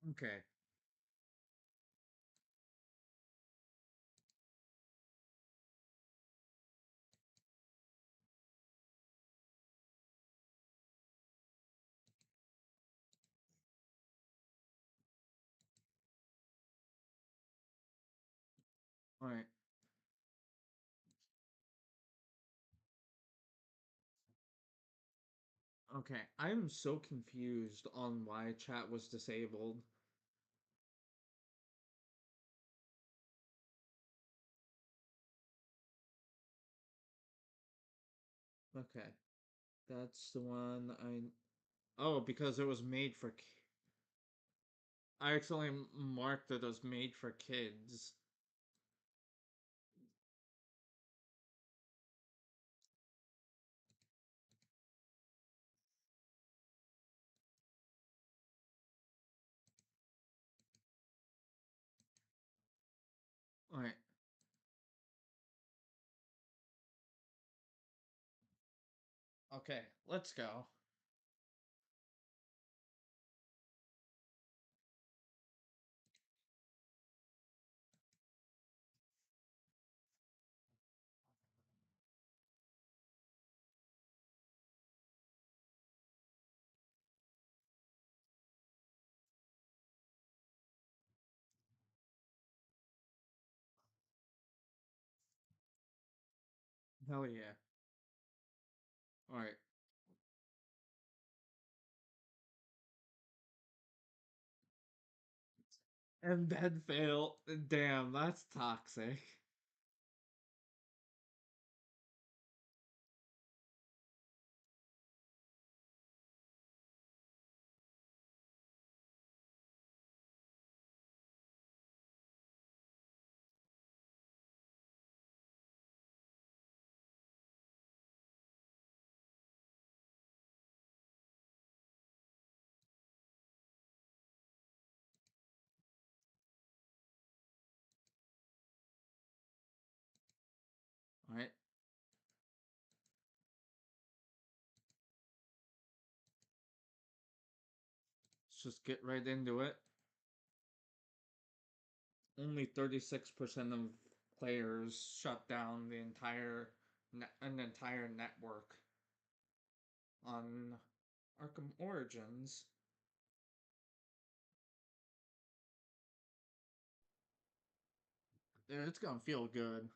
Okay. All right. Okay. I'm so confused on why chat was disabled. Okay. That's the one I. Oh, because it was made for. I accidentally marked it as made for kids. All right. Okay. Let's go. Hell yeah. All right. And then fail. Damn, that's toxic. All right. Let's just get right into it. Only 36% of players shut down an entire network on Arkham Origins. Dude, it's gonna feel good.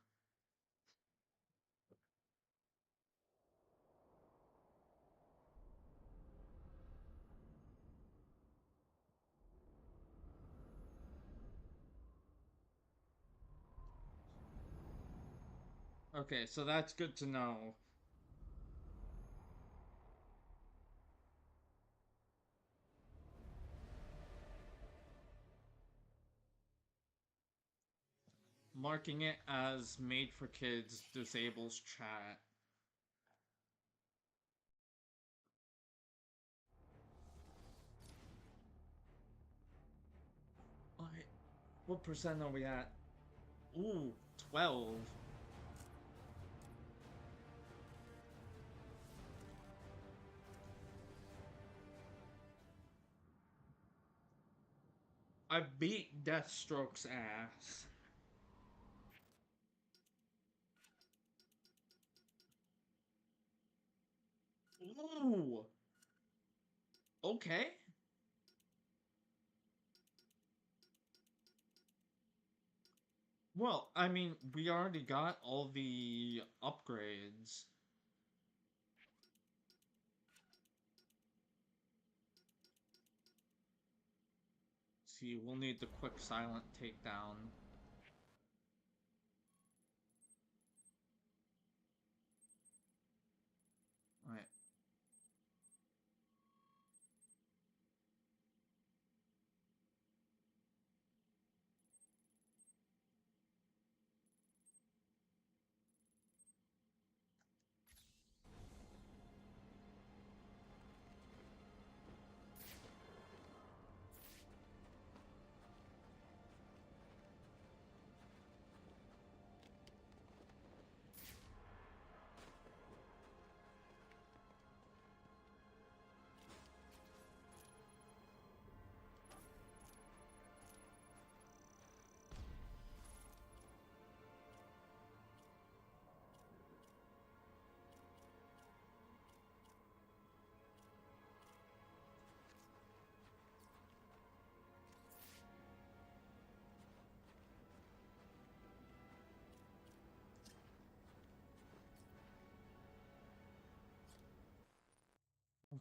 Okay, so that's good to know. Marking it as made for kids disables chat. Alright, what percent are we at? Ooh, 12. I beat Deathstroke's ass. Ooh, okay. Well, I mean, we already got all the upgrades. See, we'll need the quick silent takedown. Alright.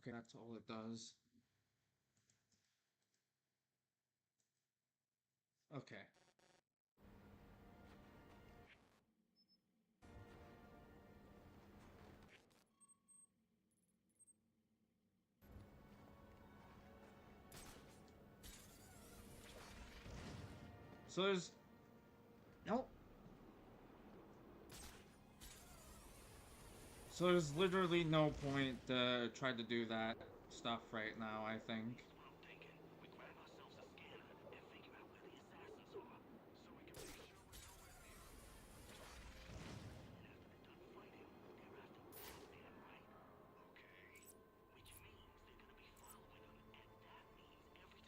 Okay, that's all it does. Okay. So there's no. So there's literally no point to try to do that stuff right now, I think.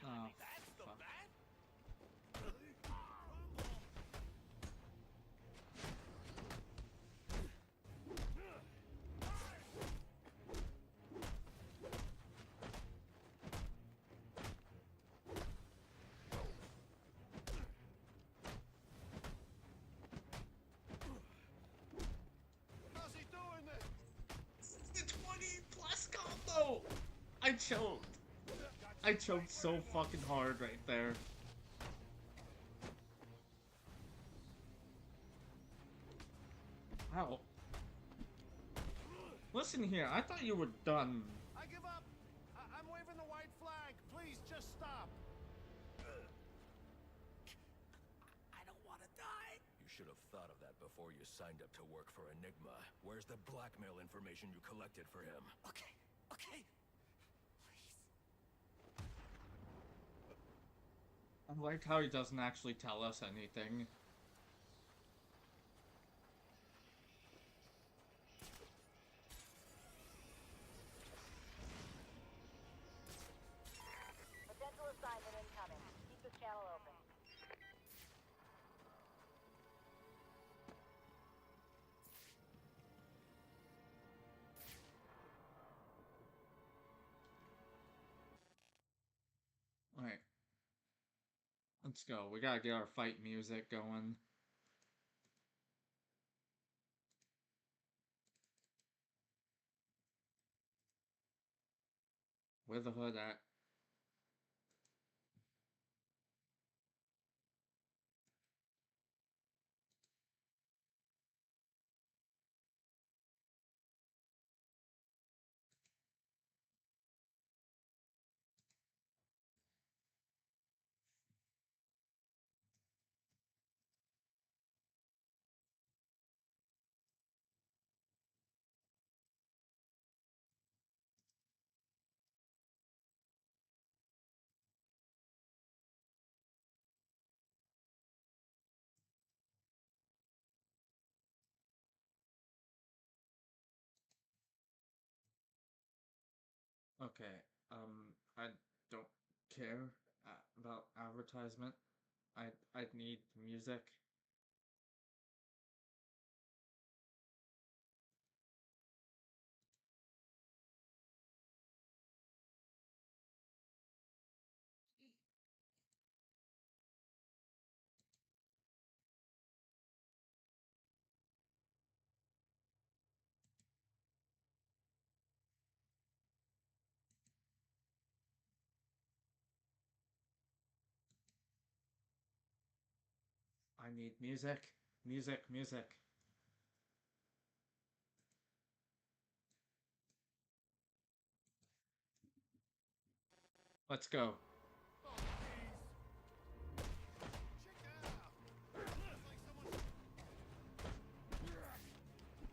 Oh, fuck. How's he doing this? The 20 plus combo! I choked. I choked so fucking hard right there. Ow. Listen here, I thought you were done. I give up. I'm waving the white flag. Please just stop. I don't want to die. You should have thought of that before you signed up to work for Enigma. Where's the blackmail information you collected for him? Okay. Please. I like how he doesn't actually tell us anything. Potential assignment incoming. Keep this channel open. Alright. Let's go. We gotta get our fight music going. Where the hood at? Okay, I don't care about advertisement. I need music. I need music. Music. Let's go. Oh, please. Check that out. Looks like someone's...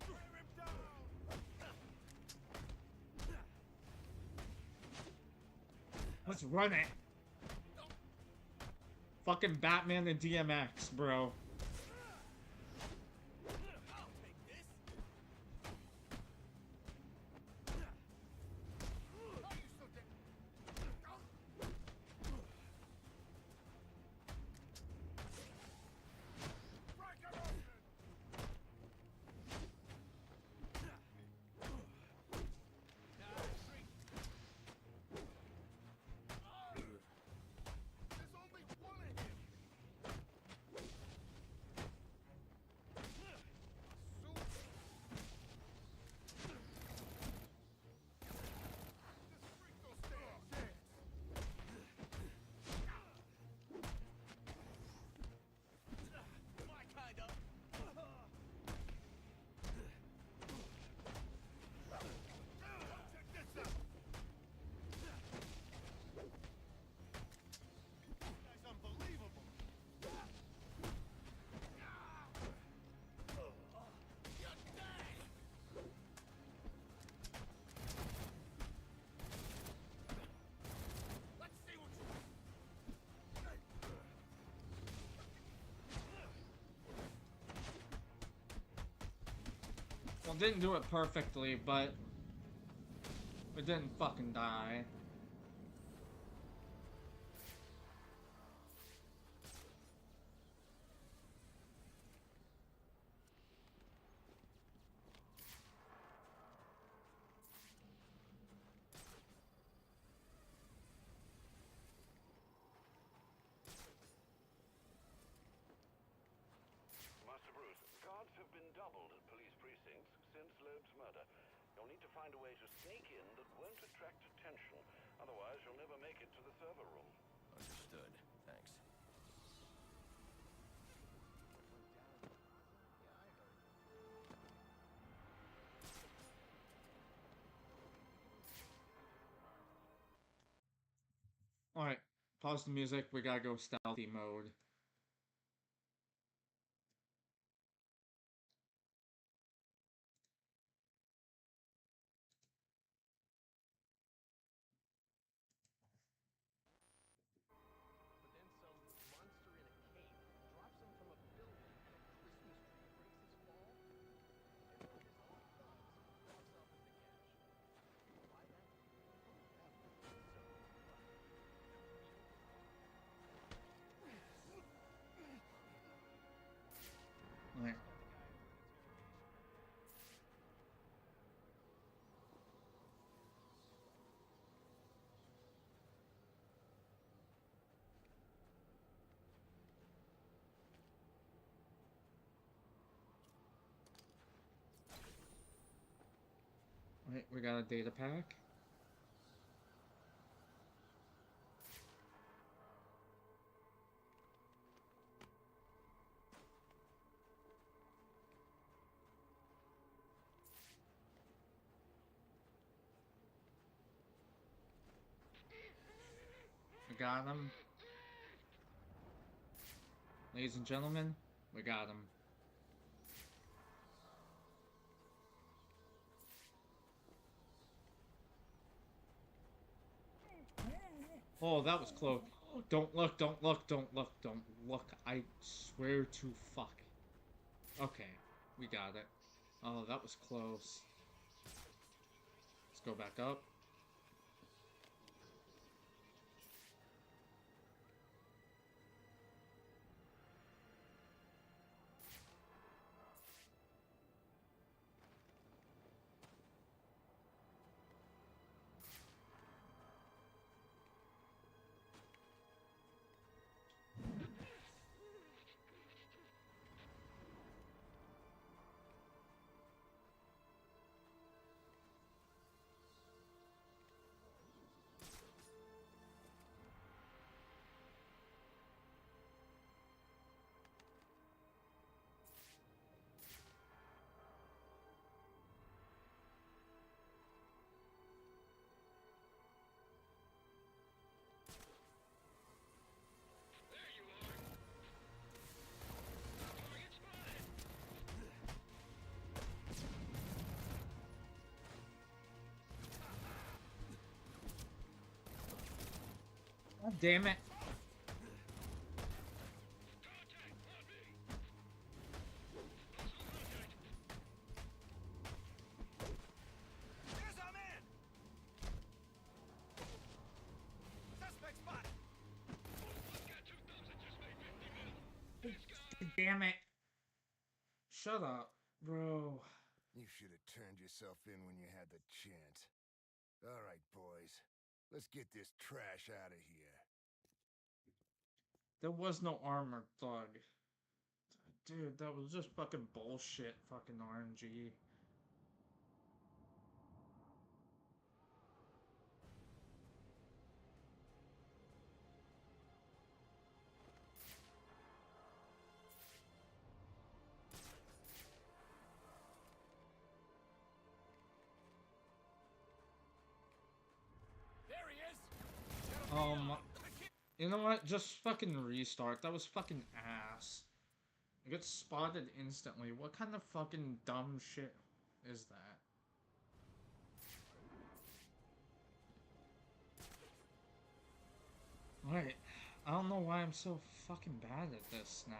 Wear him down. Let's run it. Fucking Batman and DMX, bro. I'll take this. Oh, you so dead. Break him open. There's only one of him. Well, didn't do it perfectly, but we didn't fucking die. Master Bruce, guards have been doubled at police precincts since Loeb's murder. You'll need to find a way to sneak in that won't attract attention. Otherwise, you'll never make it to the server room. Understood. Thanks. Alright, pause the music, we gotta go stealthy mode. Alright. Alright, we got a data pack. We got him. Ladies and gentlemen, we got him. Oh, that was close. Don't look, don't look, don't look, don't look. I swear to fuck. Okay, we got it. Oh, that was close. Let's go back up. God damn it. Here's our man! Suspect spotted! Damn it. Shut up, bro. You should have turned yourself in when you had the chance. All right, boys. Let's get this trash out of here. There was no armored thug. Dude, that was just fucking bullshit, fucking RNG. There he is! You know what? Just fucking restart. That was fucking ass. I get spotted instantly. What kind of fucking dumb shit is that? Alright. I don't know why I'm so fucking bad at this now.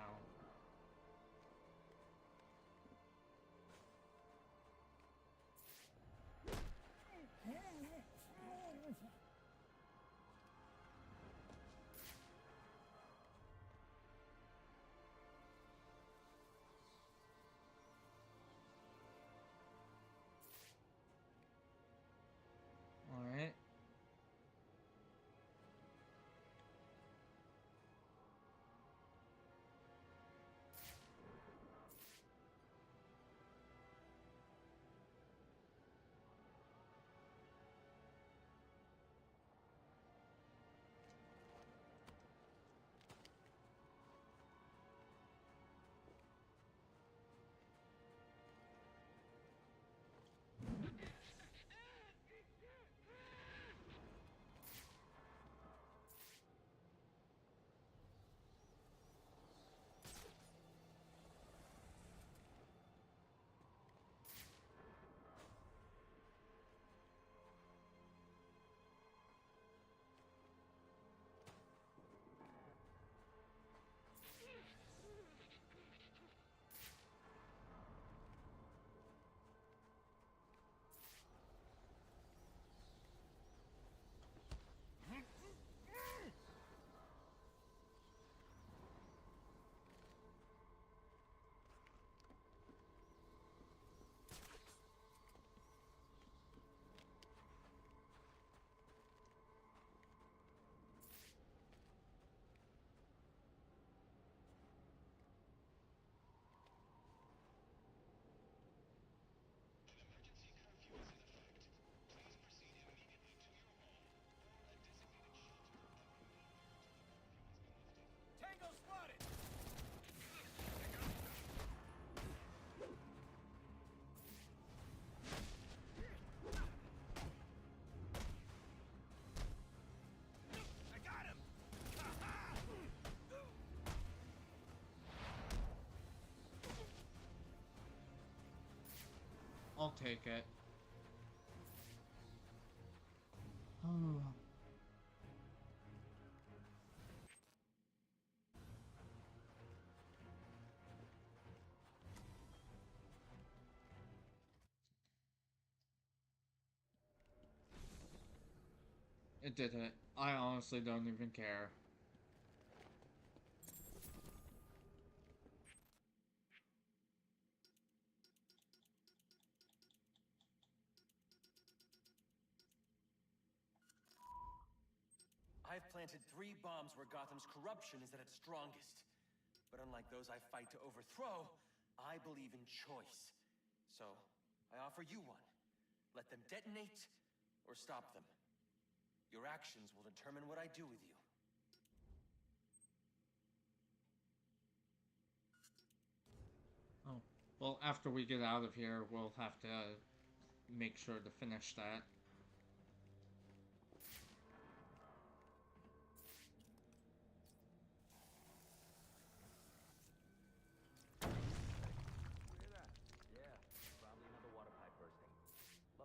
I'll take it. Oh. It did it. I honestly don't even care. I've planted 3 bombs where Gotham's corruption is at its strongest. But unlike those I fight to overthrow, I believe in choice. So, I offer you one. Let them detonate, or stop them. Your actions will determine what I do with you. Oh. Well, after we get out of here, we'll have to make sure to finish that.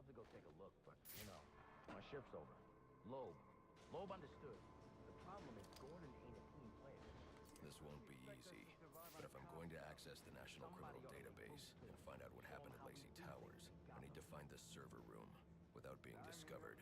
To go take a look, but, you know, my shift's over. Loeb understood. The problem is Gordon ain't a team player. This won't be easy, but if I'm going to access the National Criminal Database and find out what happened at Lacey Towers, I need to find the server room without being discovered.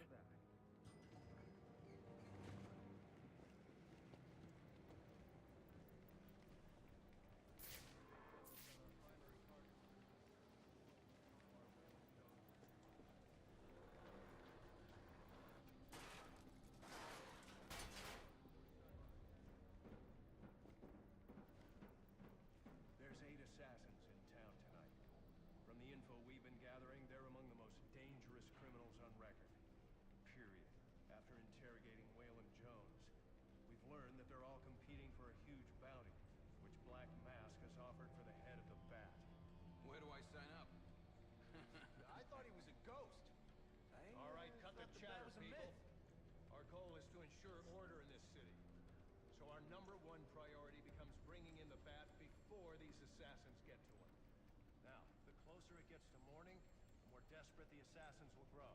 There's 8 assassins in town tonight. From the info we've been gathering, they're among the most dangerous criminals on record. Period. After interrogating Waylon Jones, we've learned that they're all competing for a huge bounty, which Black Mask has offered for the head of the Bat. Where do I sign up? I thought he was a ghost. All right, cut the chatter, people. Our goal is to ensure order in this city. So our #1 priority becomes bringing in the Bat before these assassins get to him. Now, the closer it gets to morning, the more desperate the assassins will grow.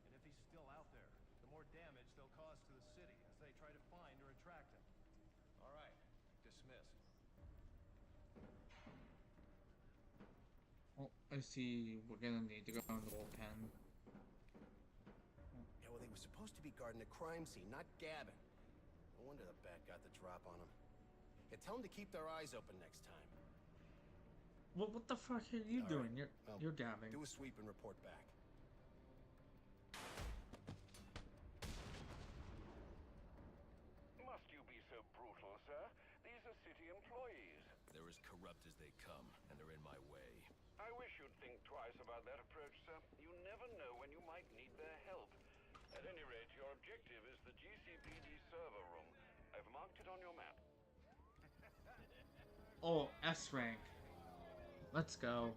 And if he's still out there, the more damage they'll cause to the city as they try to find or attract him. All right, dismissed. Oh, I see we're gonna need to go in the bullpen. Yeah, well, they were supposed to be guarding the crime scene, not gabbing. No wonder the Bat got the drop on them. Yeah, tell them to keep their eyes open next time. What the fuck are you All doing? right. You're dabbing. Do a sweep and report back. Must you be so brutal, sir? These are city employees. They're as corrupt as they come, and they're in my way. I wish you'd think twice about that approach, sir. You never know when you might need their help. At any rate, your objective is the GCPD server room. I've marked it on your map. Oh, S rank. Let's go.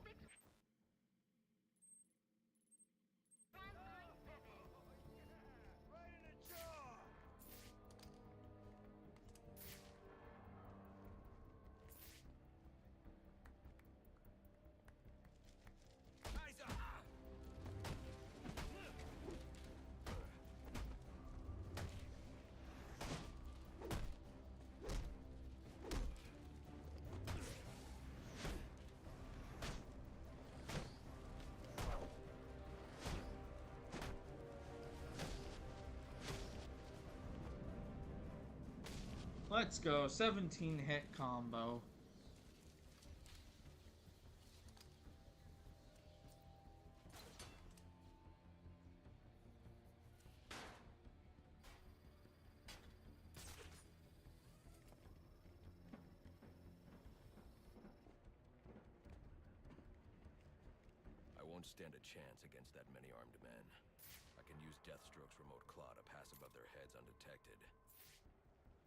Let's go. 17 hit combo. I won't stand a chance against that many armed men. I can use Deathstroke's remote claw to pass above their heads undetected.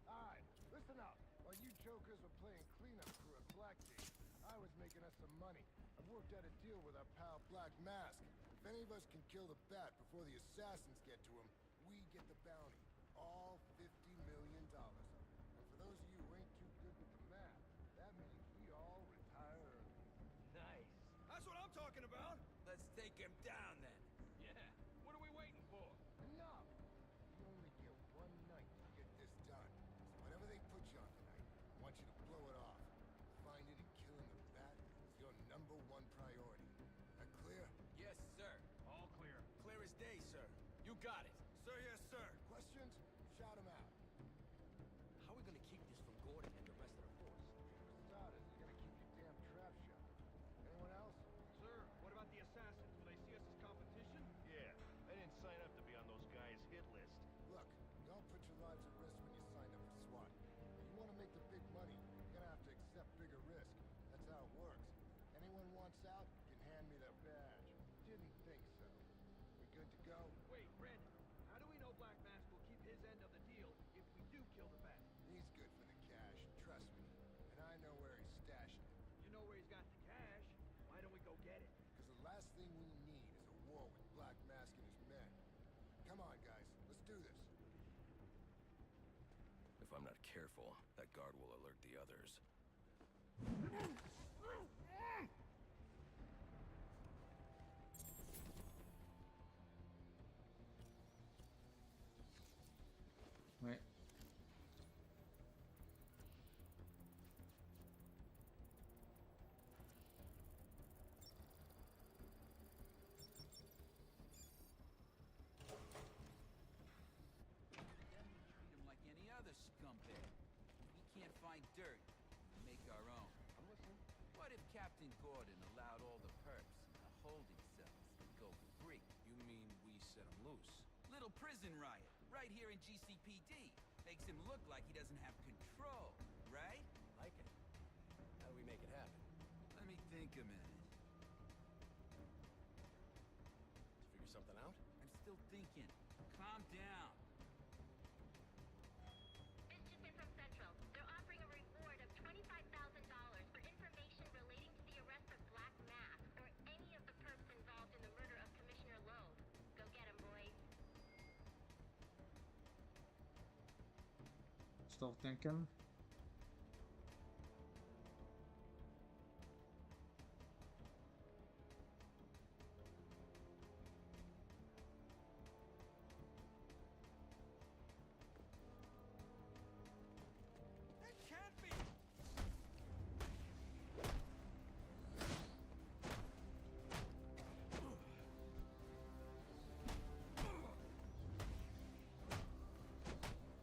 Alright, listen up. While you jokers were playing cleanup crew at Blackgate, I was making us some money. I've worked out a deal with our pal Black Mask. If any of us can kill the Bat before the assassins get to him, we get the bounty. All $50 million. And for those of you who ain't too good with the math, that means we all retire early. Nice. That's what I'm talking about. Let's take I'm not careful, that guard will alert the others. Wait. Treat him like any other scumbag. He can't find dirt. We make our own. I'm listening. What if Captain Gordon allowed all the perps in the holding cells to go free? You mean we set him loose? Little prison riot, right here in GCPD. Makes him look like he doesn't have control, right? Like it. How do we make it happen? Let me think a minute. Did you figure something out? I'm still thinking. Calm down. This just in from Central. They're offering a reward of $25,000 for information relating to the arrest of Black Mask or any of the perps involved in the murder of Commissioner Loeb. Go get 'em, boys. Still thinking. That can't be.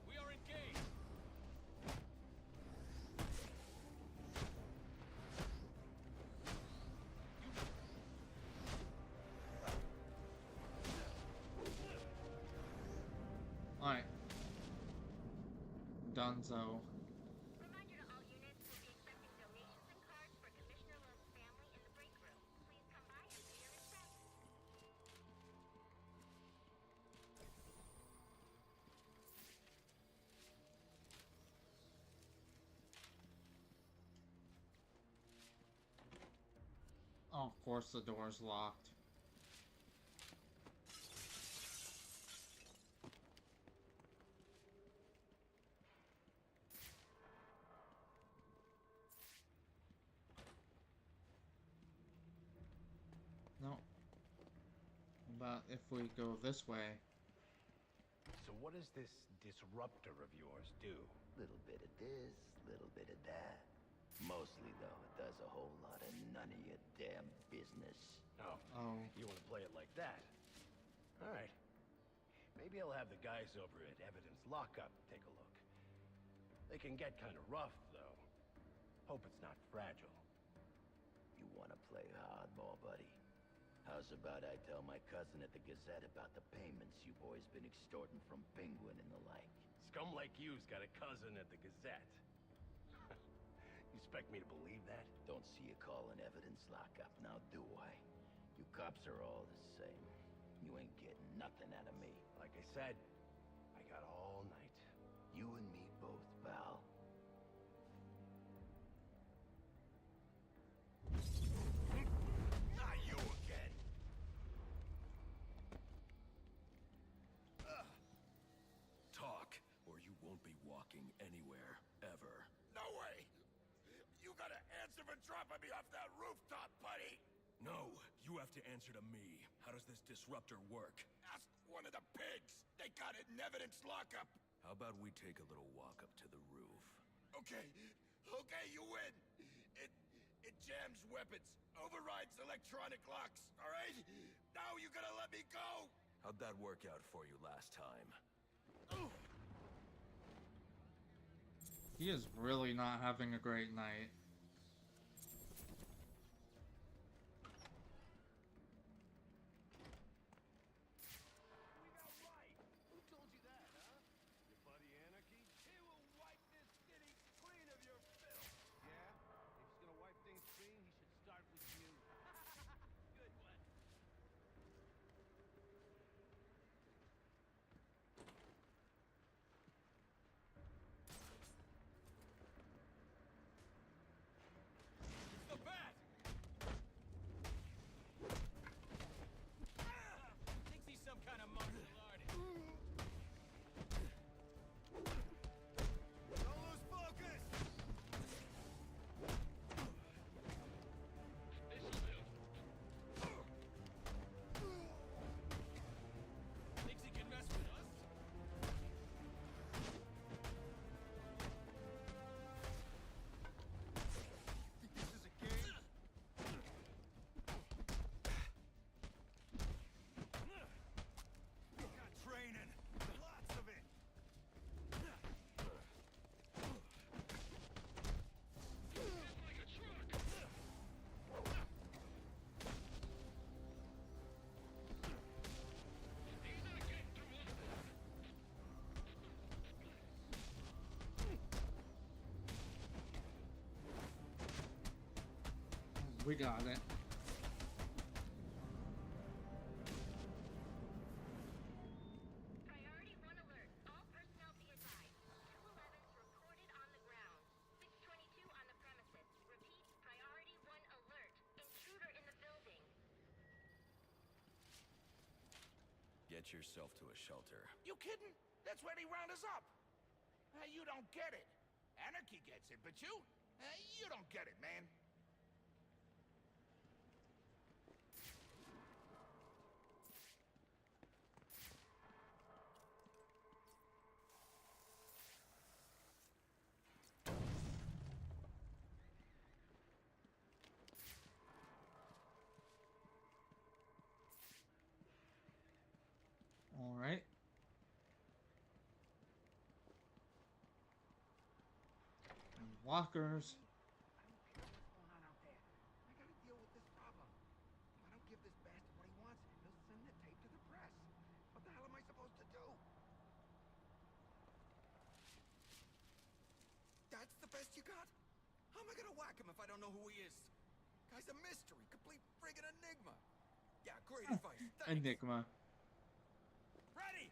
We are engaged. Alright. Dunzo. Reminder to all units, we'll be accepting donations and cards for Commissioner Loeb's family in the break room. Please come by and pay your respects. Oh, of course the door's locked. No. But if we go this way, So what does this disruptor of yours do? Little bit of this, little bit of that. Mostly, though, it does a whole lot of none of your damn business. oh, You want to play it like that? All right. Maybe I'll have the guys over at Evidence Lockup take a look. They can get kind of rough, though. Hope it's not fragile. You want to play hardball, buddy? How's about I tell my cousin at the Gazette about the payments you boys been extorting from Penguin and the like? Scum like you's got a cousin at the Gazette. You expect me to believe that? Don't see you calling Evidence Lockup, now do I? You cops are all the same. You ain't getting nothing out of me. Like I said, I got all night. You and me both, pal. Not you again! Talk, or you won't be walking anywhere, ever. No way! You gotta answer for dropping me off that rooftop, buddy! No, you have to answer to me. How does this disruptor work? Ask one of the pigs! They got it in Evidence Lockup! How about we take a little walk up to the roof? Okay, okay, you win! It jams weapons, overrides electronic locks, alright? Now you gotta let me go! How'd that work out for you last time? he is really not having a great night. We got right! Who told you that, huh? Your buddy Anarchy? He will wipe this city clean of your filth! Yeah? If he's gonna wipe things clean, he should start with you. Good one. We got it. Priority 1 alert. All personnel be advised. 211's reported on the ground. 622 on the premises. Repeat, priority 1 alert. Intruder in the building. Get yourself to a shelter. You kidding? That's where they round us up. You don't get it. Anarchy gets it, but you don't get it, man. All right. Walkers. I don't care what's going on out there. I gotta deal with this problem. If I don't give this bastard what he wants, he'll send the tape to the press. What the hell am I supposed to do? That's the best you got? How am I gonna whack him if I don't know who he is? Guy's a mystery, complete friggin' enigma. Yeah, great advice. Thanks. Enigma. Ready!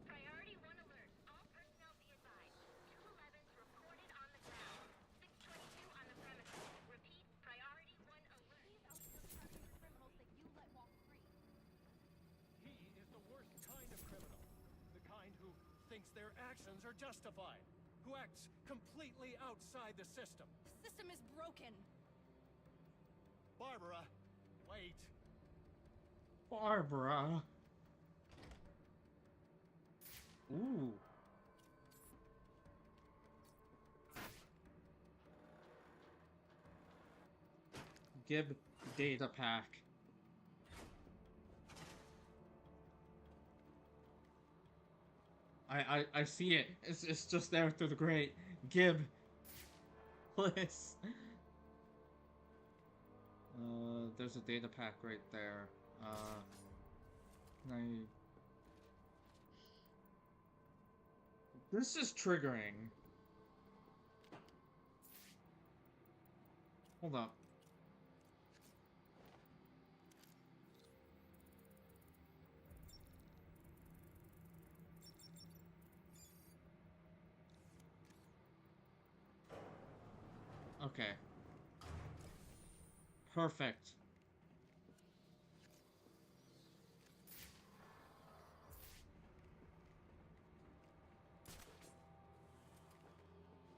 Priority 1 alert. All personnel be advised. 211's reported on the ground. 622 on the premises. Repeat, priority 1 alert. He's out here capturing criminals that you let walk free. He is the worst kind of criminal. The kind who thinks their actions are justified. Who acts completely outside the system. The system is broken. Barbara, wait. Barbara. Ooh. Gib data pack. I see it. It's just there through the grate. Gib. Please. There's a data pack right there. Can I... This is triggering. Hold up. Okay. Perfect.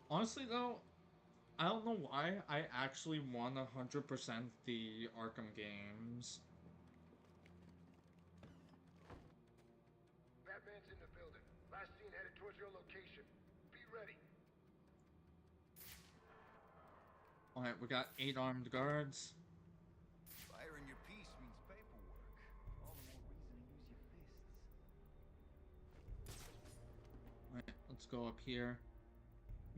Honestly though, I don't know why I actually won 100% the Arkham games. Batman's in the building. Last seen headed towards your location. Be ready. Alright, we got 8 armed guards. Firing your piece means paperwork. All the more reason to use your fists. Alright, let's go up here.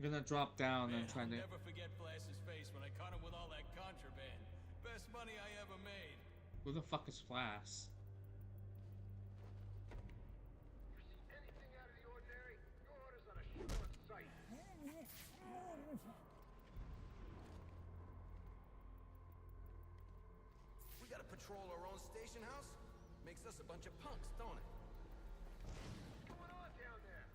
I'm gonna drop down and try to... I'll never forget Flash's face when I caught him with all that contraband. Best money I ever made. Who the fuck is Flash? Anything out of the ordinary? Your orders on a short sight. We gotta patrol our own station house? Makes us a bunch of punks, don't it? What's going on down there?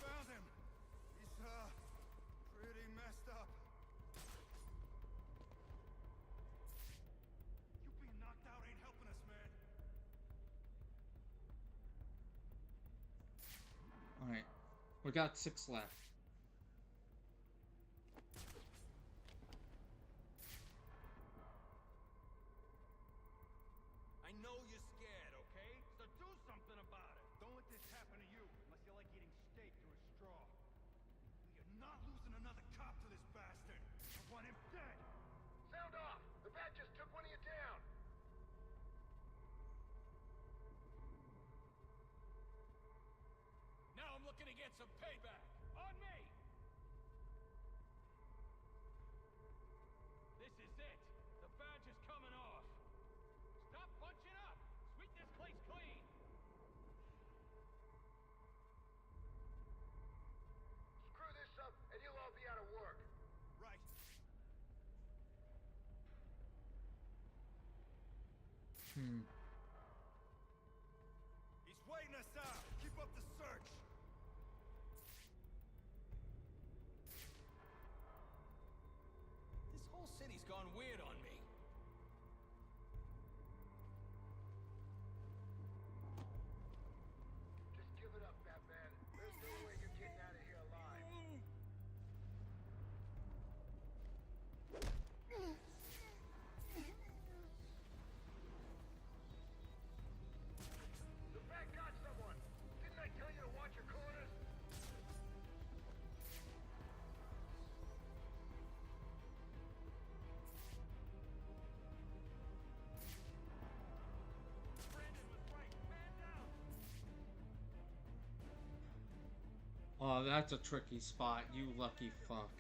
Found him. He's, pretty messed up. You being knocked out ain't helping us, man. Alright, we got 6 left. I know you're scared, okay? So do something about it. Don't let this happen to you, unless you like eating steak through a straw. We are not losing another cop to this bastard. I want him dead. Sound off! The bat just took one of you down! Now I'm looking to get some payback. On me! He's waiting us out. Keep up the search. This whole city's gone weird on me. Just give it up, Batman. There's no way you're getting out of here alive. The Bat got someone. Didn't I tell you to watch your corners? Brandon was right. Man down. Oh, that's a tricky spot, you lucky fuck.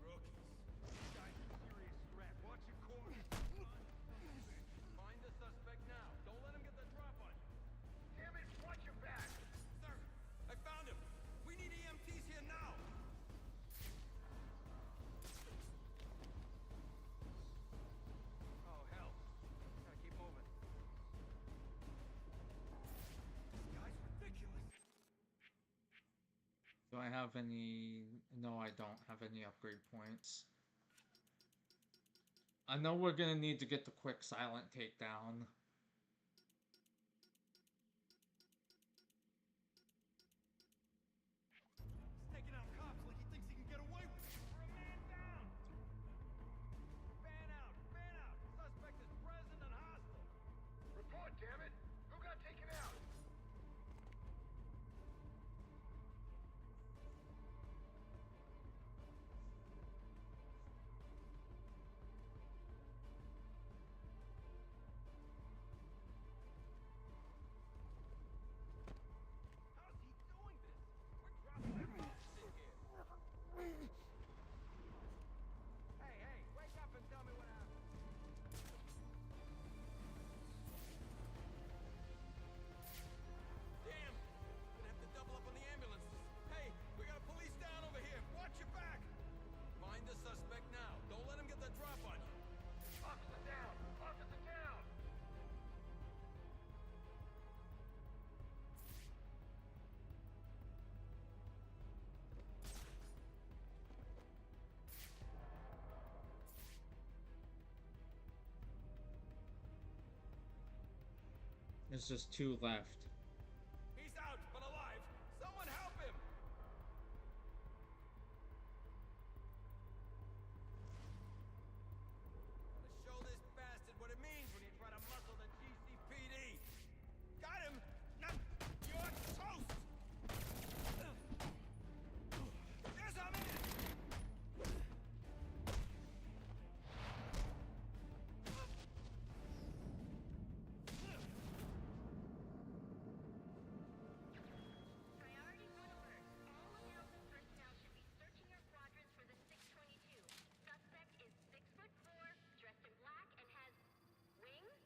Rookies. Guy's a serious threat. Watch your corners. Find the suspect now. Don't let him get the drop on you. Damn it, watch your back. Sir, I found him. We need EMTs here now. Oh, hell. Gotta keep moving. This guy's ridiculous. Do I have any... No, I don't have any upgrade points. I know we're gonna need to get the quick silent takedown. He's taking out cops like he thinks he can get away with it. We're a man down. Fan out. Fan out. Suspect is present and hostile. Report, damn it. Who got taken out? How's he doing this? We're dropping like roaches in here. Hey, hey, wake up and tell me what happened. Damn! Gonna have to double up on the ambulances. Hey, we got a police down over here. Watch your back. Find the suspect now. Don't let him get the drop on you. Officer down! Officer down! There's just 2 left. He's out, but alive. Someone help him! Gotta show this bastard what it means when you try to muscle the GCPD. Got him! Now you're toast! There's a man! Priority 1 alert. All announcement personnel should be searching your quadrants for the 622. Suspect is 6'4", dressed in black, and has wings?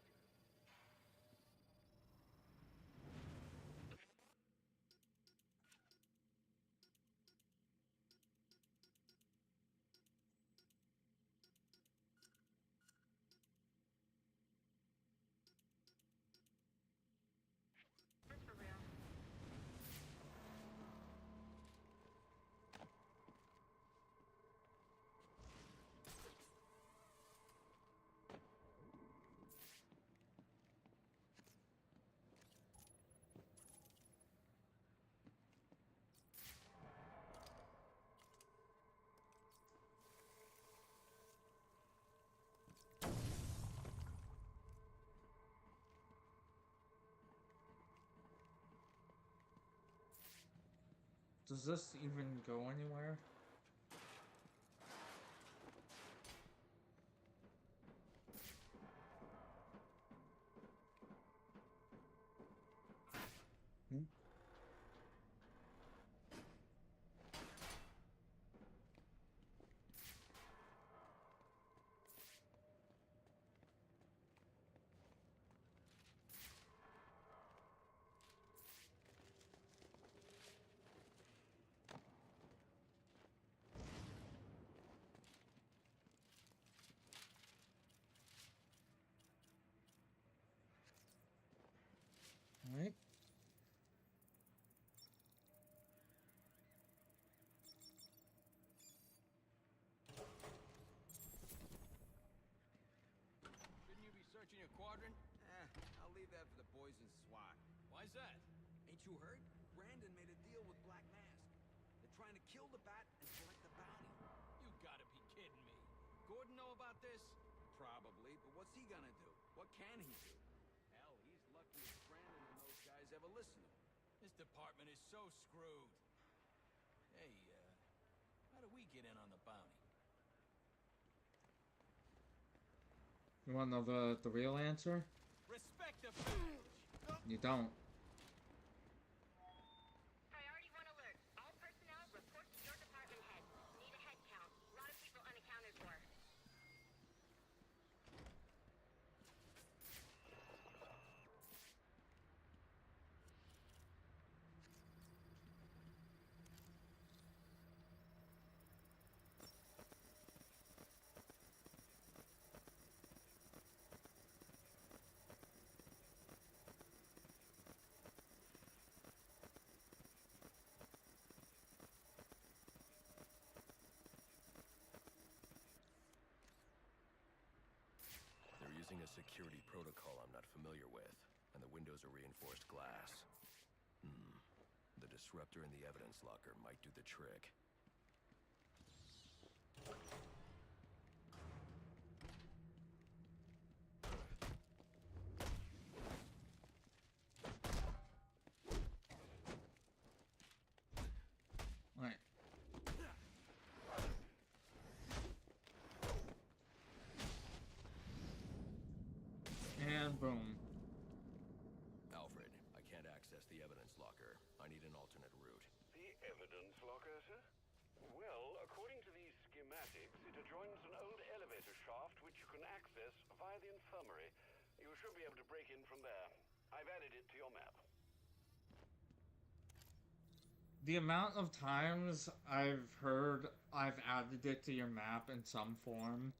That's for real. Does this even go anywhere? Aren't you in your quadrant? I'll leave that for the boys in SWAT. Why's that? Ain't you heard? Brandon made a deal with Black Mask. They're trying to kill the Bat and collect the bounty. You gotta be kidding me. Gordon know about this? Probably, but what's he gonna do? What can he do? Hell, he's lucky if Brandon and those guys ever listen to him. This department is so screwed. Hey, how do we get in on the bounty? You want to know the real answer? Respect the badge! You don't. Priority 1 alert. All personnel report to your department head. Need a head count. A lot of people unaccounted for. They're using a security protocol I'm not familiar with, and the windows are reinforced glass. The disruptor in the evidence locker might do the trick. Alright. And boom. Alfred, I can't access the evidence locker. I need an alternate route. The evidence locker, sir? Well, according to these schematics, it adjoins an old elevator shaft which you can access via the infirmary. You should be able to break in from there. I've added it to your map. The amount of times I've heard I've added it to your map in some form.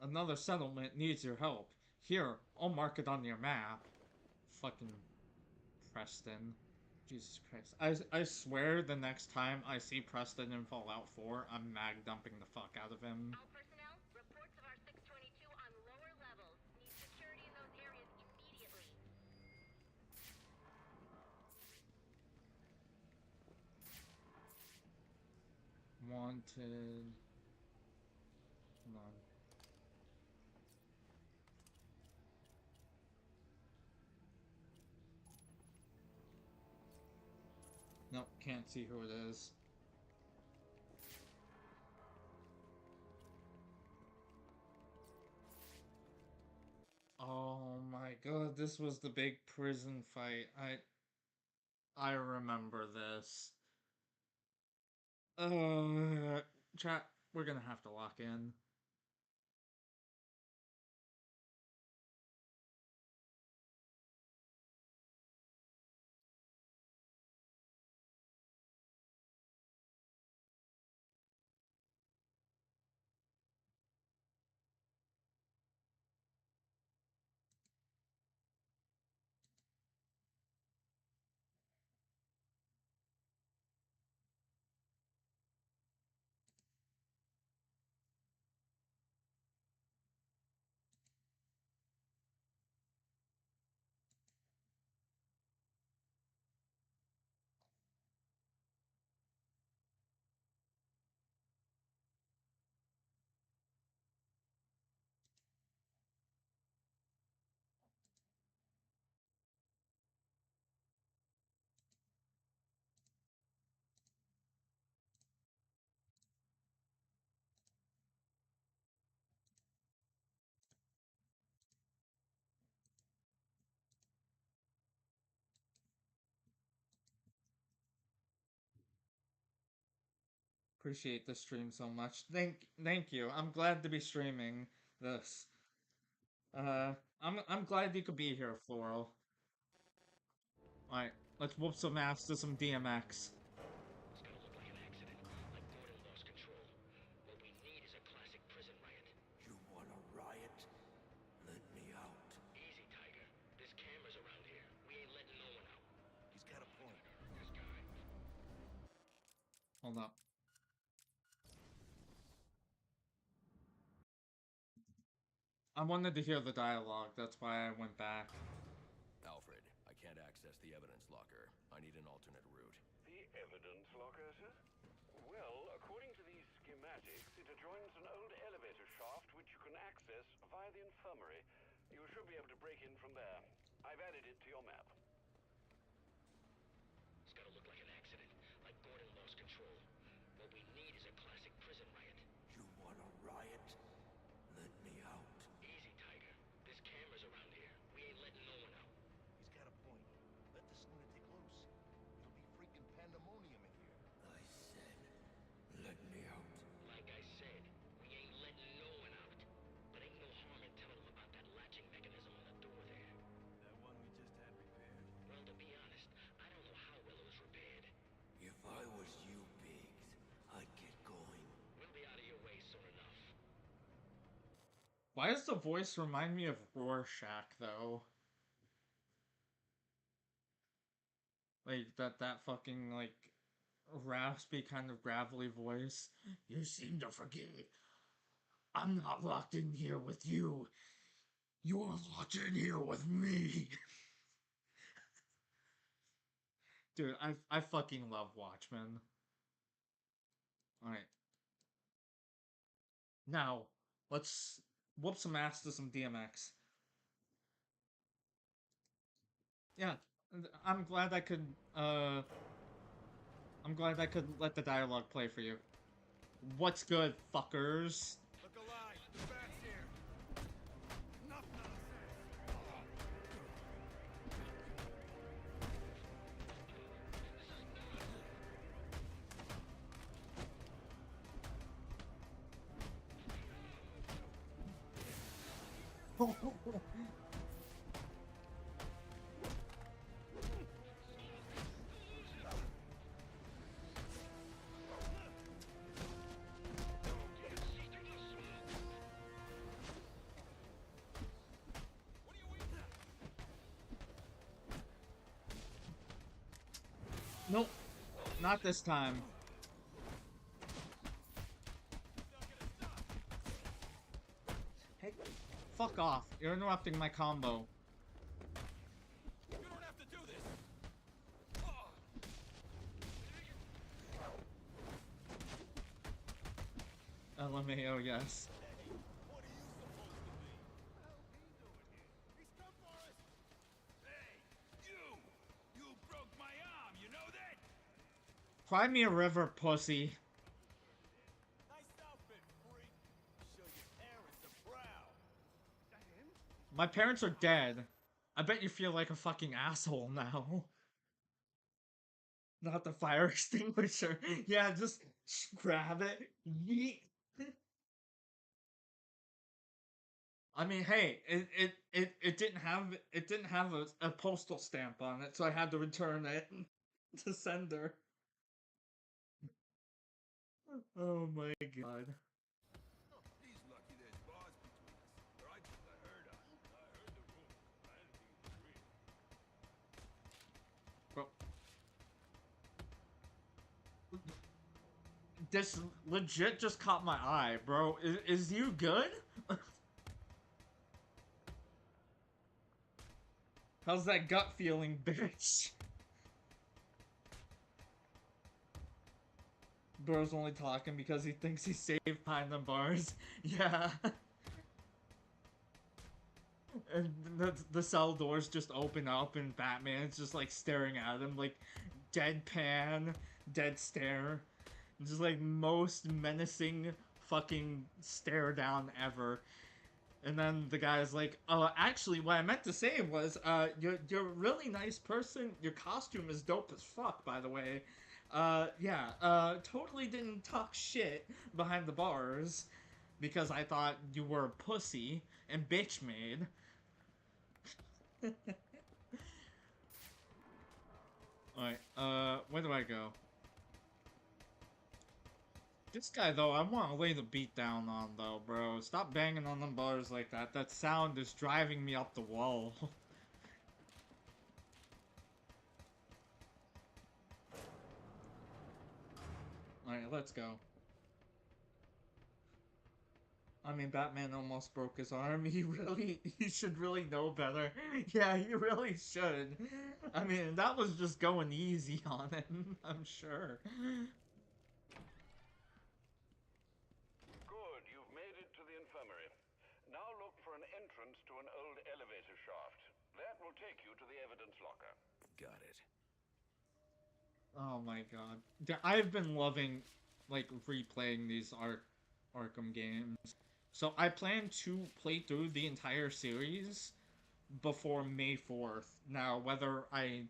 Another settlement needs your help. Here, I'll mark it on your map. Fucking Preston. Jesus Christ. I swear the next time I see Preston in Fallout 4, I'm mag dumping the fuck out of him. All personnel, reports of our 622 on lower levels. Need security in those areas immediately. Wanted. Hold on. Nope, can't see who it is. Oh my god, this was the big prison fight. I remember this. Chat, we're gonna have to lock in. Appreciate the stream so much. Thank you. I'm glad to be streaming this. I'm glad you could be here, Floral. Alright, let's whoop some ass to some DMX. It's gonna look like an accident, like Gordon lost control. What we need is a classic prison riot. You want a riot? Let me out. Easy, Tiger. There's cameras around here. We ain't letting no one out. He's got a point. This guy. Hold up. I wanted to hear the dialogue, that's why I went back. Alfred, I can't access the evidence locker. I need an alternate route. The evidence locker, sir? Well, according to these schematics, it adjoins an old elevator shaft which you can access via the infirmary. You should be able to break in from there. I've added it to your map. It's gotta look like an accident, like Gordon lost control. What we need is a classic prison riot. You want a riot? Let me out. Easy, Tiger. There's cameras around here. We ain't letting no one out. He's got a point. Let this lunatic loose. It'll be freaking pandemonium in here. I said, let me out. Like I said, we ain't letting no one out. But ain't no harm in telling them about that latching mechanism on the door there. That one we just had repaired. Well, to be honest, I don't know how well it was repaired. If I was you, Biggs, I'd get going. We'll be out of your way soon enough. Why does the voice remind me of Rorschach, though? Like, that fucking, like, raspy kind of gravelly voice. You seem to forget. I'm not locked in here with you. You're locked in here with me. Dude, I fucking love Watchmen. Alright. Now, let's whoop some ass to some DMX. Yeah, I'm glad I could, let the dialogue play for you. What's good, fuckers? Look alive! The bat's here! Enough nonsense! Nope, not this time. Hey, fuck off. You're interrupting my combo. You don't have to do this! LMAO, yes. What are you supposed to be? What the hell he doing here? He's come for us! Hey, you! You broke my arm, you know that? Cry me a river, pussy. Nice outfit, freak. Show your parents are proud. Is that him? My parents are dead. I bet you feel like a fucking asshole now. Not the fire extinguisher. Yeah, just grab it. Yeet. I mean, hey, it didn't have a postal stamp on it, so I had to return it to sender. Oh my god. He's lucky there's bars between us. Or I think I heard us. I heard the rumor. I didn't think it was real. Bro. This legit just caught my eye, bro. Is you good? How's that gut feeling, bitch? Bro's only talking because he thinks he's safe behind the bars. Yeah. And the cell doors just open up and Batman's just like staring at him like deadpan, dead stare. Just like most menacing fucking stare down ever. And then the guy's like, actually, what I meant to say was, you're a really nice person. Your costume is dope as fuck, by the way. Yeah, totally didn't talk shit behind the bars because I thought you were a pussy and bitch made. Alright, where do I go? This guy, though, I want to lay the beat down on, though, bro. Stop banging on them bars like that. That sound is driving me up the wall. Alright, let's go. I mean, Batman almost broke his arm. He should really know better. Yeah, he really should. I mean, that was just going easy on him, I'm sure. Good, you've made it to the infirmary. Now look for an entrance to an old elevator shaft. That will take you to the evidence locker. Got it. Oh my god. I've been loving, like, replaying these Arkham games. So I plan to play through the entire series before May 4th. Now, whether I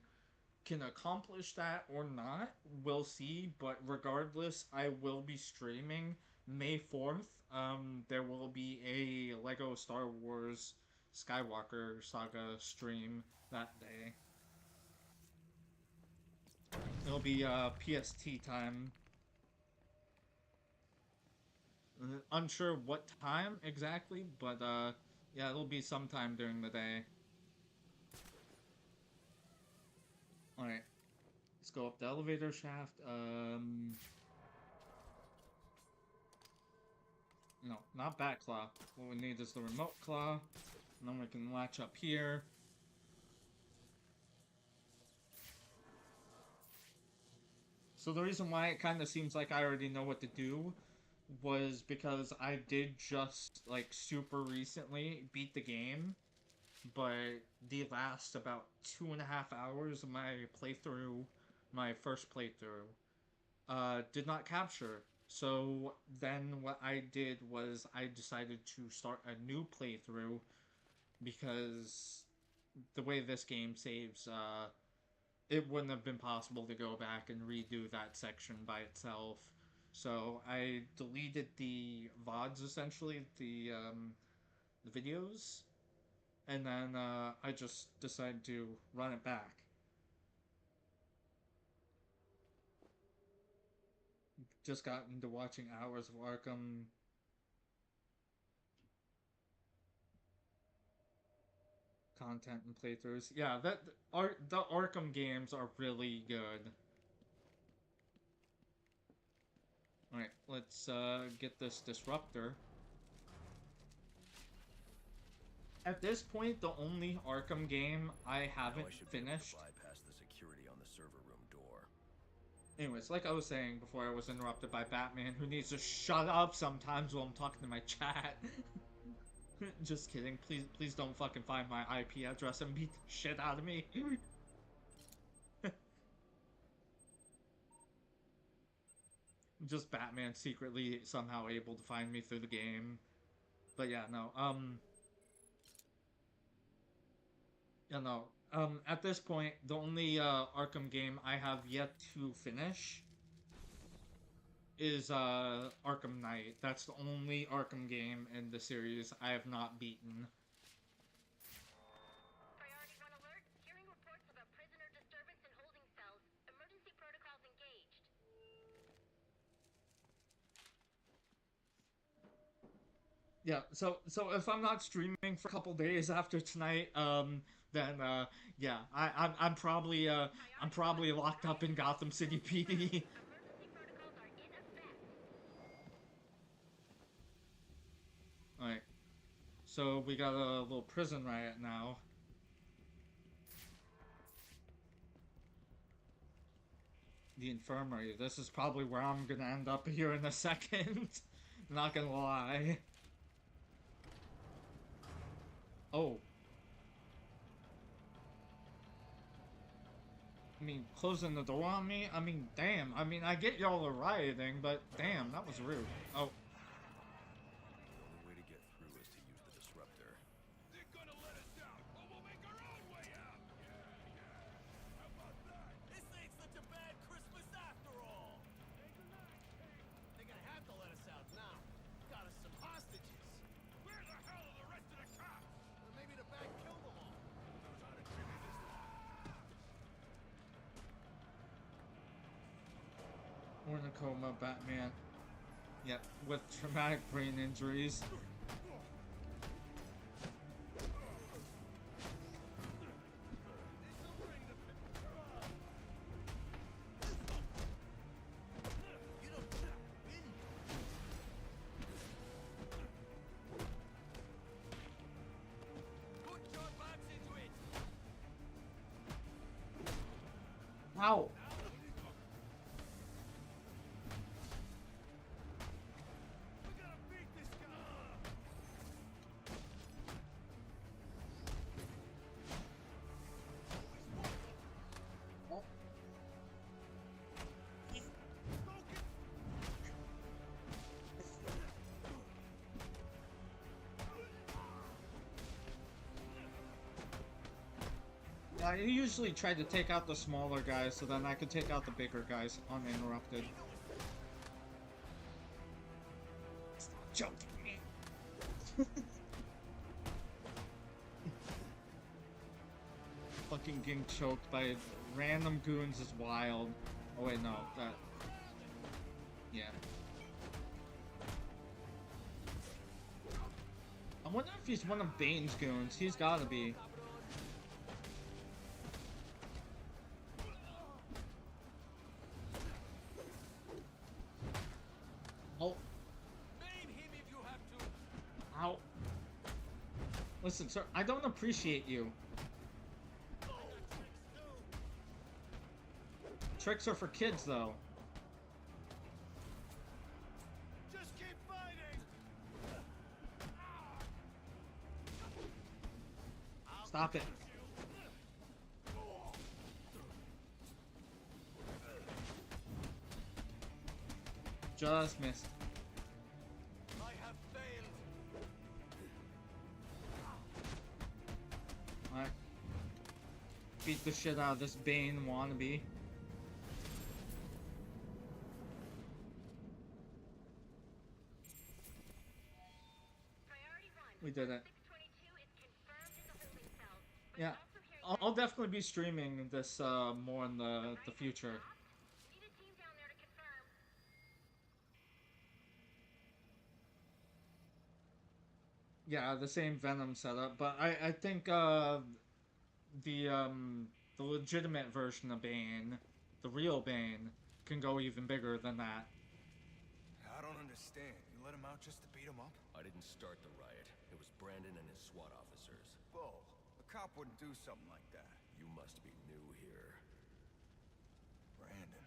can accomplish that or not, we'll see. But regardless, I will be streaming May 4th. There will be a Lego Star Wars Skywalker Saga stream that day. It'll be PST time. Unsure what time exactly, but yeah, it'll be sometime during the day. Alright. Let's go up the elevator shaft. No, not Bat Claw. What we need is the remote claw. And then we can latch up here. So the reason why it kind of seems like I already know what to do was because I did just, like, super recently beat the game, but the last about 2.5 hours of my playthrough, my first playthrough, did not capture. So then what I did was I decided to start a new playthrough because the way this game saves, it wouldn't have been possible to go back and redo that section by itself. So I deleted the VODs, essentially, the videos, and then I just decided to run it back. Just got into watching hours of Arkham. Content and playthroughs. Yeah, the Arkham games are really good. Alright, let's get this disruptor. At this point, the only Arkham game I haven't finished. Bypass the security on the server room door. Anyways, like I was saying before I was interrupted by Batman, who needs to shut up sometimes while I'm talking to my chat. Just kidding. Please don't fucking find my IP address and beat the shit out of me. Just Batman secretly somehow able to find me through the game. But yeah, no, yeah, no, at this point, the only, Arkham game I have yet to finish is, Arkham Knight. That's the only Arkham game in the series I have not beaten. Priority 1 alert. Hearing reports of a prisoner disturbance in holding cells. Emergency protocols engaged. Yeah, so if I'm not streaming for a couple days after tonight, then yeah, I'm probably locked up in Gotham City PD. Emergency protocols are in effect. Alright, so we got a little prison riot now. The infirmary. This is probably where I'm gonna end up here in a second. Not gonna lie. Oh. I mean, closing the door on me? I mean, damn. I mean, I get y'all are rioting, but damn, that was rude. Oh. The only way to get through is to use the disruptor. They're gonna let us out, or we'll make our own way out. Yeah. How about that? This ain't such a bad Christmas after all. They're gonna have to let us out now. Got us some hostages. Where the hell are the rest of the cops? Or maybe the bag killed them all. Knows how to jimmy this lock. We're in a coma, Batman. Yep, with traumatic brain injuries. Ow! I usually try to take out the smaller guys so then I can take out the bigger guys uninterrupted. Stop choking me! Fucking getting choked by random goons is wild. Oh wait, no, that... Yeah. I wonder if he's one of Bane's goons. He's gotta be. Oh. Ow. Listen, sir, I don't appreciate you. Tricks are for kids, though. Just keep fighting. Stop it. Just missed. I have failed. Alright. Beat the shit out of this Bane wannabe. We did it. Yeah, I'll definitely be streaming this more in the future. Yeah, the same Venom setup, but I think the legitimate version of Bane, the real Bane, can go even bigger than that. I don't understand. You let him out just to beat him up? I didn't start the riot. It was Brandon and his SWAT officers. Bull. A cop wouldn't do something like that. You must be new here. Brandon.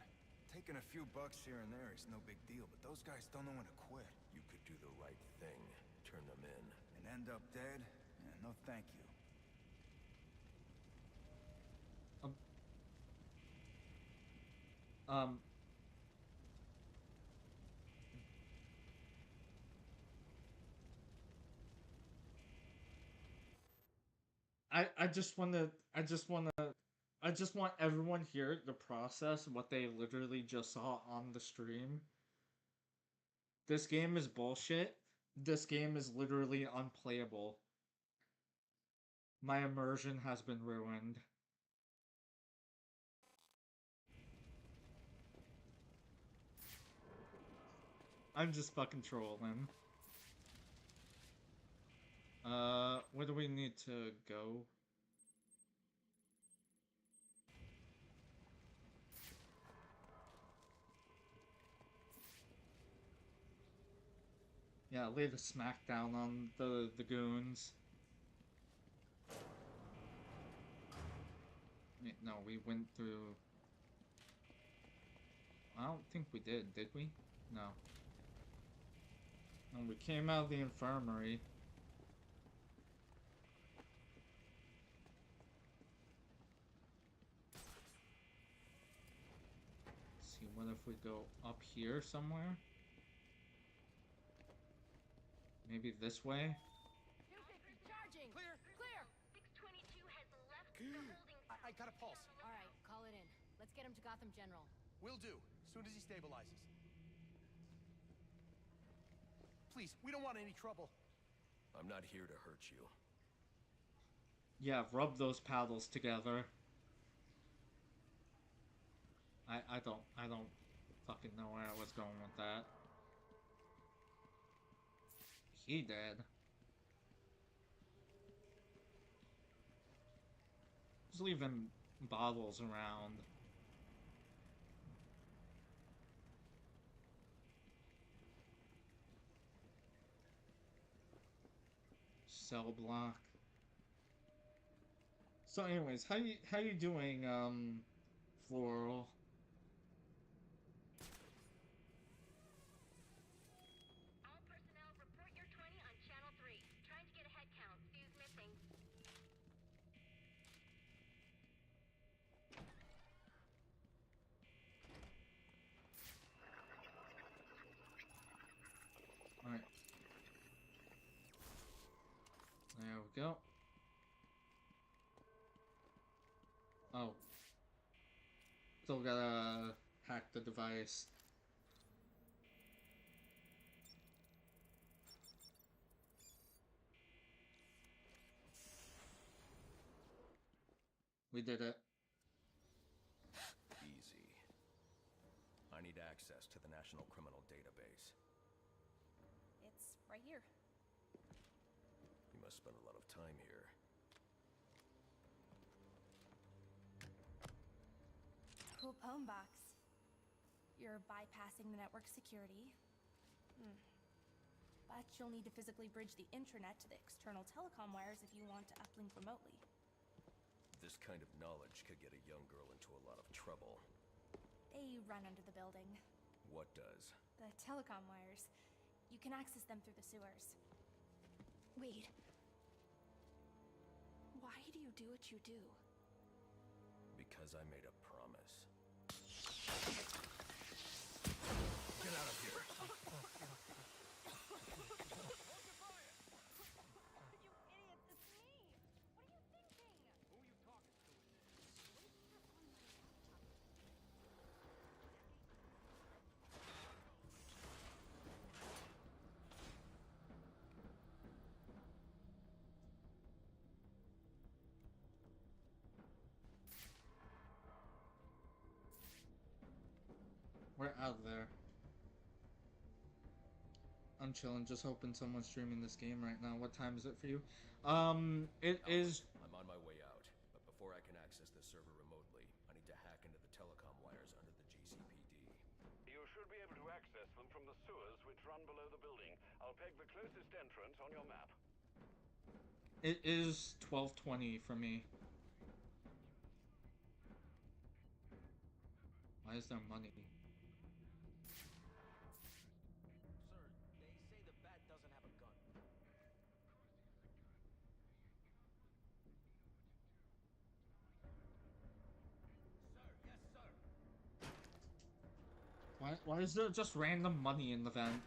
Taking a few bucks here and there is no big deal, but those guys don't know when to quit. You could do the right thing. Turn them in. And end up dead? Yeah, no thank you. I just want everyone here to process what they literally just saw on the stream. This game is bullshit. This game is literally unplayable. My immersion has been ruined. I'm just fucking trolling. Where do we need to go? Yeah, lay the smackdown on the goons. Wait, no, we went through... I don't think we did we? No. And we came out of the infirmary. Let's see, what if we go up here somewhere? Maybe this way? Charging! Clear! Clear! 622 has left the holding cell. I got a pulse. Alright, call it in. Let's get him to Gotham General. Will do. As soon as he stabilizes. Please, we don't want any trouble. I'm not here to hurt you. Yeah, rub those paddles together. I don't fucking know where I was going with that. He dead. Just leaving bottles around. Cell block. So anyways, how you doing, floral. All personnel, report your 20 on Channel 3. Trying to get a head count. Fuse missing. Alright. There we go. Oh. Still gotta hack the device. We did it. Easy. I need access to the National Criminal Database. It's right here. You must spend a lot of time here. Cool poem box. You're bypassing the network security. But you'll need to physically bridge the intranet to the external telecom wires if you want to uplink remotely. This kind of knowledge could get a young girl into a lot of trouble. They run under the building. What does? The telecom wires. You can access them through the sewers. Wait. Why do you do what you do? Because I made a promise. Get out of here! We're out of there. I'm chilling, just hoping someone's streaming this game right now. What time is it for you? It is. I'm on my way out, but before I can access this server remotely, I need to hack into the telecom wires under the GCPD. You should be able to access them from the sewers which run below the building. I'll peg the closest entrance on your map. It is 12:20 for me. Why is there money? Sir, they say the bat doesn't have a gun. Sir, yes, sir. Why is there just random money in the vent?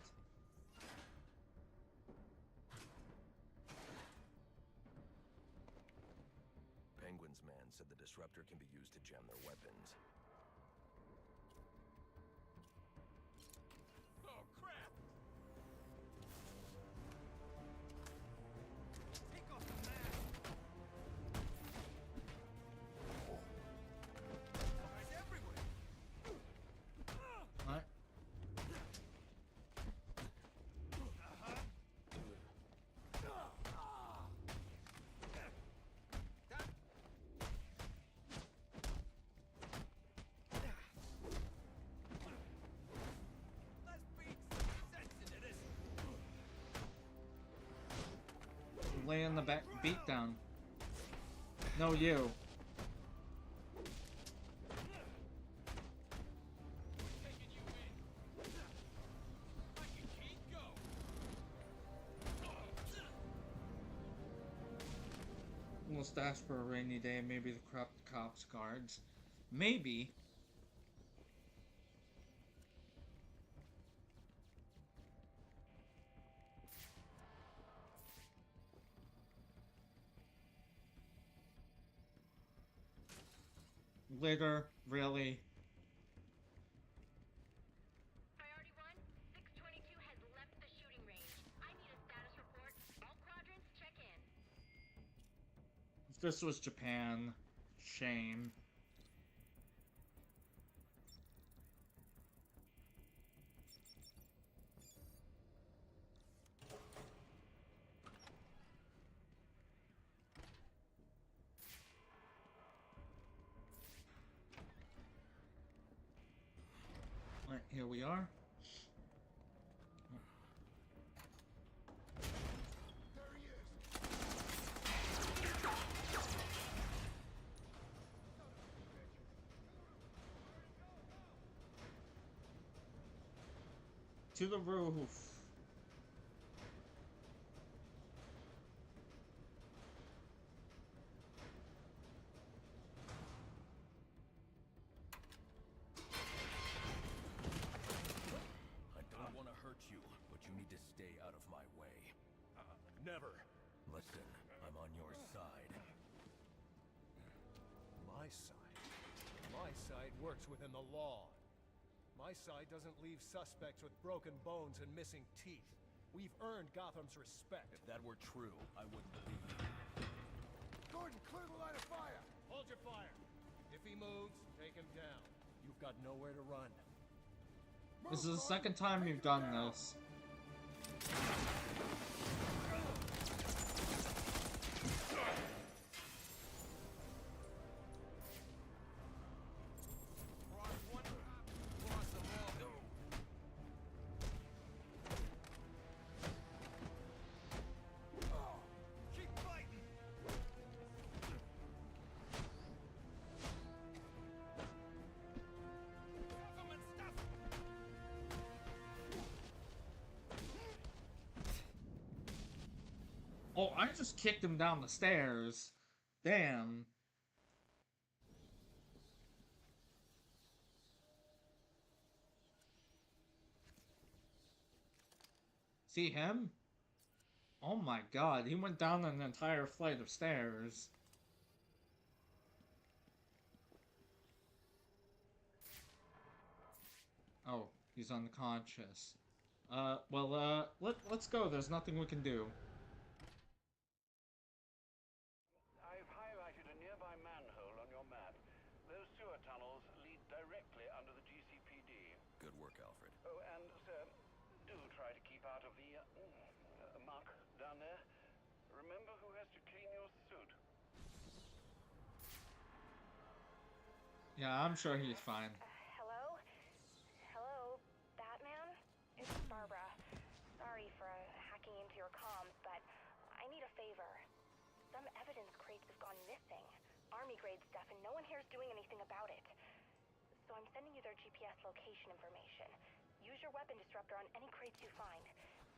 Penguin's man said the disruptor can be used to jam their weapons. Oh, crap! Take off the mask! Guys everywhere! What? Let's beat some sense into this! Laying the beat down. No, you. Taking you in. I can keep go. Little stash for a rainy day. Maybe the corrupt cops guards. Maybe. Later, really. Priority 1, 622 has left the shooting range. I need a status report. All quadrants, check in. If this was Japan, shame. Alright, here we are. There he is. To the roof. I don't want to hurt you, but you need to stay out of my way. Never. Listen, I'm on your side. My side? My side works within the law. My side doesn't leave suspects with broken bones and missing teeth. We've earned Gotham's respect. If that were true, I wouldn't believe you. Gordon, clear the line of fire! Hold your fire. If he moves, take him down. You've got nowhere to run. This is the second time you've done this. Oh, I just kicked him down the stairs. Damn. See him? Oh my god, he went down an entire flight of stairs. Oh, he's unconscious. Let's go. There's nothing we can do. I've highlighted a nearby manhole on your map. Those sewer tunnels lead directly under the GCPD. Good work, Alfred. Oh, and, sir, do try to keep out of the, muck down there. Remember who has to clean your suit. Yeah, I'm sure he's fine. Hello? Hello, Batman? It's Barbara. Sorry for hacking into your comms, but I need a favor. Some evidence crates have gone missing. Army-grade stuff, and no one here is doing anything about it. So I'm sending you their GPS location information. Use your weapon disruptor on any crates you find.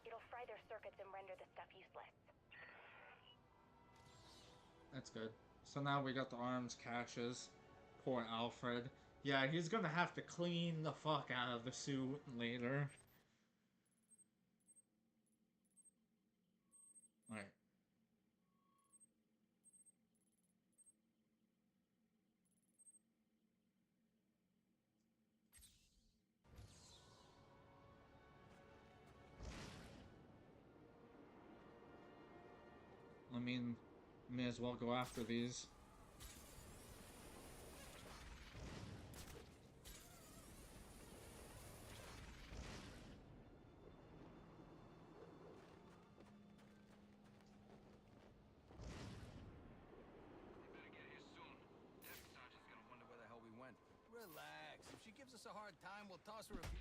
It'll fry their circuits and render the stuff useless. That's good. So now we got the arms caches. Poor Alfred. Yeah, he's gonna have to clean the fuck out of the suit later. Alright. I mean, may as well go after these. Relax. If she gives us a hard time, we'll toss her a few...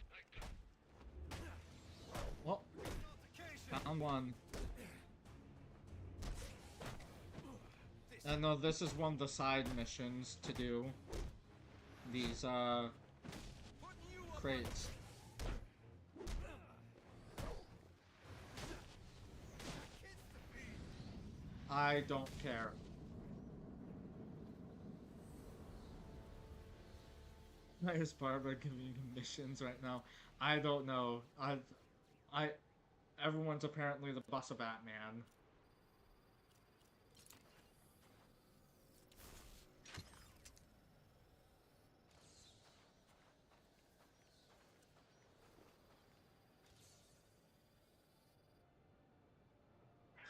Well, found one. No, this is one of the side missions to do. These, crates. I don't care. Why is Barbara giving you missions right now? I don't know. Everyone's apparently the boss of Batman.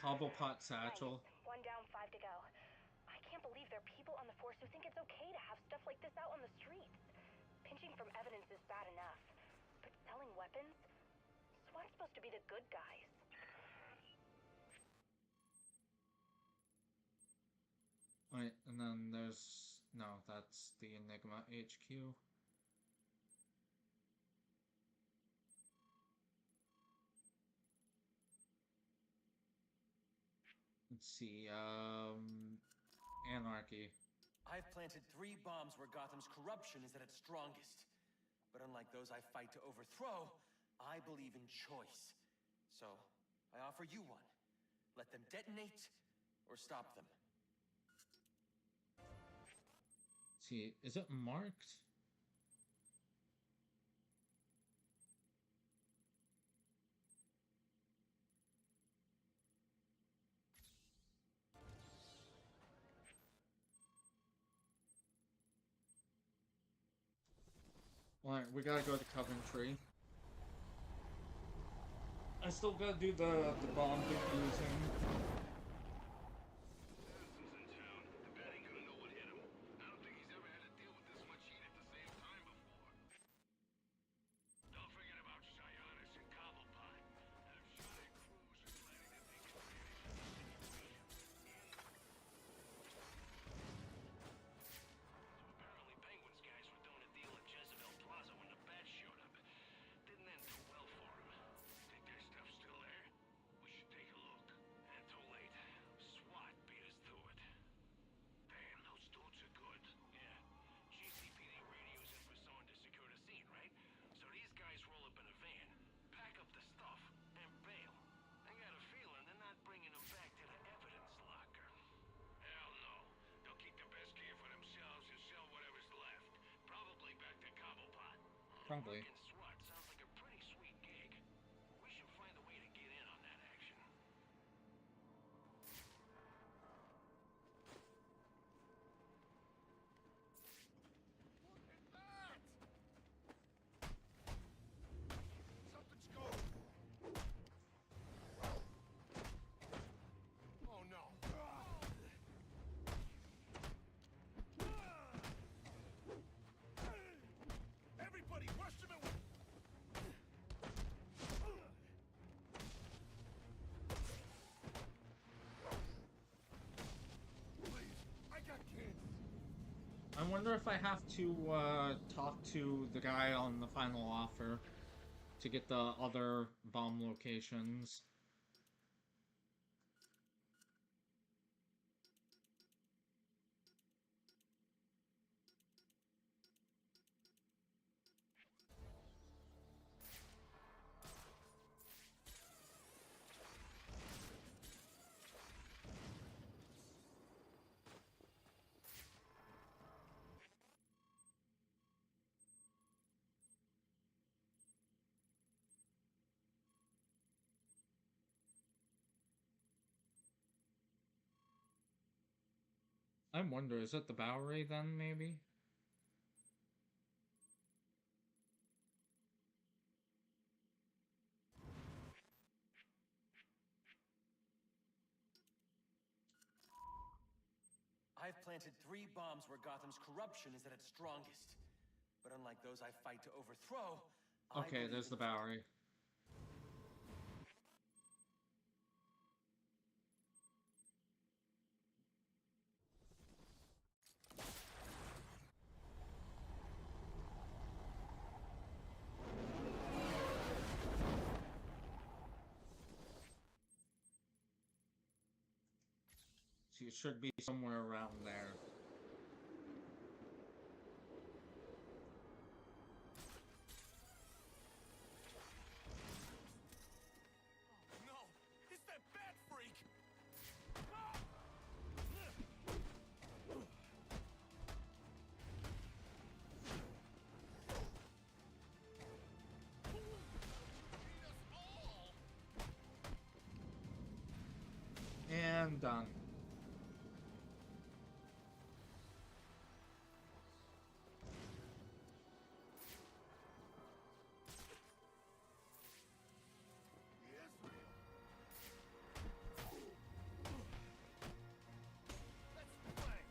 Cobblepot satchel. Nice. 1 down, 5 to go. I can't believe there are people on the force who think it's okay to have stuff like this out on the streets. Pinching from evidence is bad enough, but selling weapons? SWAT's supposed to be the good guys. Wait, and then there's... No, that's the Enigma HQ. Let's see, Anarchy. I've planted 3 bombs where Gotham's corruption is at its strongest. But unlike those I fight to overthrow, I believe in choice. So, I offer you one. Let them detonate, or stop them. See, is it marked? Alright, we gotta go to Coventry. I still gotta do the bomb defusing. Citizens in town. The bat ain't gonna know what hit him. I don't think he's ever had to deal with this much heat at the same time before. Don't forget about Sionis and Cobblepot. I've shot at crews who are planning to take advantage of the situation. So apparently Penguin's guys were doing a deal at Jezebel Plaza when the bat showed up. Didn't end too well for him. Think their stuff's still there? We should take a look. And too late. SWAT beat us to it. Damn, those dudes are good. Yeah. GCPD radios in for someone to secure the scene, right? So these guys roll up in a van, pack up the stuff, and bail. I got a feeling they're not bringing them back to the evidence locker. Hell no. They'll keep the best gear for themselves and sell whatever's left. Probably back to Cobblepot. Probably. Working SWAT sounds like a pretty sweet gig. We should find a way to get in on that action. Look at that! Something's going. Oh no. Everybody, rush him away! Please, I got kids. I wonder if I have to talk to the guy on the final offer to get the other bomb locations. I wonder, is it the Bowery then, maybe? I've planted 3 bombs where Gotham's corruption is at its strongest. But unlike those I fight to overthrow, I Okay, believe there's in the Bowery. See, it should be somewhere around there. No! It's that bat freak! And done. Yes, ma'am. Let's play.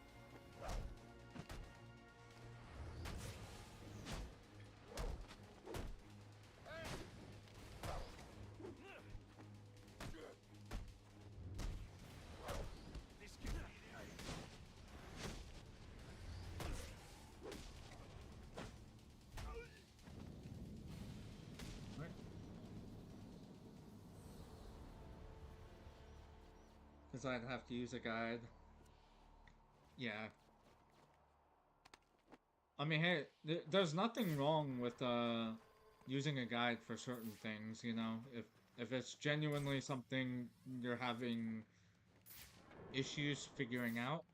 This could be it. Because I'd have to use a guide. Yeah. I mean, hey, there's nothing wrong with using a guide for certain things, you know, if it's genuinely something you're having issues figuring out.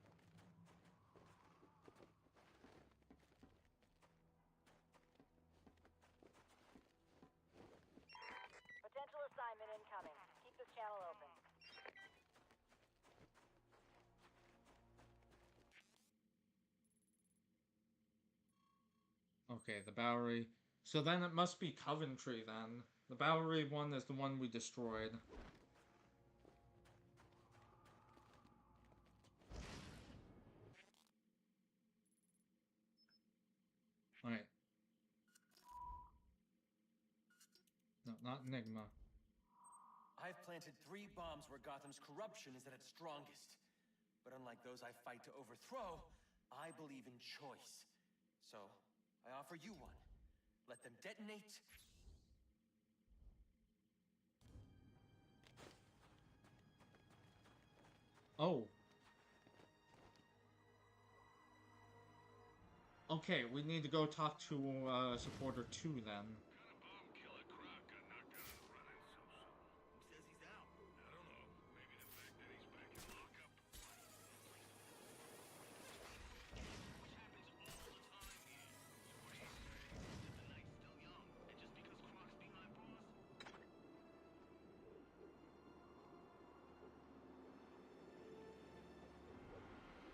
Potential assignment incoming. Keep this channel open. Okay, the Bowery. So then it must be Coventry then. The Bowery one is the one we destroyed. Alright. No, not Enigma. I've planted 3 bombs where Gotham's corruption is at its strongest. But unlike those I fight to overthrow, I believe in choice. So, I offer you one. Let them detonate. Oh. Okay, we need to go talk to supporter 2 then.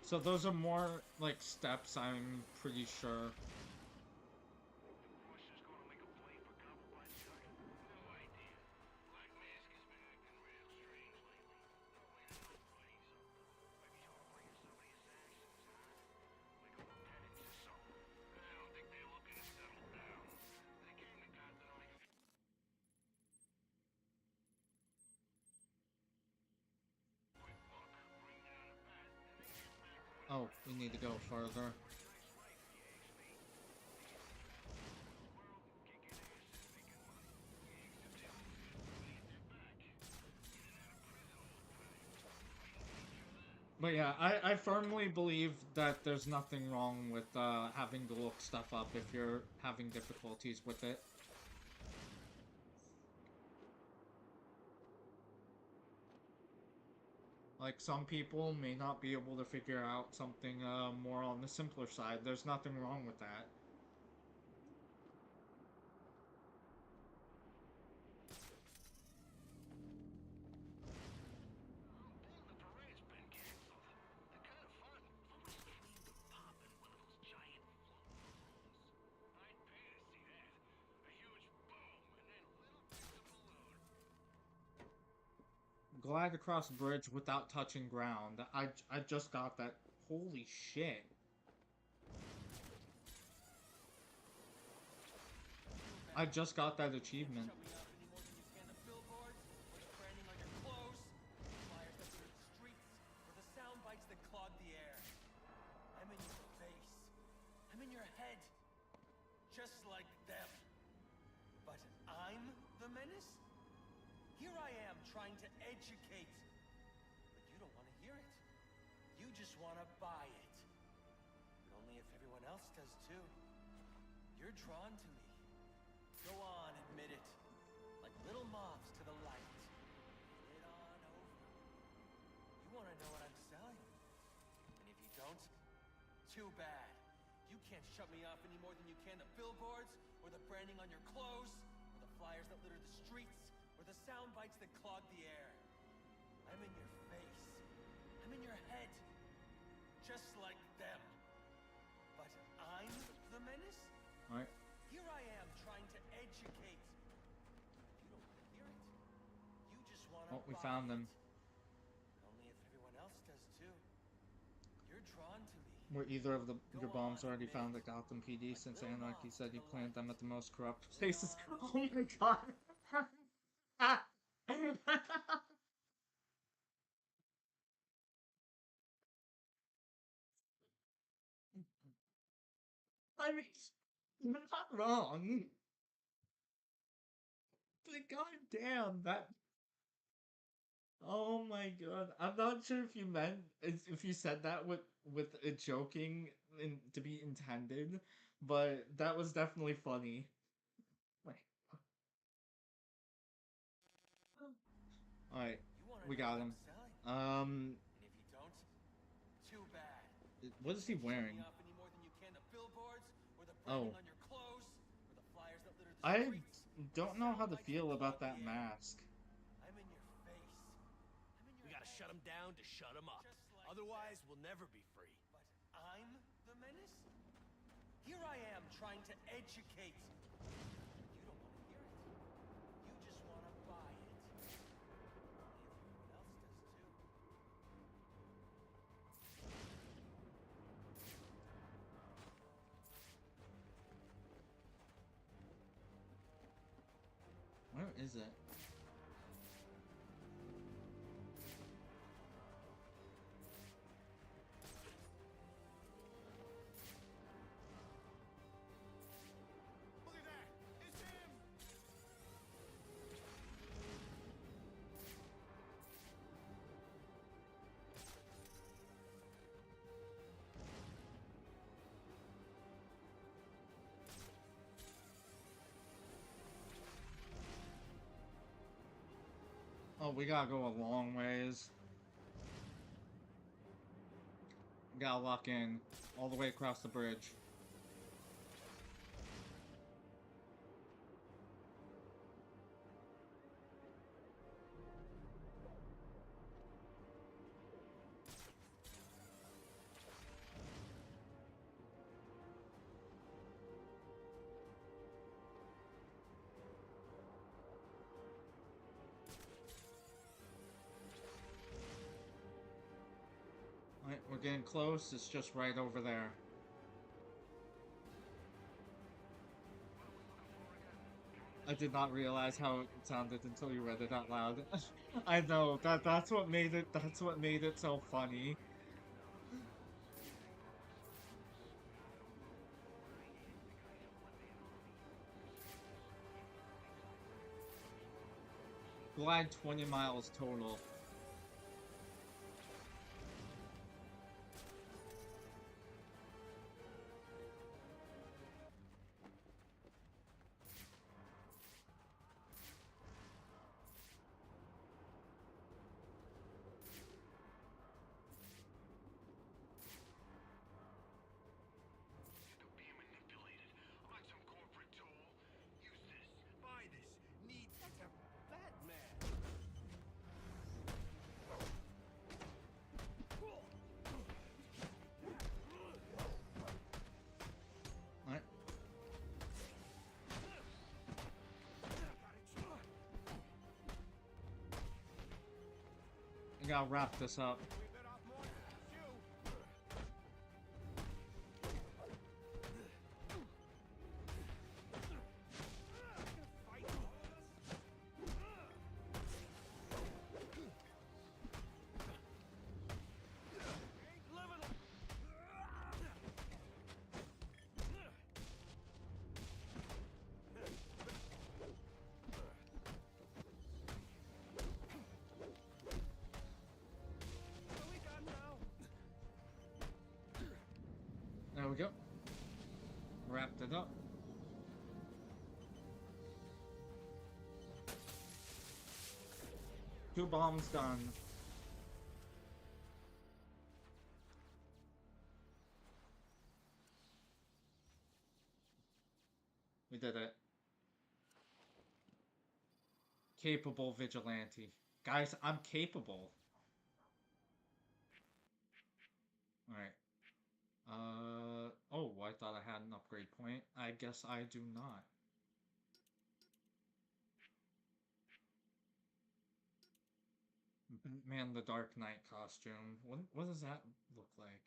So those are more like steps, I'm pretty sure. Oh, we need to go further. But yeah, I firmly believe that there's nothing wrong with having to look stuff up if you're having difficulties with it. Like, some people may not be able to figure out something more on the simpler side. There's nothing wrong with that. Glide across the bridge without touching ground. I just got that. Holy shit. I just got that achievement. Just like them. But I'm the menace? Here I am trying to educate. But you don't want to hear it. You just want to buy it. But only if everyone else does too. You're drawn to me. Go on, admit it. Like little moths to the light. Flit on over. You want to know what I'm selling. And if you don't, too bad. You can't shut me off any more than you can the billboards, or the branding on your clothes, or the flyers that litter the streets, or the sound bites that clog the air. I'm in your face. I'm in your head. Just like them. But I'm the menace? Alright. Here I am trying to educate. You don't want to hear it. You just want to Oh, we found them. Only if everyone else does too. You're drawn to me. Were either of your bombs already found at Gotham PD since Anarchy said you planted them at the most corrupt places? Oh my god. I mean, you're not wrong. But goddamn, that. Oh my god, I'm not sure if you meant if you said that with a joking to be intended, but that was definitely funny. Like, Alright, You wanna we know got what him. I'm selling? Um, And if you don't, too bad. what is he Can't show wearing? me off any more than you can the billboards, or the Oh, branding on your clothes, or the flyers that litter the I streets. don't know how to I feel can't about clog that the air. mask. I'm in your face. I'm in your We gotta head. shut him down to shut him up. Just like Otherwise, that. we'll never be free. But I'm the menace? Here I am trying to educate. You don't want to hear it. You just want to buy it. Everyone else does too. Where is it? Look at that! It's him! Oh, we gotta go a long ways. Gotta lock in all the way across the bridge. Alright, we're getting close. It's just right over there. I did not realize how it sounded until you read it out loud. I know that's what made it so funny. Glide 20 miles total. Don't be manipulated. I'm not some corporate tool. Use this. Buy this. Need. That's a Batman! Alright. We gotta wrap this up. We bit off more than we chew. Fight all of us? Ain't living What do we got now? There we go. Wrapped it up. Two bombs done. We did it. Capable vigilante. Guys, I'm capable. Alright. Oh, I thought I had an upgrade point. I guess I do not. Man, the Dark Knight costume. What does that look like?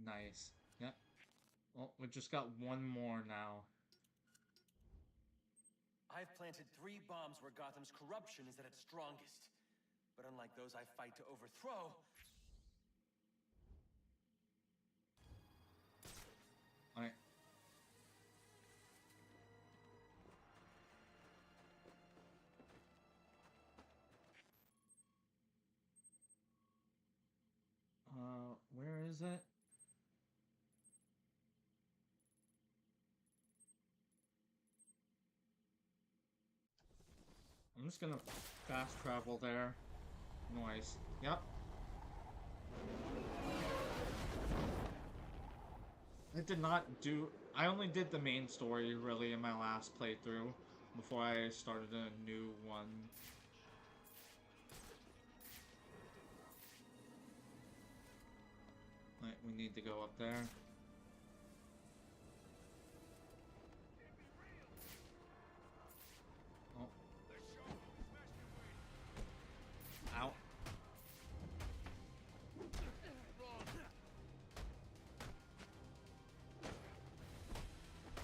Nice. Yep. Well, we just got one more now. I've planted 3 bombs where Gotham's corruption is at its strongest. But unlike those I fight to overthrow, Alright. I'm just gonna fast travel there. Noise. Yep. I only did the main story, really, in my last playthrough, before I started a new one. Right, we need to go up there. Oh. Ow.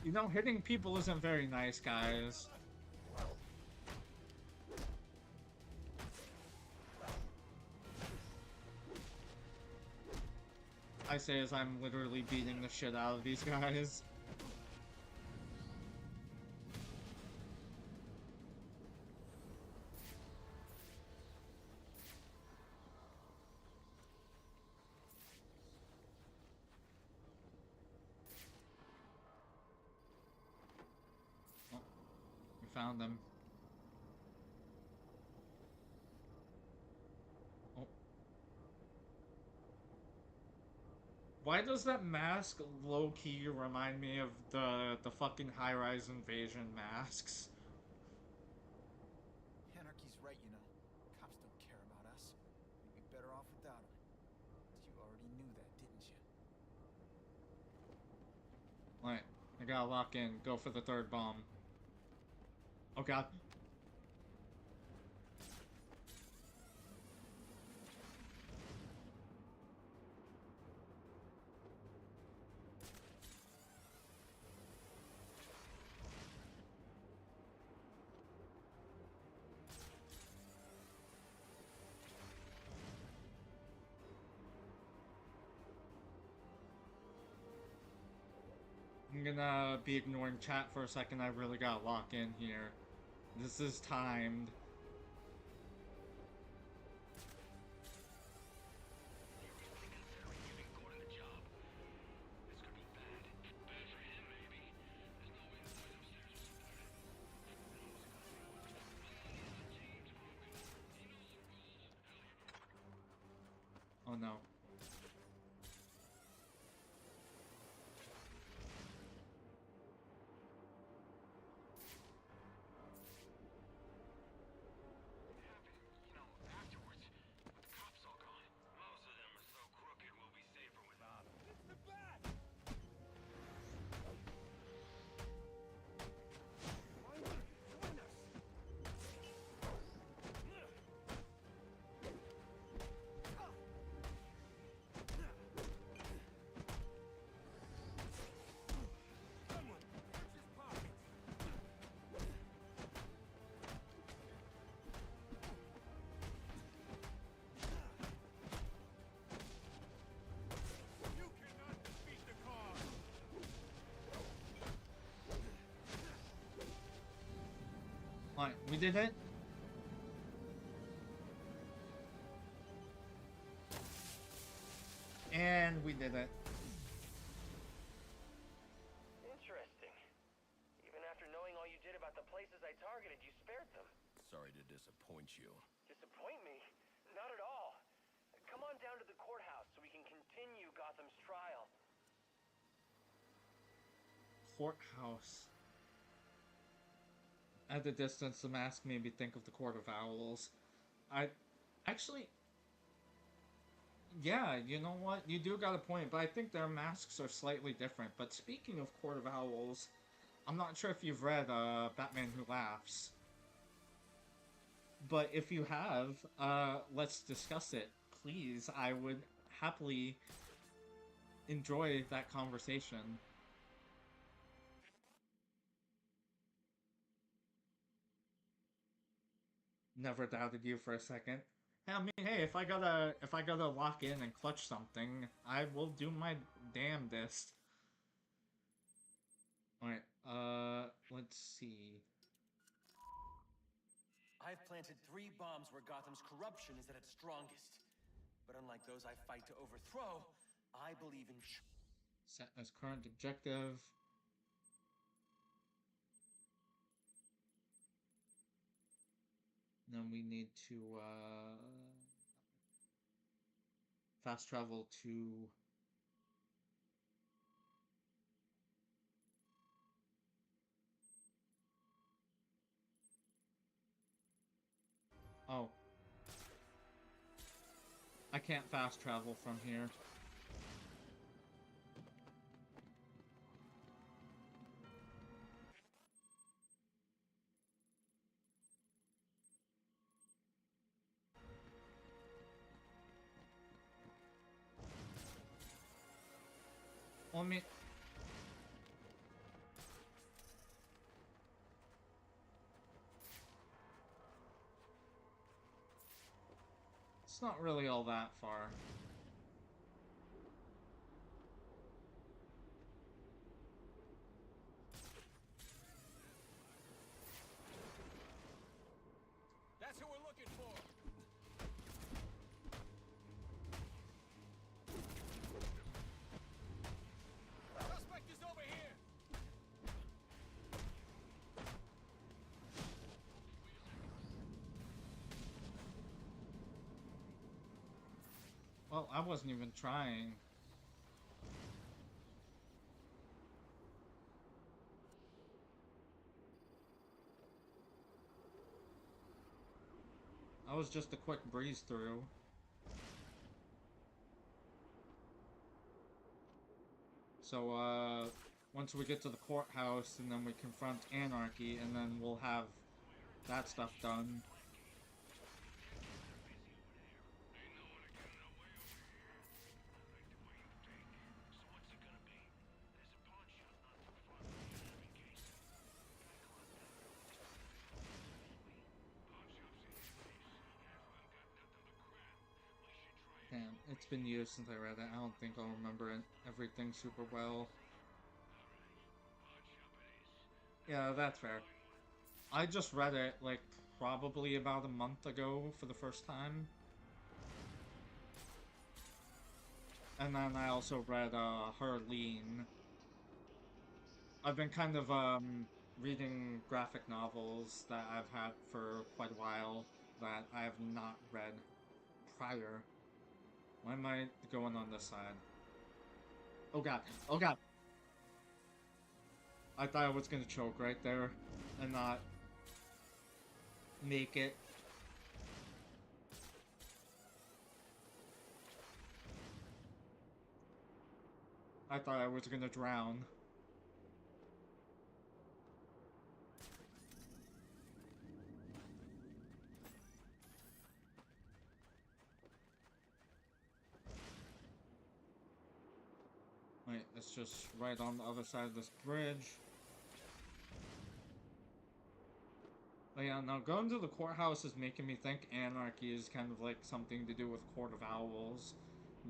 You know, hitting people isn't very nice, guys. I say as I'm literally beating the shit out of these guys. Oh, we found them. Oh. Why does that mask low-key remind me of the fucking high-rise invasion masks? Anarchy's right, you know. Cops don't care about us. We'd be better off without them. You already knew that, didn't you? Alright, I gotta lock in. Go for the third bomb. Oh god. I'm gonna be ignoring chat for a second. I really gotta lock in here. This is timed. Oh no. Alright, we did it. And we did it. Interesting. Even after knowing all you did about the places I targeted, you spared them. Sorry to disappoint you. Disappoint me? Not at all. Come on down to the courthouse so we can continue Gotham's trial. Courthouse. At the distance, the mask made me think of the Court of Owls. Actually... Yeah, you know what? You do got a point, but I think their masks are slightly different. But speaking of Court of Owls, I'm not sure if you've read Batman Who Laughs. But if you have, let's discuss it. Please, I would happily enjoy that conversation. Never doubted you for a second. I mean, hey, if I gotta lock in and clutch something, I will do my damnedest. Alright, let's see. I've planted 3 bombs where Gotham's corruption is at its strongest. But unlike those I fight to overthrow, I believe in Set as current objective. Then we need to fast travel to oh. I can't fast travel from here. Well, I mean, it's not really all that far. That's who we're looking for. Suspect is over here. Well, I wasn't even trying. I was just a quick breeze through. So, once we get to the courthouse, and then we confront Anarchy, and then we'll have that stuff done. Damn, it's been years since I read it. I don't think I'll remember everything super well. Yeah, that's fair. I just read it, like, probably about a month ago for the first time. And then I also read, Herline. I've been kind of, reading graphic novels that I've had for quite a while that I have not read prior. Why am I going on this side? Oh god. Oh god. I thought I was gonna choke right there and not make it. I thought I was gonna drown. Wait, it's just right on the other side of this bridge. But yeah, now going to the courthouse is making me think Anarchy is kind of like something to do with Court of Owls.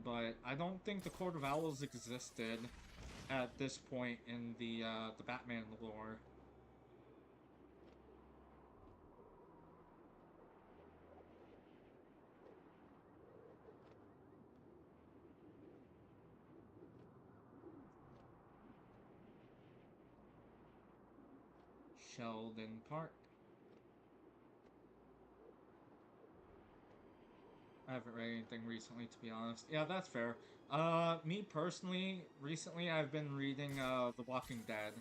But I don't think the Court of Owls existed at this point in the Batman lore. Sheldon Park. I haven't read anything recently, to be honest. Yeah, that's fair. Me personally, recently I've been reading, The Walking Dead.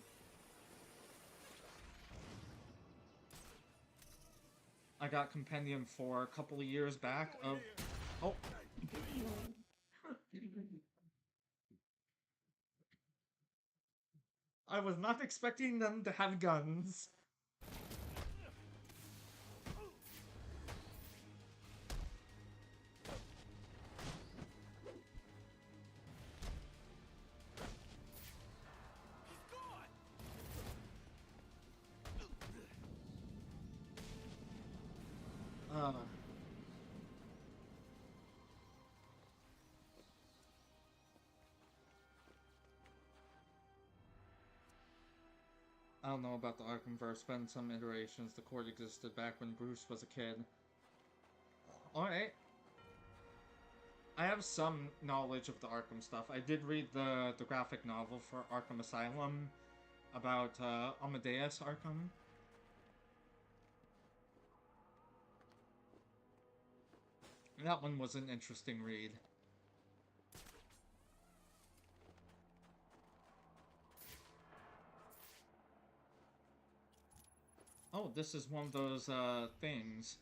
I got Compendium 4 a couple of years back of... Oh! I was not expecting them to have guns. I don't know about the Arkhamverse, but in some iterations, the court existed back when Bruce was a kid. Alright. I have some knowledge of the Arkham stuff. I did read the graphic novel for Arkham Asylum about Amadeus Arkham. That one was an interesting read. Oh, this is one of those, things.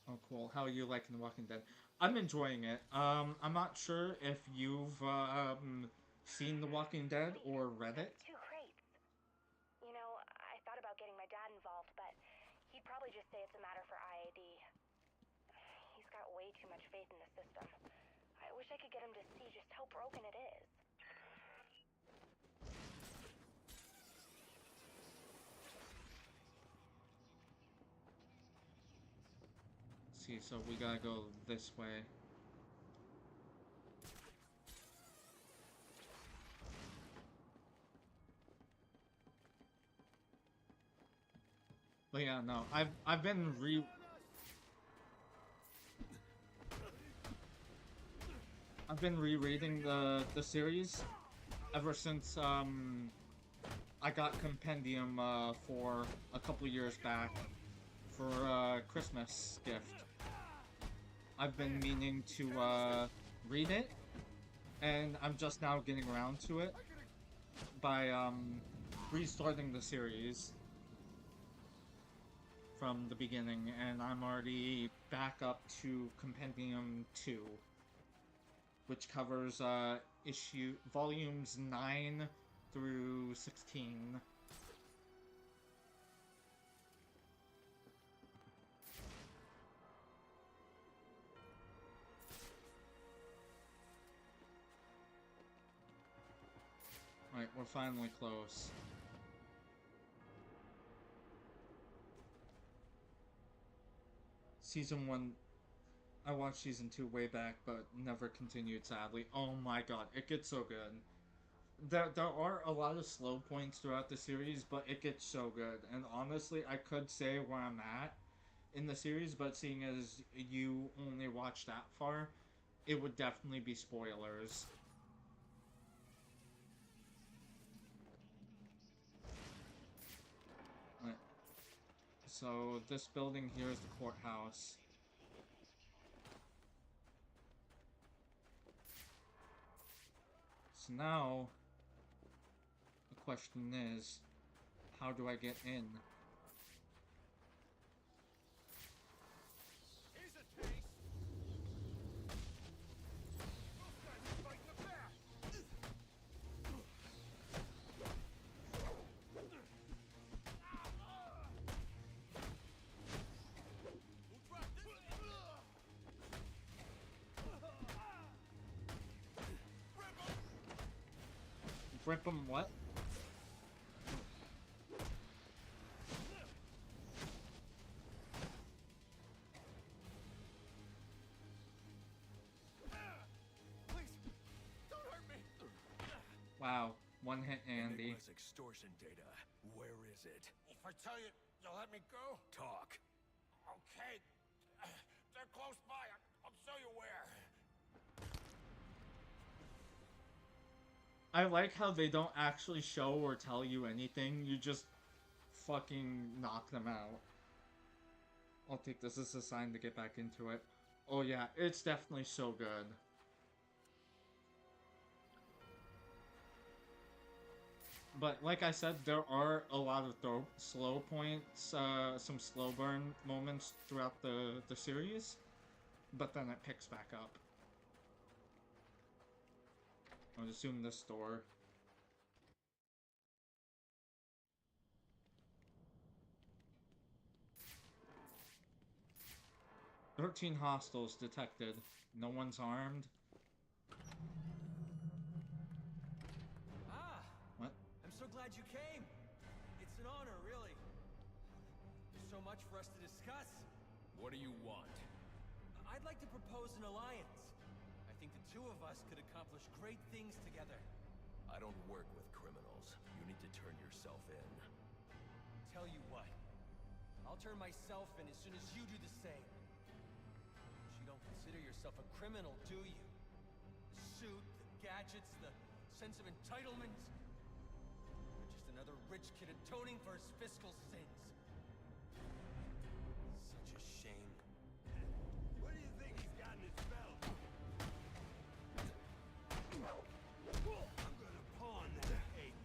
Oh, cool. How are you liking The Walking Dead? I'm enjoying it. I'm not sure if you've, seen The Walking Dead or read it. 2 crates. You know, I thought about getting my dad involved, but he'd probably just say it's a matter for IAD. He's got way too much faith in the system. I wish I could get him to see just how broken it is. See, so we gotta go this way. But yeah, no, I've been rereading the series ever since I got Compendium for a couple years back for Christmas gift. I've been meaning to read it, and I'm just now getting around to it by restarting the series from the beginning, and I'm already back up to Compendium 2, which covers volumes 9 through 16. Alright, we're finally close. Season 1, I watched Season 2 way back, but never continued, sadly. Oh my god, it gets so good. There are a lot of slow points throughout the series, but it gets so good. And honestly, I could say where I'm at in the series, but seeing as you only watch that far, it would definitely be spoilers. Right. So this building here is the courthouse. So now, the question is, how do I get in? Here's a taste. Those guys are fighting the back. Rip them what? Please, don't hurt me. Wow, one hit Andy. Enigma's extortion data. Where is it? If I tell you, you'll let me go? Talk. Okay. They're close by. I'll show you where. I like how they don't actually show or tell you anything, you just fucking knock them out. I'll take this as a sign to get back into it. Oh yeah, it's definitely so good. But like I said, there are a lot of slow points, some slow burn moments throughout the series, but then it picks back up. I would assume this door. "13 hostiles detected. No one's armed." Ah! What? I'm so glad you came. It's an honor, really. There's so much for us to discuss. What do you want? I'd like to propose an alliance. I think the two of us could accomplish great things together. I don't work with criminals. You need to turn yourself in. Tell you what, I'll turn myself in as soon as you do the same. But you don't consider yourself a criminal, do you? The suit, the gadgets, the sense of entitlement. You're just another rich kid atoning for his fiscal sins. Such a shame. What do you think he's got in his belt? I'm gonna pawn that ape.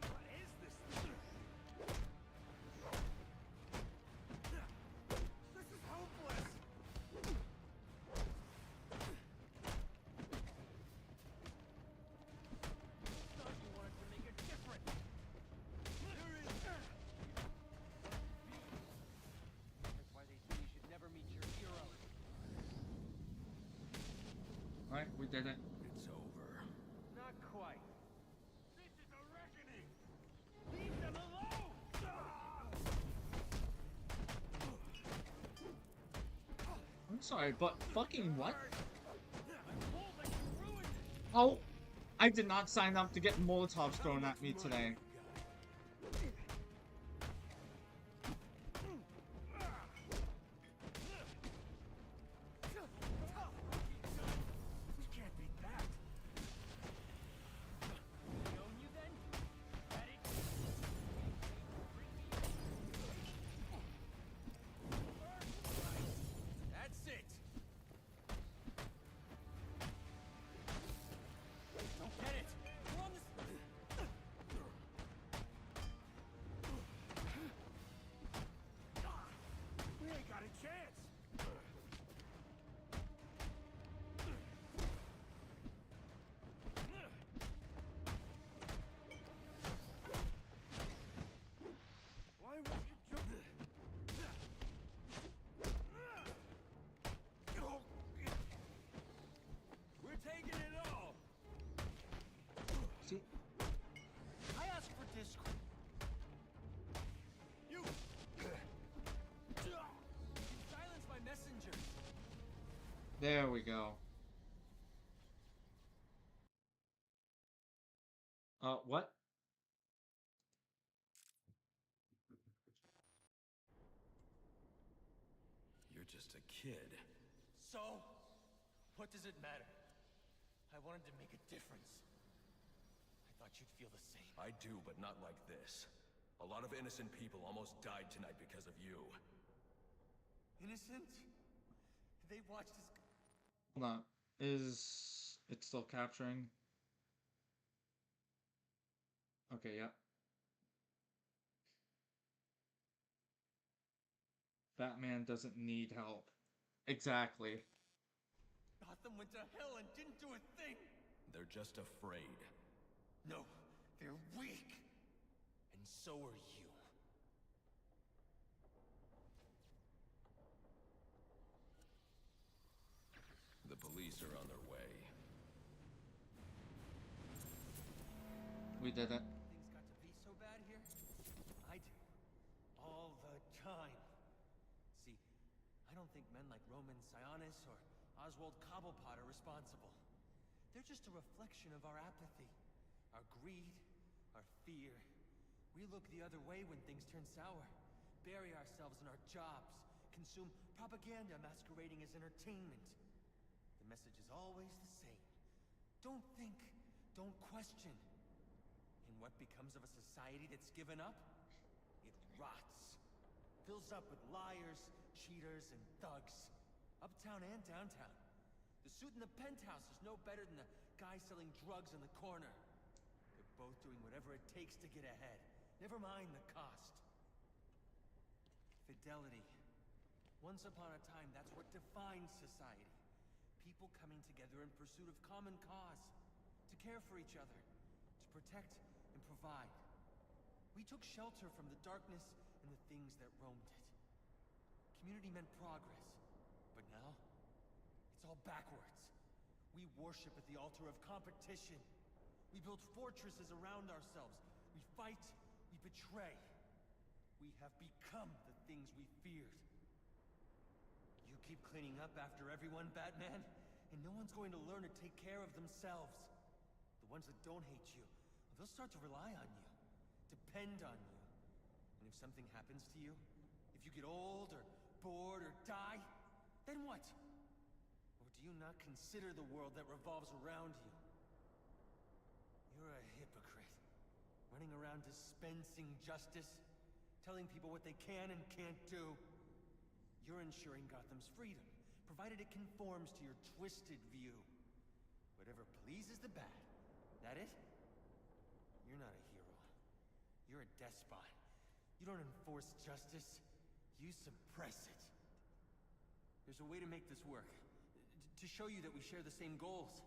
What is this thing? This is hopeless. Thought you wanted to make a difference. That's why they say you should never meet your heroes. Alright, we did it. It's over. Not quite. This is a reckoning. Leave them alone. I'm sorry, but fucking what? I'm told that you ruined it. Oh, I did not sign up to get Molotovs thrown at me today. We can't beat that. We own you then? At it? That's it. Don't get it. We're on this. We ain't got a chance. Why would you jump? We're taking it all. See? I asked for discord. You. You silenced my messengers. There we go. What? You're just a kid. So, what does it matter? I wanted to make a difference. I thought you'd feel the same. I do, but not like this. A lot of innocent people almost died tonight because of you. Innocent? They watched us. Hold on. Is it still capturing? Okay, yeah. Batman doesn't need help. Exactly. Gotham went to hell and didn't do a thing. They're just afraid. No, they're weak. And so are you. The police are on their way. We did it. Things got to be so bad here? I do. All the time. See, I don't think men like Roman Sionis or Oswald Cobblepot are responsible. They're just a reflection of our apathy, our greed, our fear. We look the other way when things turn sour, bury ourselves in our jobs, consume propaganda masquerading as entertainment. The message is always the same. Don't think, don't question. And what becomes of a society that's given up? It rots. Fills up with liars, cheaters, and thugs. Uptown and downtown. The suit in the penthouse is no better than the guy selling drugs in the corner. They're both doing whatever it takes to get ahead. Never mind the cost. Fidelity. Once upon a time, that's what defined society. People coming together in pursuit of common cause. To care for each other. To protect and provide. We took shelter from the darkness and the things that roamed it. Community meant progress. But now, it's all backwards. We worship at the altar of competition. We build fortresses around ourselves. We fight, we betray. We have become the things we feared. You keep cleaning up after everyone, Batman, and no one's going to learn to take care of themselves. The ones that don't hate you, they'll start to rely on you, depend on you. And if something happens to you, if you get old or bored or die, then what? Or do you not consider the world that revolves around you? You're a hypocrite. Running around dispensing justice, telling people what they can and can't do. You're ensuring Gotham's freedom, provided it conforms to your twisted view. Whatever pleases the bat. That it? You're not a hero. You're a despot. You don't enforce justice. You suppress it. There's a way to make this work. To show you that we share the same goals.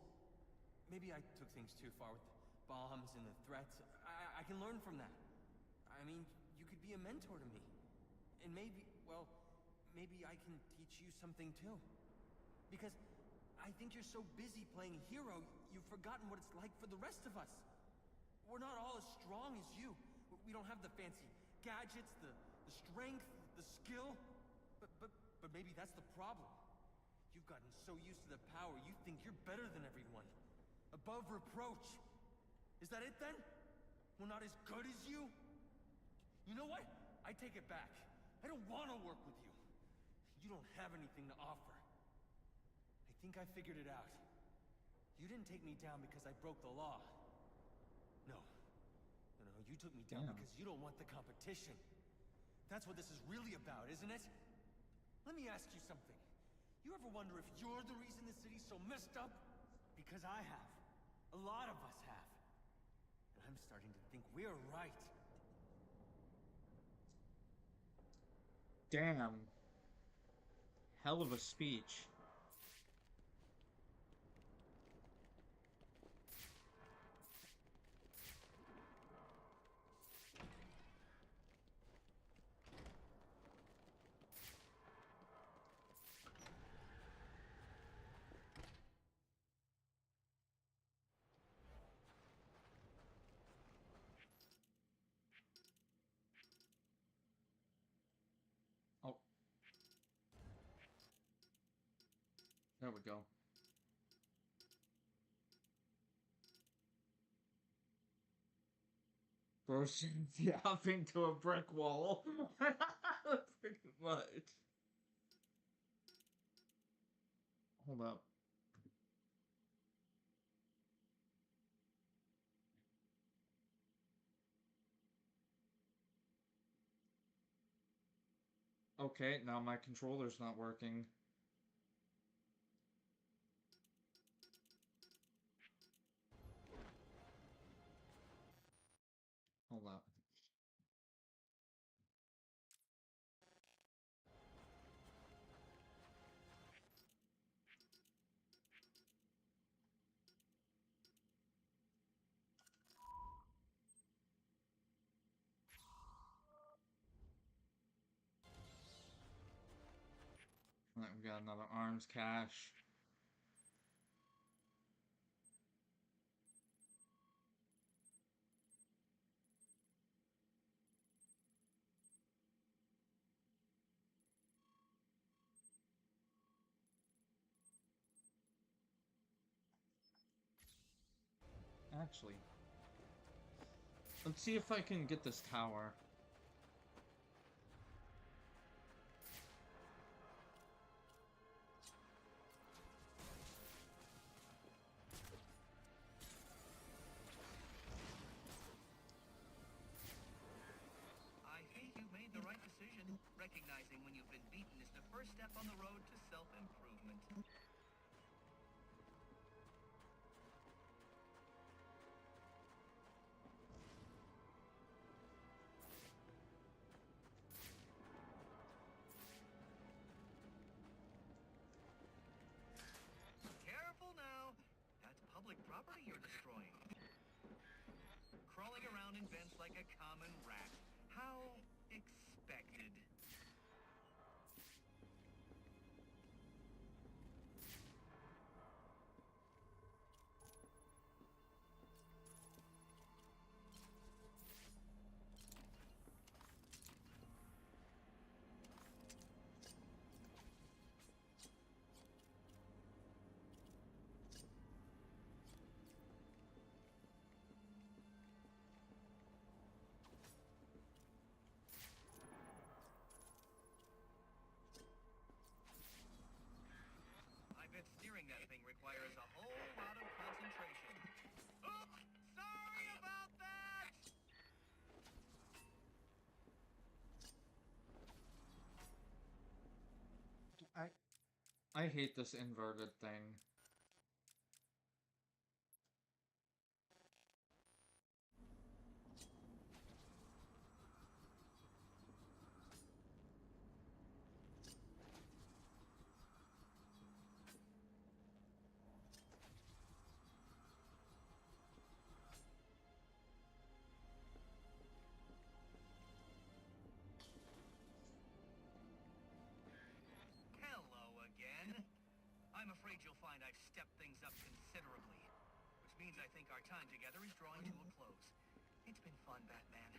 Maybe I took things too far with the bombs and the threats. I can learn from that. I mean, you could be a mentor to me. And maybe, well, maybe I can teach you something too. Because I think you're so busy playing hero, you've forgotten what it's like for the rest of us. We're not all as strong as you. We don't have the fancy gadgets, the strength, the skill. But maybe that's the problem. You've gotten so used to the power, you think you're better than everyone. Above reproach. Is that it then? We're not as good as you? You know what? I take it back. I don't want to work with you. You don't have anything to offer. I think I figured it out. You didn't take me down because I broke the law. No. No, you took me down because you don't want the competition. That's what this is really about, isn't it? Let me ask you something. You ever wonder if you're the reason the city's so messed up? Because I have. A lot of us have. And I'm starting to think we're right. Damn. Hell of a speech. Oh. There we go. Bursting up into a brick wall. Pretty much. Hold up. Okay, now my controller's not working. Hold up. Alright, we got another arms cache. Actually, let's see if I can get this tower. I think you made the right decision. Recognizing when you've been beaten is the first step on the road to self-improvement. Careful now. That's public property you're destroying. Crawling around in vents like a common rat. How expected. I bet steering that thing requires a whole lot of concentration. Oops! Sorry about that! I hate this inverted thing. Hello again. I'm afraid you'll find I've stepped things up considerably, which means I think our time together is drawing to a close. It's been fun, Batman,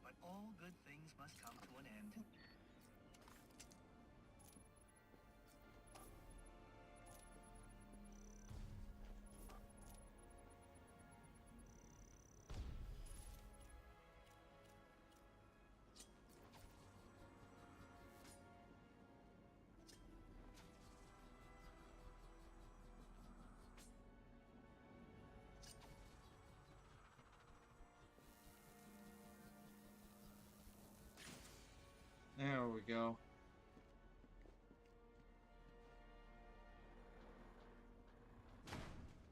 but all good things must come to an end. There we go.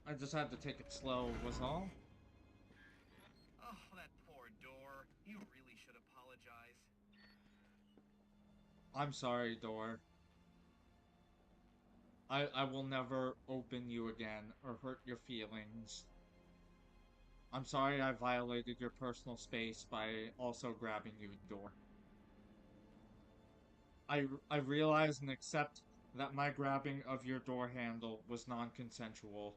I just had to take it slow, was all. Oh, that poor door. You really should apologize. I'm sorry, door. I will never open you again or hurt your feelings. I'm sorry I violated your personal space by also grabbing you, door. I realize and accept that my grabbing of your door handle was non-consensual,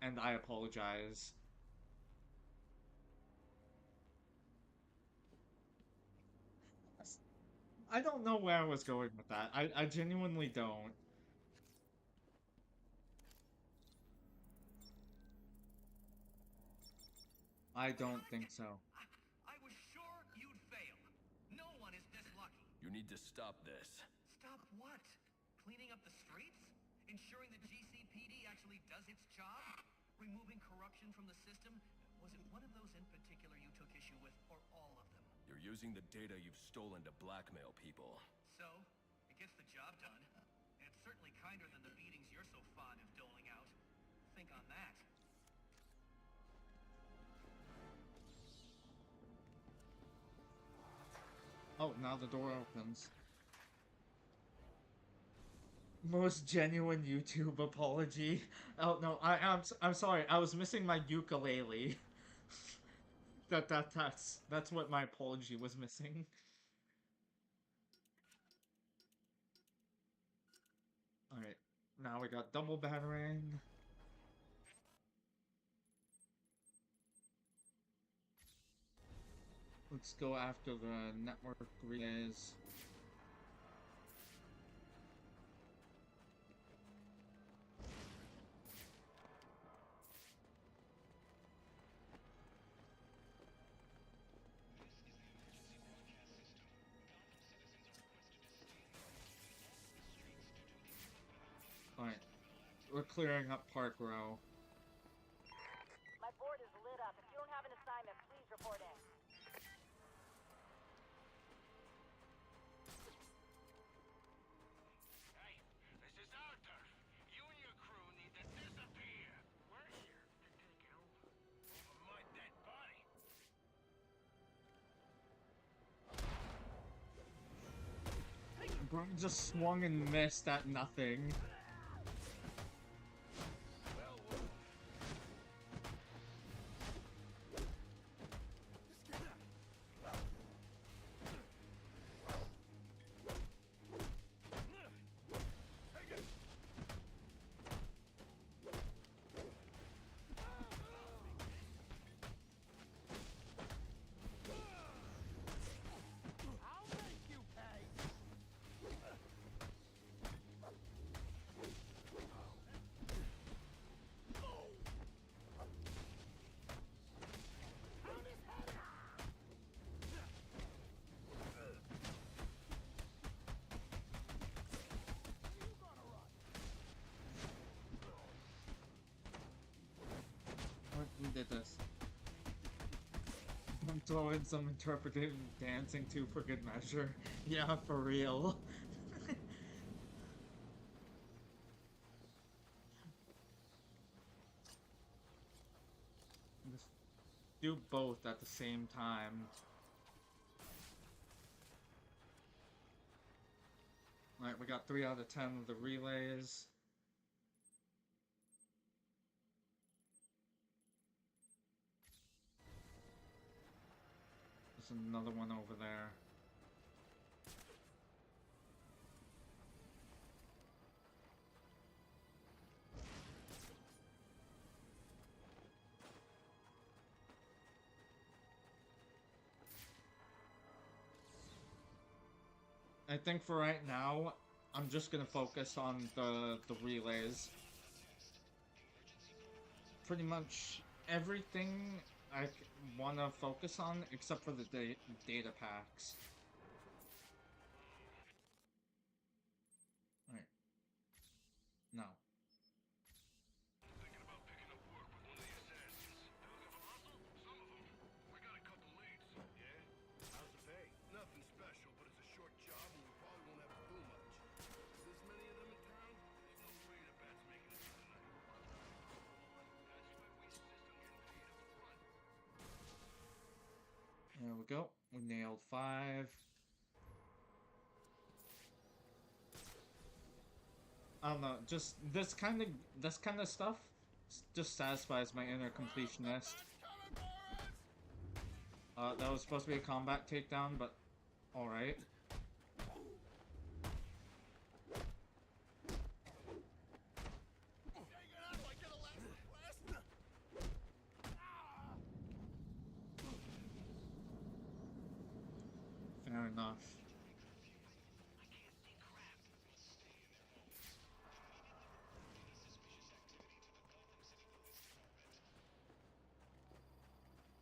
and I apologize. I don't know where I was going with that. I genuinely don't. I don't think so. I was sure you'd fail. No one is this lucky. You need to stop this. Stop what? Cleaning up the streets? Ensuring the GCPD actually does its job? Removing corruption from the system? Was it one of those in particular you took issue with, or all of them? You're using the data you've stolen to blackmail people. So, it gets the job done. And it's certainly kinder than the beatings you're so fond of doling out. Think on that. Oh, now the door opens. Most genuine YouTube apology. Oh no, I'm sorry. I was missing my ukulele. That's what my apology was missing. All right. Now we got double battering. Let's go after the network relays. Alright. We're clearing up Park Row. My board is lit up. If you don't have an assignment, please report in. Hey, this is Arthur. You and your crew need to disappear. We're here to take it over my dead body. Bro just swung and missed at nothing. Who did this? I'm throwing some interpretive dancing too for good measure. Yeah, for real. do both at the same time. Alright, we got 3 out of 10 of the relays. There's another one over there. I think for right now, I'm just gonna focus on the relays. Pretty much everything I want to focus on, except for the data packs. Alright. No. Thinking about picking up work with one of the assassins. They're looking for muscle? Some of them. We got a couple leads. Yeah? How's the pay? Nothing special, but it's a short job and we probably won't have to do much. Is this many of them in town? There's no way the bat's making it through tonight. That's why we insist on getting paid up front. There we go. We nailed 5. I don't know, just this kind of stuff just satisfies my inner completionist. That was supposed to be a combat takedown, but alright. Fair enough.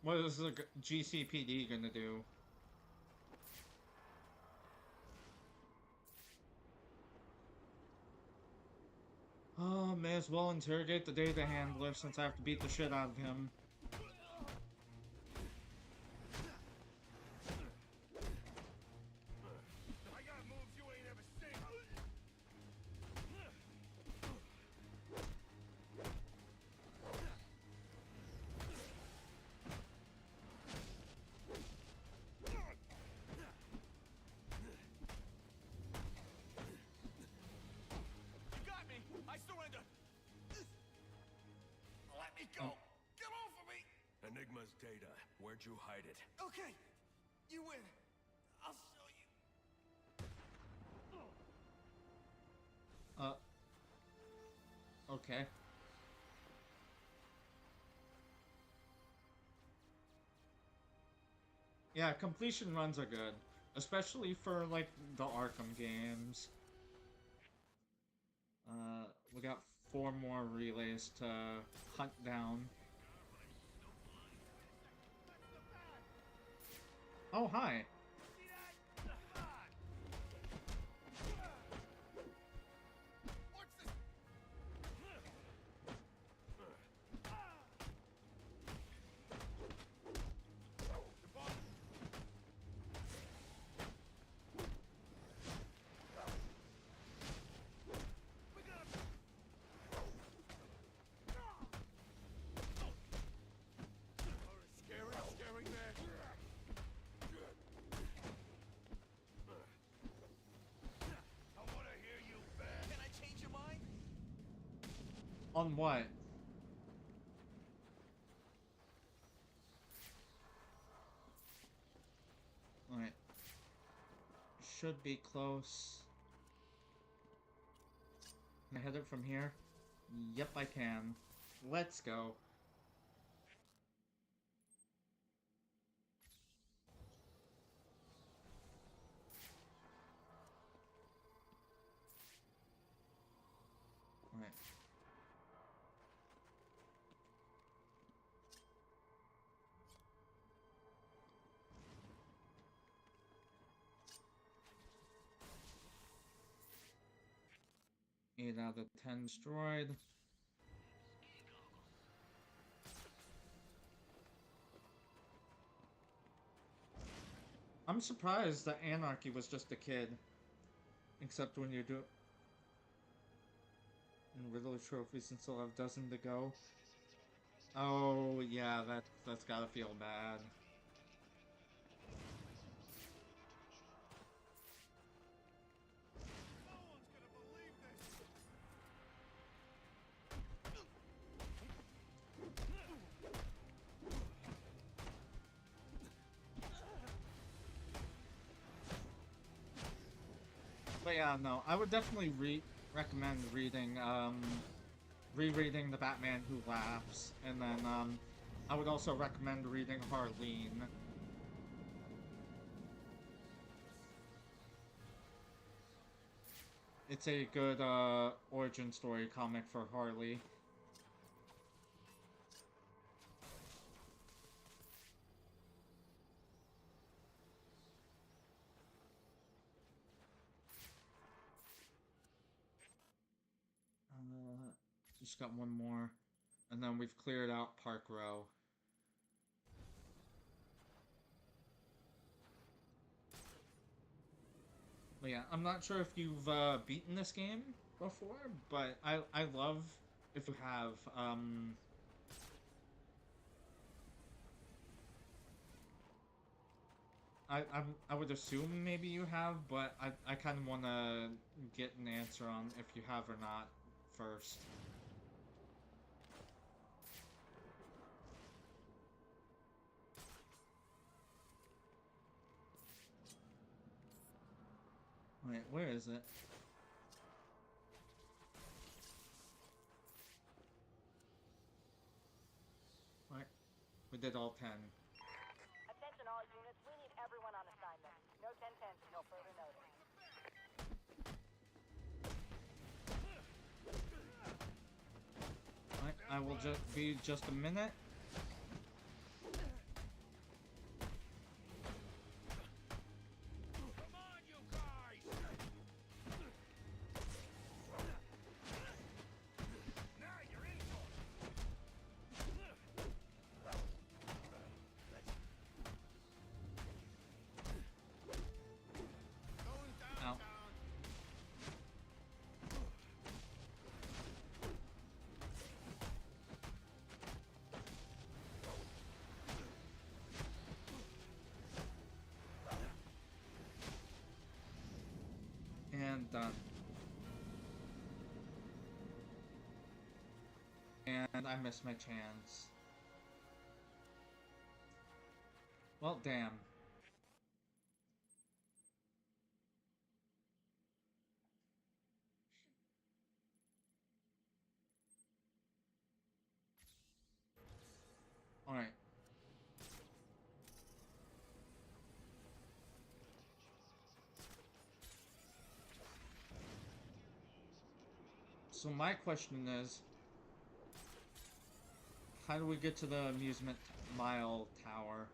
What is the GCPD gonna do? Oh, may as well interrogate the data handler since I have to beat the shit out of him. I got moves you ain't ever seen. You got me! I surrender! Let me go! Get off of me! Enigma's data. Where'd you hide it? Okay, you win. I'll show you. Okay. Yeah, completion runs are good. Especially for, like, the Arkham games. We got 4 more relays to hunt down. Oh, hi! Scaring man. I wanna hear you back. Can I change your mind? On what? Alright. Should be close. Can I hit it from here? Yep, I can. Let's go. Alright. Eight out of 10 destroyed. I'm surprised that Anarchy was just a kid. Except when you do... And Riddler trophies and still have a dozen to go. Oh, yeah. Yeah, that's gotta feel bad. But yeah, no, I would definitely recommend reading, rereading The Batman Who Laughs, and then, I would also recommend reading Harleen. It's a good, origin story comic for Harley. Just got one more. And then we've cleared out Park Row. But yeah, I'm not sure if you've beaten this game before, but I love if you have. I would assume maybe you have, but I kind of want to get an answer on if you have or not first. Wait, where is it? Right, we did all 10. Attention all units, we need everyone on assignment. No 10-10s until further notice. Right, I will be just a minute. And done. And I missed my chance. Well, damn. Alright. So my question is, how do we get to the amusement mile tower?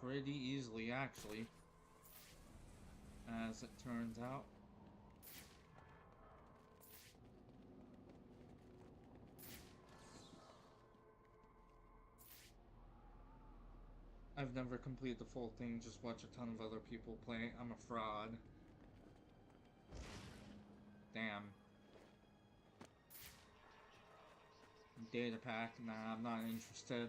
Pretty easily, actually. As it turns out. I've never completed the full thing, just watch a ton of other people play. I'm a fraud. Damn. Data pack? Nah, I'm not interested.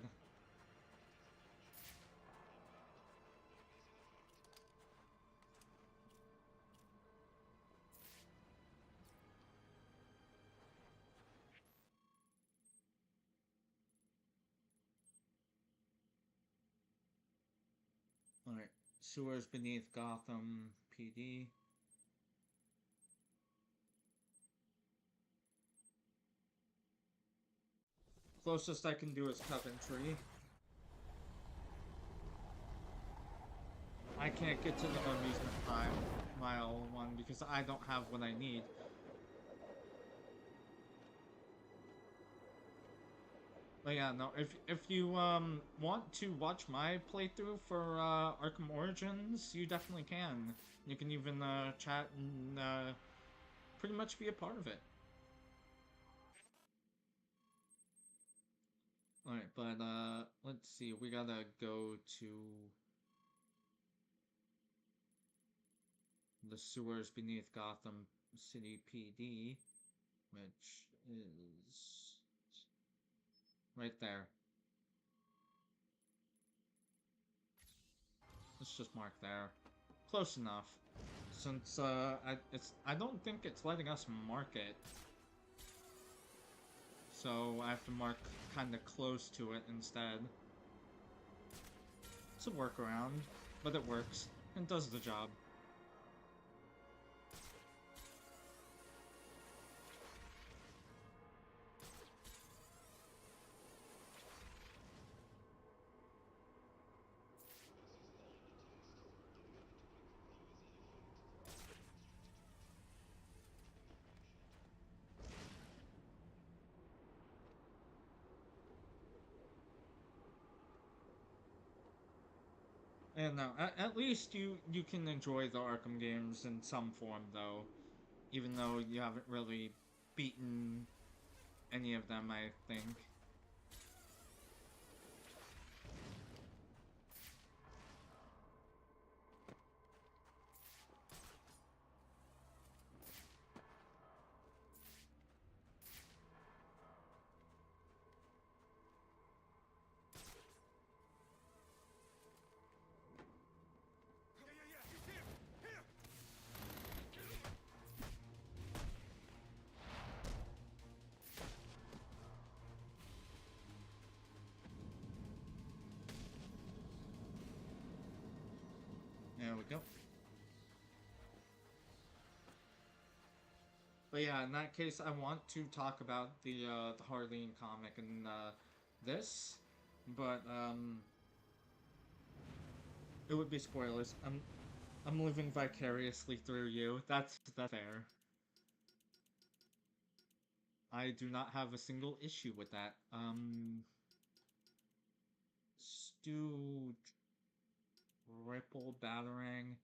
Alright, sewers beneath Gotham PD. Closest I can do is Coventry. I can't get to the amusement mile one because I don't have what I need. But yeah, no, if you want to watch my playthrough for Arkham Origins, you definitely can. You can even chat and pretty much be a part of it. Alright, but let's see, we gotta go to the sewers beneath Gotham City PD, which is right there. Let's just mark there. Close enough. Since I don't think it's letting us mark it. So I have to mark kinda close to it instead. It's a workaround, but it works and does the job. And no, at least you can enjoy the Arkham games in some form, though, even though you haven't really beaten any of them, I think. There we go. But yeah, in that case, I want to talk about the Harleen comic and this, but it would be spoilers. I'm living vicariously through you. That's fair. I do not have a single issue with that. Stu Ripple Battering.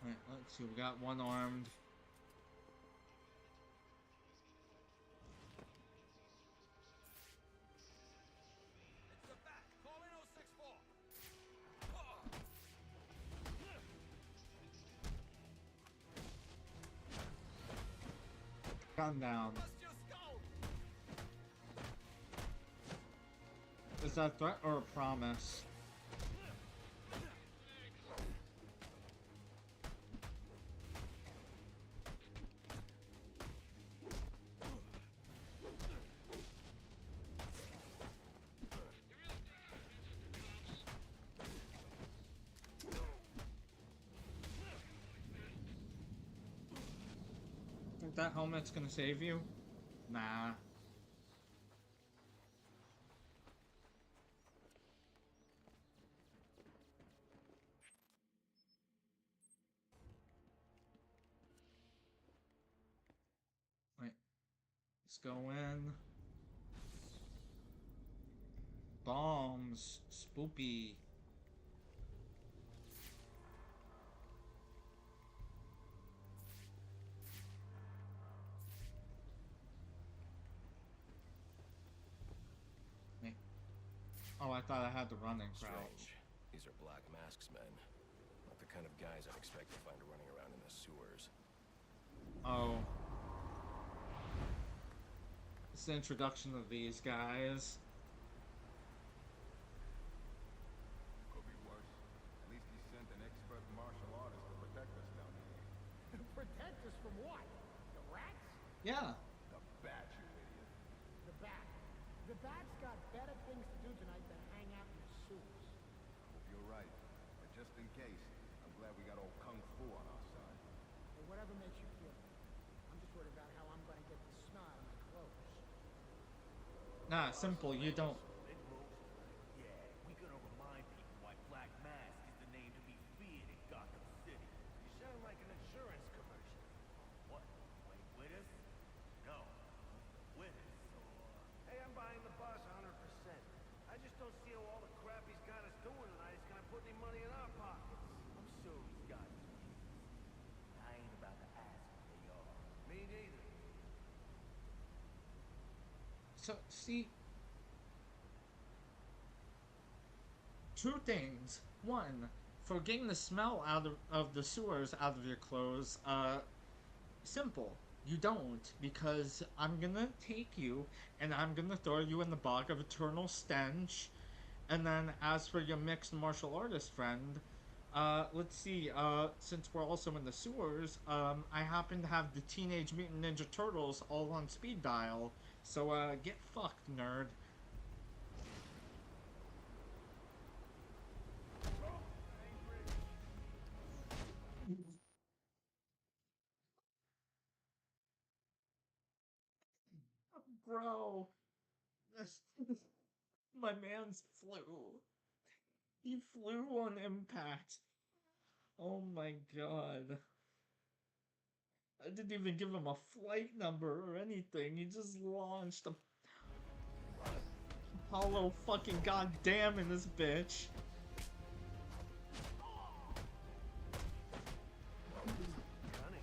Alright, let's see, we got one armed. It's the Bat. Call in 064. Gun down. Bust your skull. Is that a threat or a promise? Think that helmet's gonna save you? Nah. Wait. Let's go in. Bombs. Spoopy. Wait. Oh, I thought I had the running crouch. Strange. These are Black Mask's men. Not the kind of guys I'd expect to find running around in the sewers. Oh. It's the introduction of these guys. Could be worse. At least he sent an expert martial artist to protect us down here. Protect us from what? The rats? Yeah. The Bat, you idiot. The Bat. The bat's got better things to do tonight than hang out in the sewers. Hope you're right. But just in case, I'm glad we got old Kung Fu on our side. Or whatever makes you feel better. I'm just worried about how I'm gonna get the snot on my clothes. Nah, simple, you don't. Yeah, we gonna remind people why Black Mask is the name to be feared in Gotham City. You sound like an insurance commercial. What? Wait with us? No. With us, or... Hey, I'm buying the boss 100%. I just don't see how all the crap he's got us doing tonight is gonna put any money in our pockets. I'm sure he's got his reasons. I ain't about to ask what they are. Me neither. So, see, two things. One, for getting the smell out of the sewers out of your clothes, simple. You don't, because I'm gonna take you and I'm gonna throw you in the bog of eternal stench. And then, as for your mixed martial artist friend, let's see, since we're also in the sewers, I happen to have the Teenage Mutant Ninja Turtles all on speed dial. So, get fucked, nerd. Bro, my man's flew. He flew on impact. Oh my god. I didn't even give him a flight number or anything. He just launched a Apollo fucking goddamn in this bitch.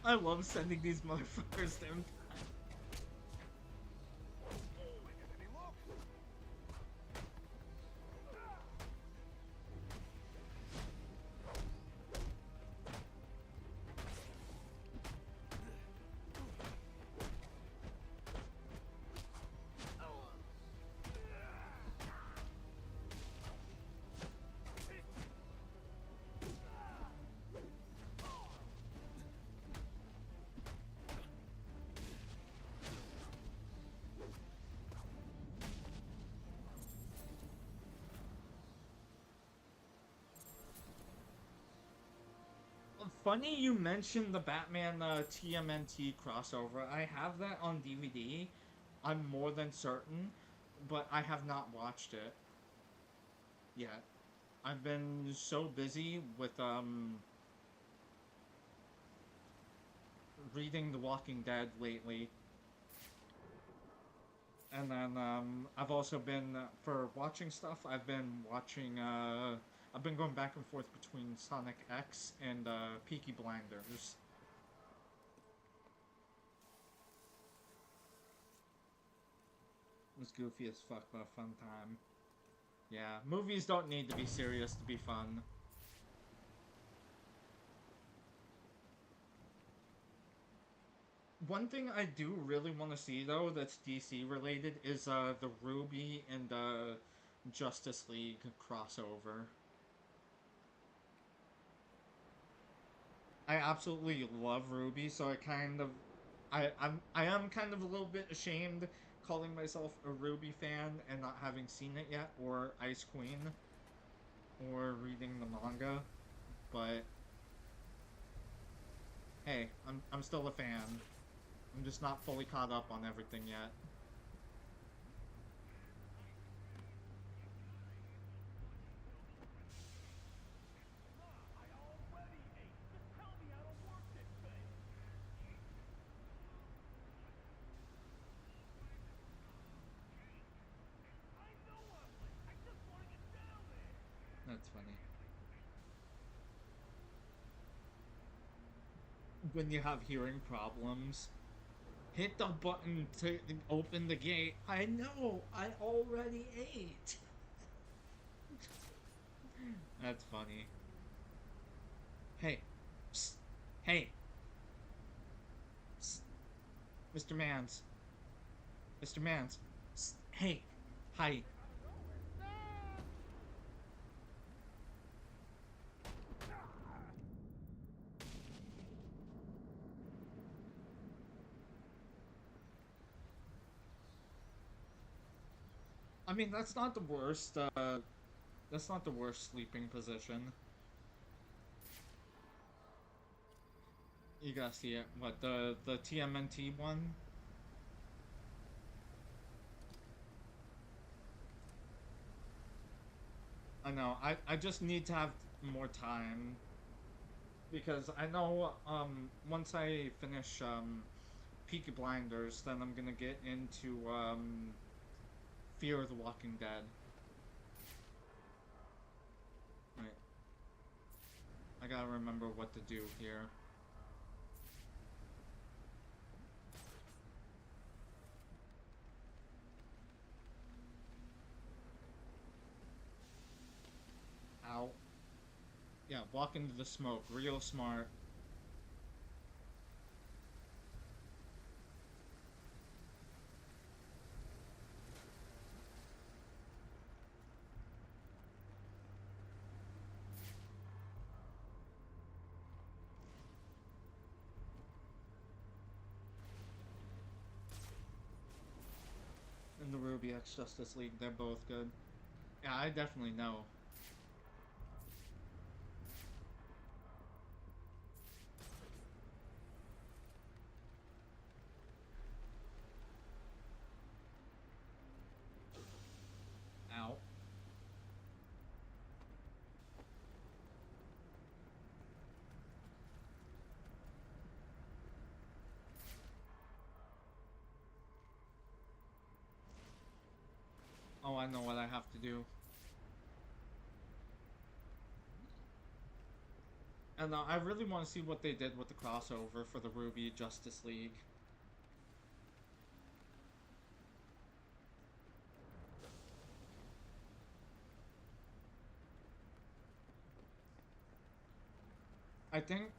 I love sending these motherfuckers to impact. Funny you mentioned the Batman TMNT crossover. I have that on DVD. I'm more than certain, but I have not watched it yet. I've been so busy with reading The Walking Dead lately. And then I've also been for watching stuff, I've been watching I've been going back and forth between Sonic X and Peaky Blinders. It was goofy as fuck, but a fun time. Yeah, movies don't need to be serious to be fun. One thing I do really want to see, though, that's DC related is the Ruby and Justice League crossover. I absolutely love Ruby, so I am kind of a little bit ashamed calling myself a Ruby fan and not having seen it yet, or Ice Queen, or reading the manga, but hey, I'm still a fan. I'm just not fully caught up on everything yet. That's funny. When you have hearing problems, hit the button to open the gate. I know, I already ate. That's funny. Hey. Psst. Hey. Psst. Mr. Mans. Mr. Mans. Psst. Hey. Hi. mean, that's not the worst, that's not the worst sleeping position. You gotta see it. What, the TMNT one? I know, I just need to have more time. Because I know, once I finish, Peaky Blinders, then I'm gonna get into, Fear of the Walking Dead. Wait. I gotta remember what to do here. Ow. Yeah, walk into the smoke. Real smart. And the Ruby X Justice League, they're both good. Yeah, I definitely know. Ow. Oh, I know what I have to do. And I really want to see what they did with the crossover for the Ruby Justice League. I think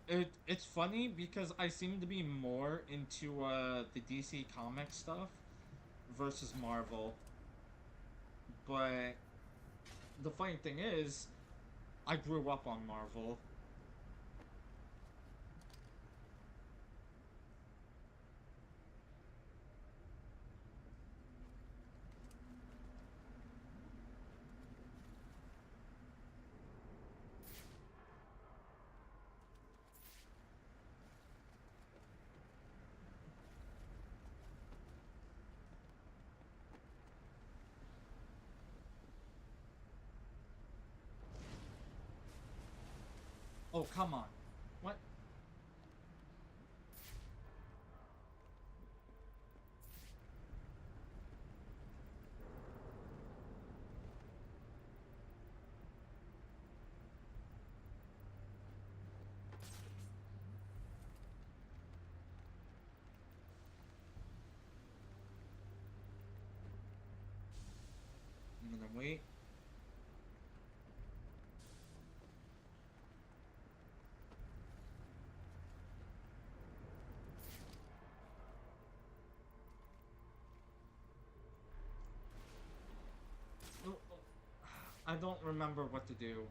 it's funny because I seem to be more into the DC comic stuff versus Marvel. But the funny thing is, I grew up on Marvel. Oh, come on. What? I'm gonna wait. I don't remember what to do.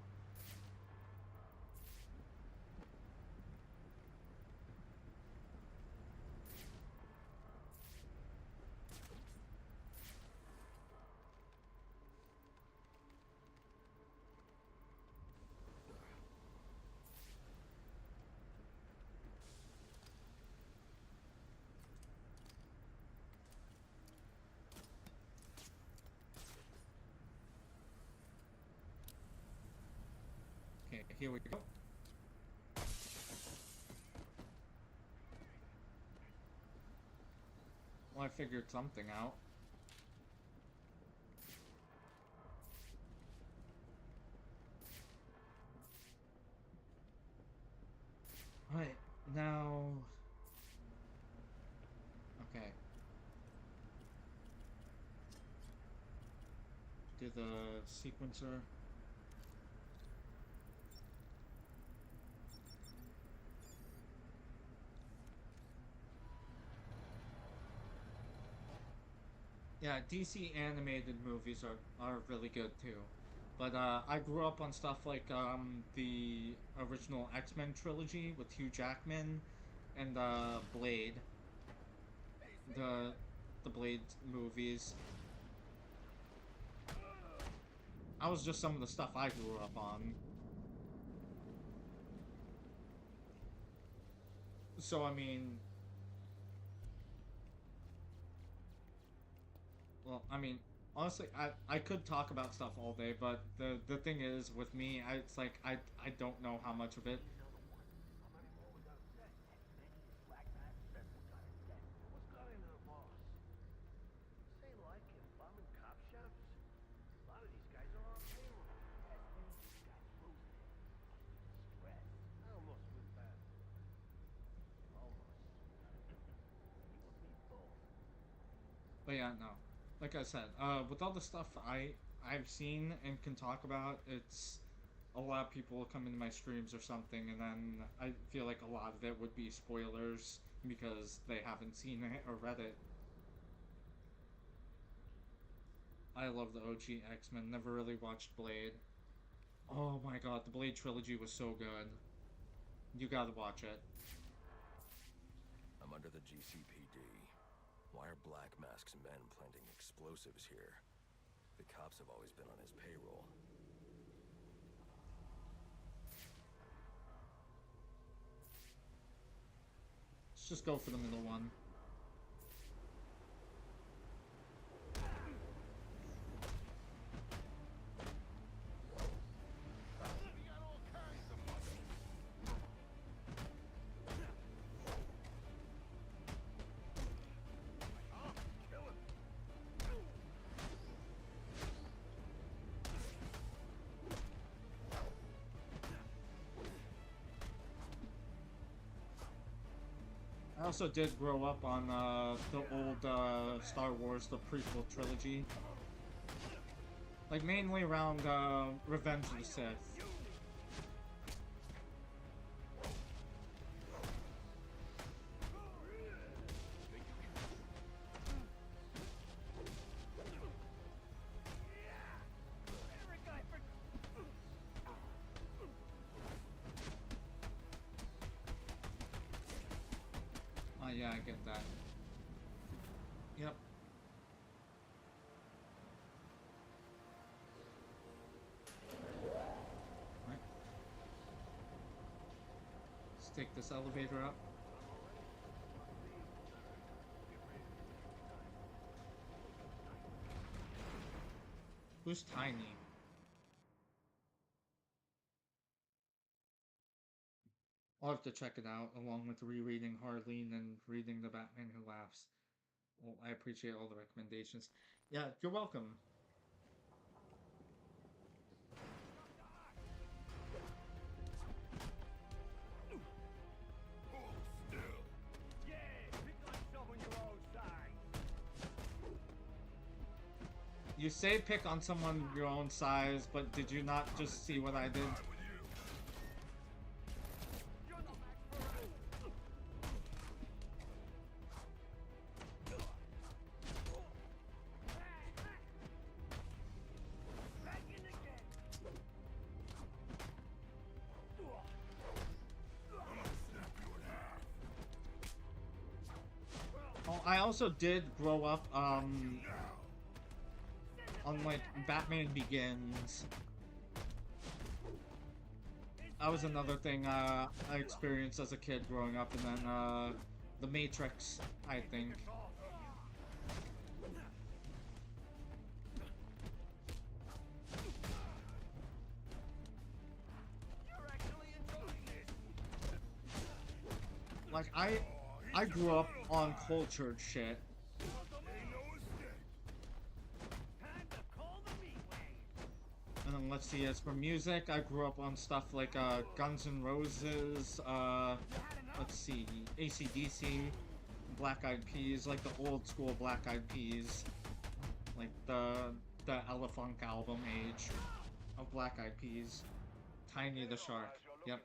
Okay, here we go. Well, I figured something out. Right, now... Okay. Do the sequencer. Yeah, DC animated movies are really good too. But I grew up on stuff like the original X-Men trilogy with Hugh Jackman and Blade. The Blade movies. That was just some of the stuff I grew up on. So, I mean... Well, I mean, honestly, I could talk about stuff all day, but the thing is, with me, it's like, I don't know how much of it. What's got into the boss? Say like him, bombing cop shops? A lot of these guys are on payroll. That means these guys losing it. Stress. I almost went bad. Almost. You and me both. But yeah, no. Like I said, with all the stuff I've seen and can talk about, it's a lot of people come into my streams or something, and then I feel like a lot of it would be spoilers because they haven't seen it or read it. I love the OG X-Men, never really watched Blade. Oh my god, the Blade trilogy was so good. You gotta watch it. I'm under the GCPD. Why are Black Mask's men planting explosives here? The cops have always been on his payroll. Let's just go for the middle one. I also did grow up on the old Star Wars, the prequel trilogy. Like, mainly around Revenge of the Sith. Oh yeah, I get that. Yep. Right. Let's take this elevator up. Who's Tiny? I'll have to check it out, along with rereading Harleen and reading The Batman Who Laughs. Well, I appreciate all the recommendations. Yeah, you're welcome. You say pick on someone your own size, but did you not just see what I did? Oh, I also did grow up, on, like, Batman Begins. That was another thing, I experienced as a kid growing up, and then, The Matrix, I think. Like, I grew up on cultured shit. And then let's see, as for music, I grew up on stuff like Guns N' Roses, let's see, AC/DC, Black Eyed Peas, like the old school Black Eyed Peas. Like the Ella Funk album age of Black Eyed Peas. Tiny the Shark. Yep.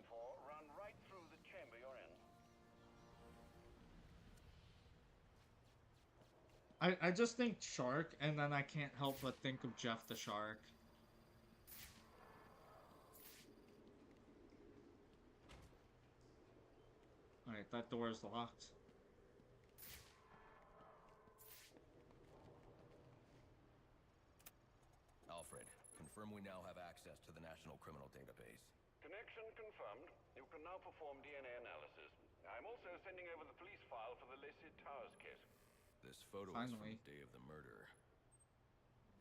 I just think Shark, and then I can't help but think of Jeff the Shark. Alright, that door is locked. Alfred, confirm Confirm we now have access to the National Criminal Database. Connection confirmed. You can now perform DNA analysis. I'm also sending over the police file for the Lacey Towers case. This photo Finally. is from the day of the murder.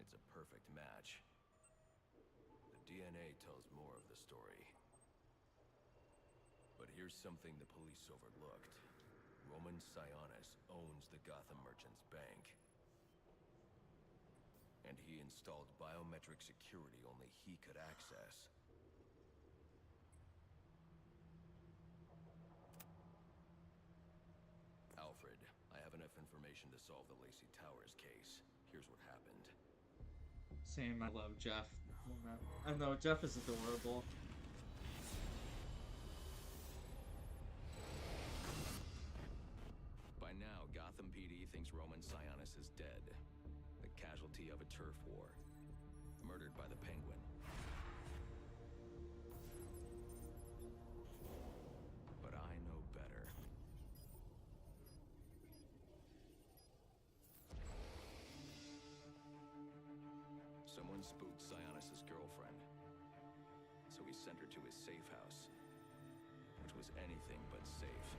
It's a perfect match. The DNA tells more of the story. But here's something the police overlooked. Roman Sionis owns the Gotham Merchants Bank. And he installed biometric security only he could access. Alfred, I have enough information to solve the Lacey Towers case. Here's what happened. Same, I love Jeff. I know, Jeff is adorable. By now, Gotham PD thinks Roman Sionis is dead. The casualty of a turf war. Murdered by the Penguin. But I know better. Someone spooked Sionis' girlfriend. So he sent her to his safe house. Which was anything but safe.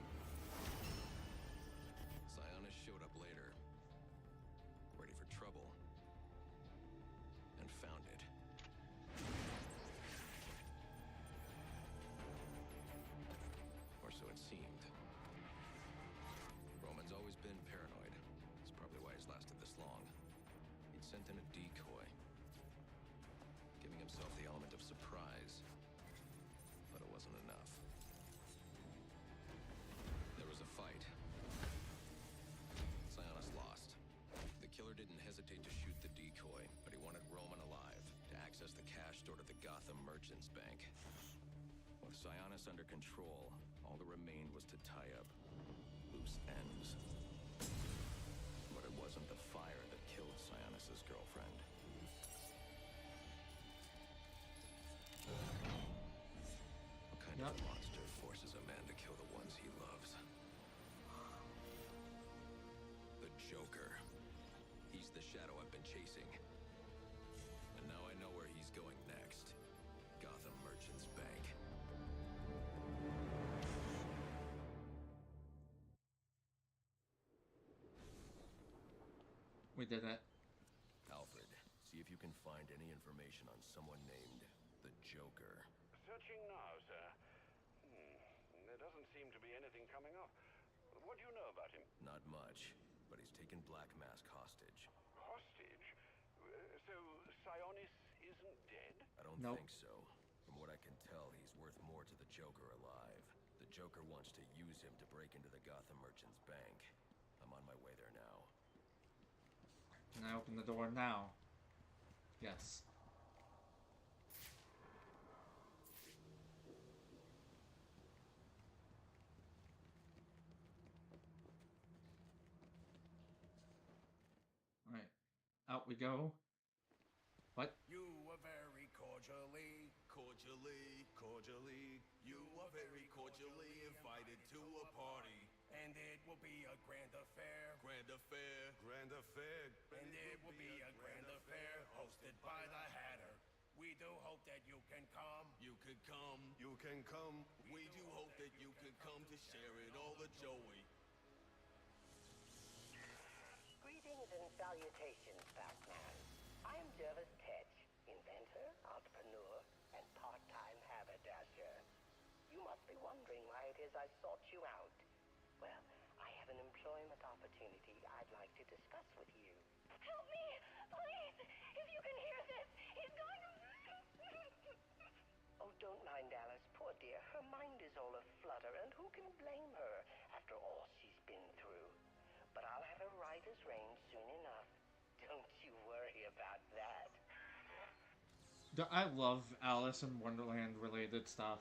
Sionis showed up later. Ready for trouble. And found it. Or so it seemed. Roman's always been paranoid. That's probably why he's lasted this long. He'd sent in a decoy. Giving himself the element of surprise. But it wasn't enough. There was a fight. Sionis lost. The killer didn't hesitate to shoot the decoy, but he wanted Roman alive to access the cash stored at the Gotham Merchants Bank. With Sionis under control, all that remained was to tie up loose ends. But it wasn't the fire that killed Sionis' girlfriend. What kind of monster forces a man to kill the ones he loves? The Joker. He's the shadow I've been chasing. And now I know where he's going next. Gotham Merchants Bank. We did it. Alfred, see if you can find any information on someone named the Joker. Searching now, sir. There doesn't seem to be anything coming up. What do you know about him? Not much, but he's taken Black Mask hostage. Hostage? So Sionis isn't dead? I don't Nope. think so. From what I can tell, he's worth more to the Joker alive. The Joker wants to use him to break into the Gotham Merchants Bank. I'm on my way there now. Can I open the door now? Yes. Alright. Out we go. What? You were very cordially, you were very cordially invited to a party. And it will be a grand affair. And it will be a grand affair hosted by the Hatter. We do hope that you can come. You can come. We do hope that you can come to share it all the joy. Greetings and salutations, Batman. I'm Jervis Tetch, inventor, entrepreneur, and part-time haberdasher. You must be wondering why it is I sought you out. Well, I have an employment opportunity I'd like to discuss with you. Help me! Please! If you can hear this, he's going to... Oh, don't mind Alice, poor dear. Her mind is all aflutter, and who can blame her after all she's been through? But I'll have her right as rain soon enough. Don't you worry about that. I love Alice in Wonderland related stuff.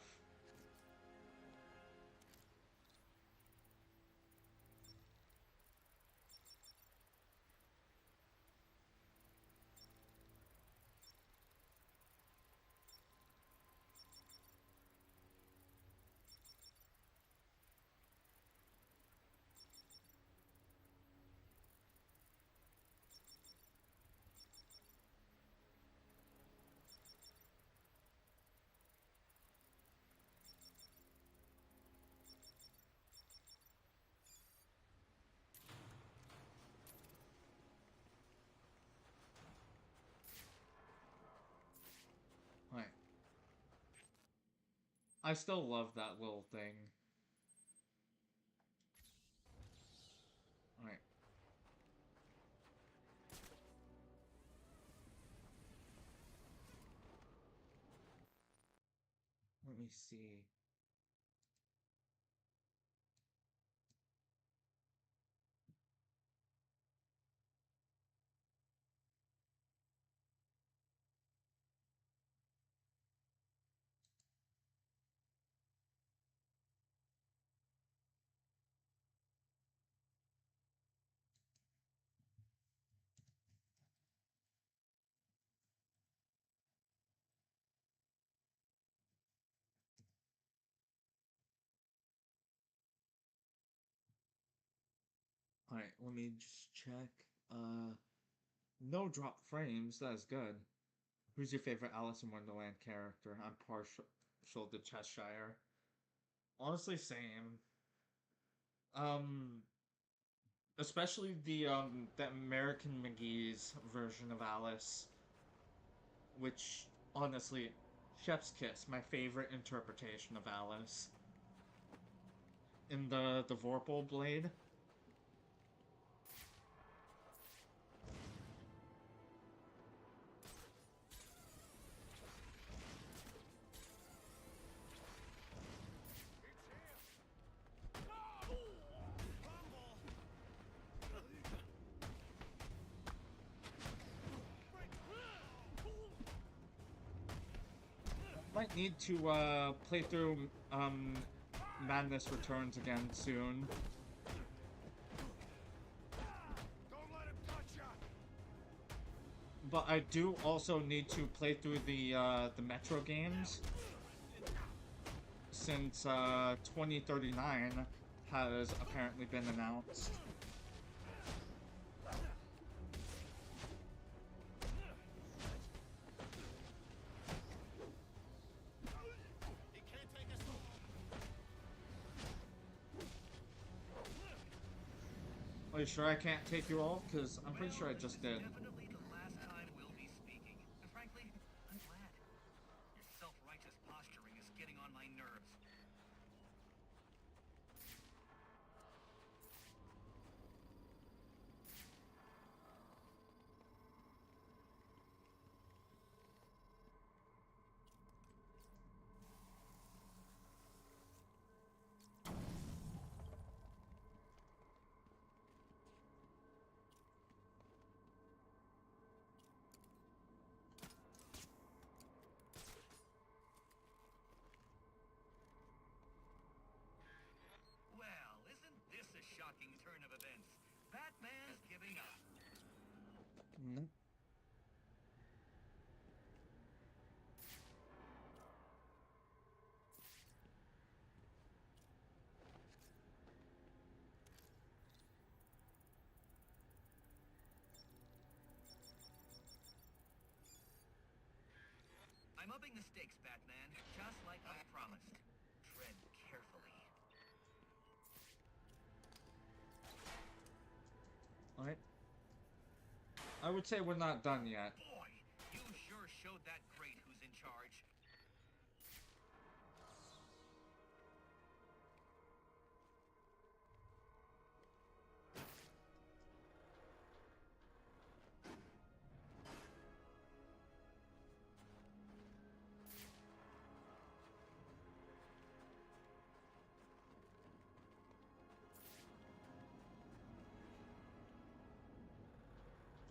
I still love that little thing. Alright. Let me see. Alright, let me just check. No drop frames, that is good. Who's your favorite Alice in Wonderland character? I'm partial to Cheshire. Honestly, same. Especially the American McGee's version of Alice, which, honestly, chef's kiss, my favorite interpretation of Alice. In the Vorpal Blade. Might need to play through Madness Returns again soon. Don't let him touch ya. But I do also need to play through the Metro games, since 2039 has apparently been announced. Are you sure I can't take you all? Because I'm pretty sure I just did. Definitely the last time we'll be speaking. And frankly, I'm glad. Your self-righteous posturing is getting on my nerves. Well, isn't this a shocking turn of events? Batman's giving up. No. I'm upping the stakes, Batman, just like I promised. Tread carefully. Alright. I would say we're not done yet. Boy, you sure showed that great who's in charge.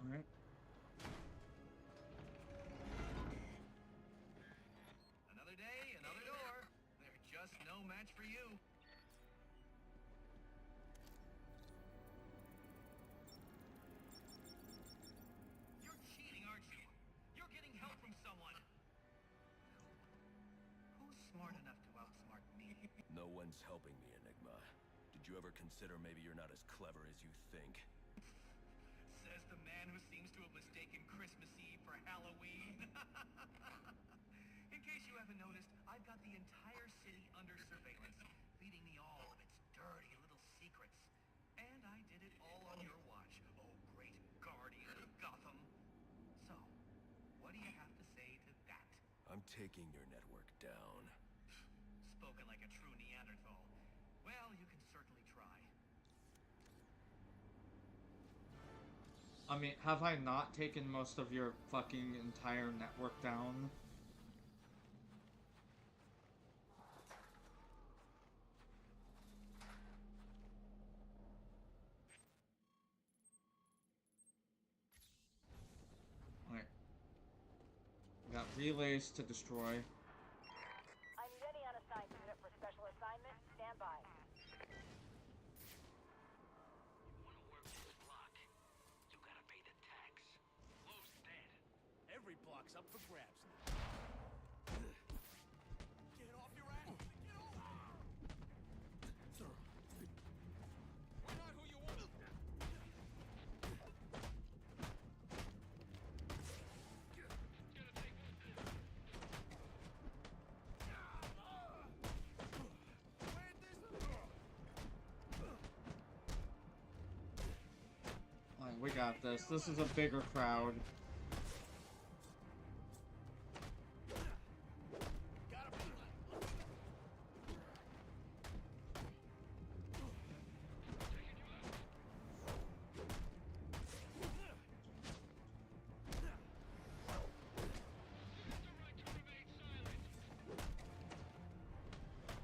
Alright. Another day, another door. They're just no match for you. You're cheating, aren't you? You're getting help from someone. Who's smart enough to outsmart me? No one's helping me, Enigma. Did you ever consider maybe you're not as clever as you think? Says the man who seems to have mistaken Christmas Eve for Halloween. In case you haven't noticed, I've got the entire city under surveillance, feeding me all of its dirty little secrets. And I did it all on your watch, oh great guardian of Gotham. So, what do you have to say to that? I'm taking your network down. a true Neanderthal. Well, you can certainly try. I mean, have I not taken most of your fucking entire network down? Alright. Got relays to destroy. I'm Jenny on assigned unit for special assignment. Stand by. Every block's up for grabs now. Get off your ass! Get off! We're not who you want. Alright, we got this. This is a bigger crowd.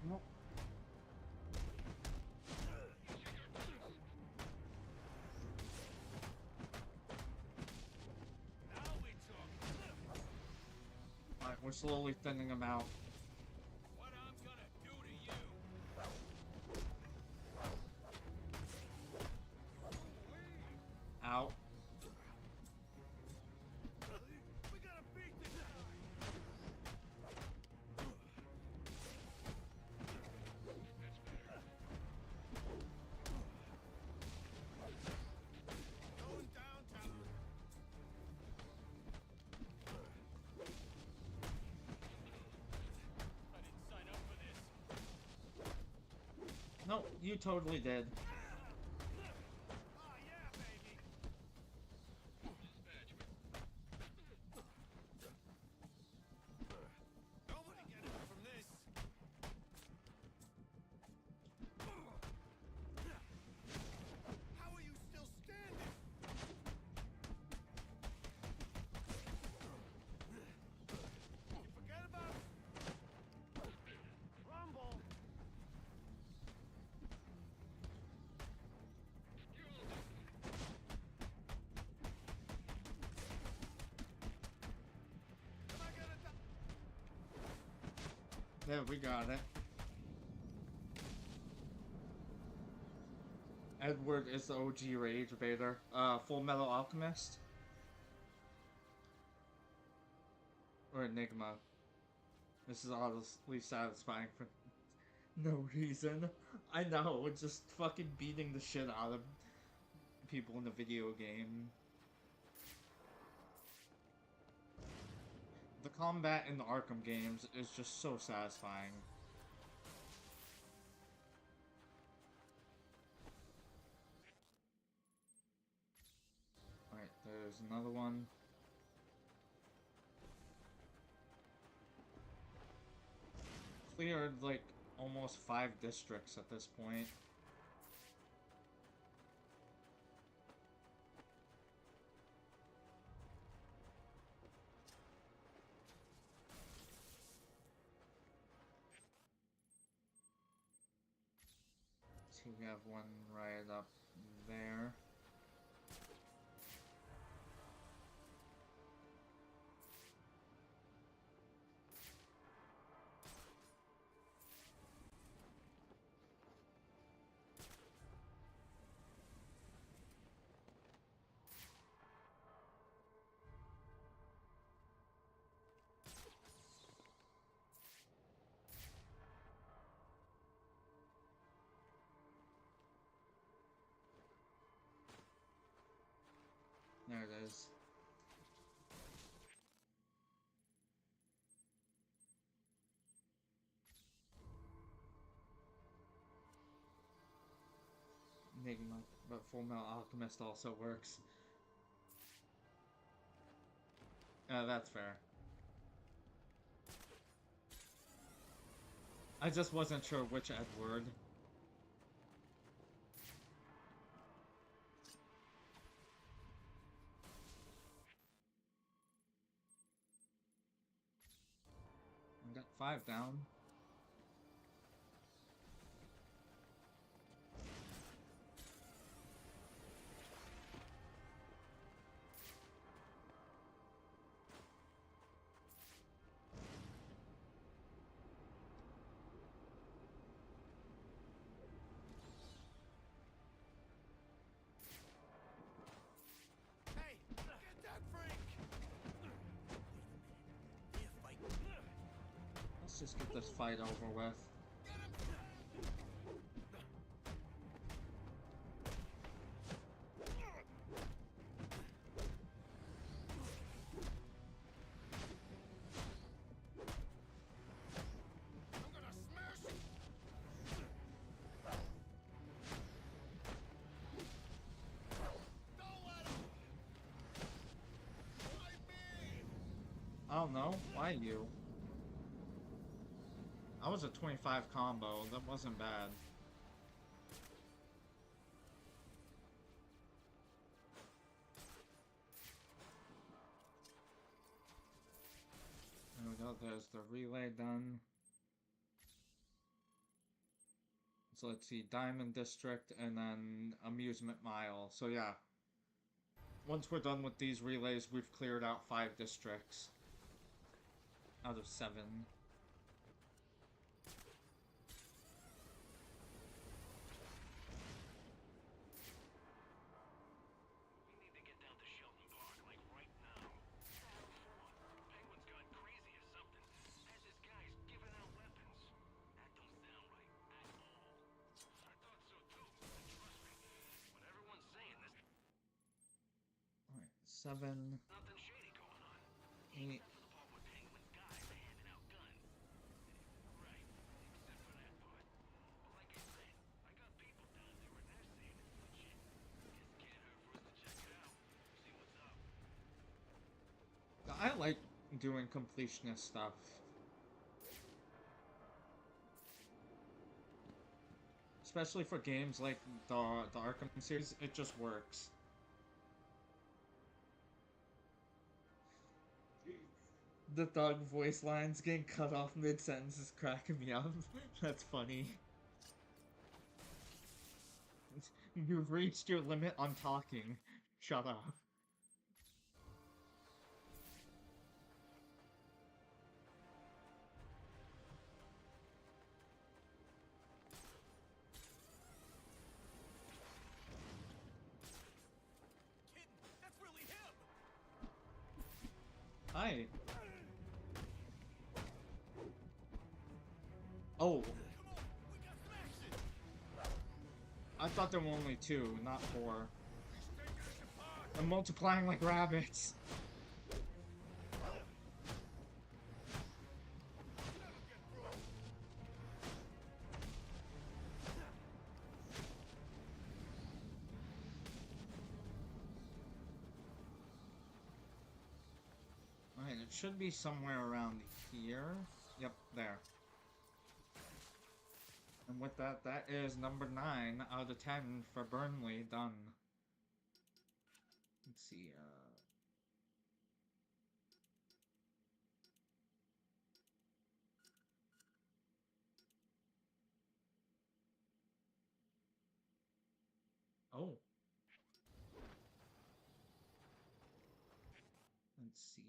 Nope. Alright, we're slowly thinning them out. What I'm gonna do to you? Out. We gotta beat this guy. Going downtown. I didn't sign up for this. No, you totally did. Oh yeah, baby. Nobody getting from this. How are you still standing? You forget about Rumble. Am I gonna die? There, we got it. Edward is the OG Rage Vader. Full Metal Alchemist. Or Enigma. This is honestly satisfying for no reason. I know, it's just fucking beating the shit out of people in the video game. The combat in the Arkham games is just so satisfying. Alright, there's another one. Cleared like almost 5 districts at this point. So we have one right up there. There it is. Enigma, but Full Metal Alchemist also works. That's fair. I just wasn't sure which Edward. I got 5 down. Hey, get that freak! Let's just get this fight over with. I don't know. Why you? I was a 25 combo. That wasn't bad. There we go. There's the relay done. So let's see. Diamond District and then Amusement Mile. So yeah. Once we're done with these relays, we've cleared out 5 districts. Out of 7. Alright, 7. 8. I like doing completionist stuff. Especially for games like the Arkham series, it just works. The dog voice lines getting cut off mid-sentence is cracking me up. That's funny. You've reached your limit on talking. Shut up. That's really him! Hi. Oh. I thought there were only 2, not 4. I'm multiplying like rabbits. Alright, it should be somewhere around here. Yep, there. And with that, that is number 9 out of 10 for Burnley done. Let's see, Oh. Let's see,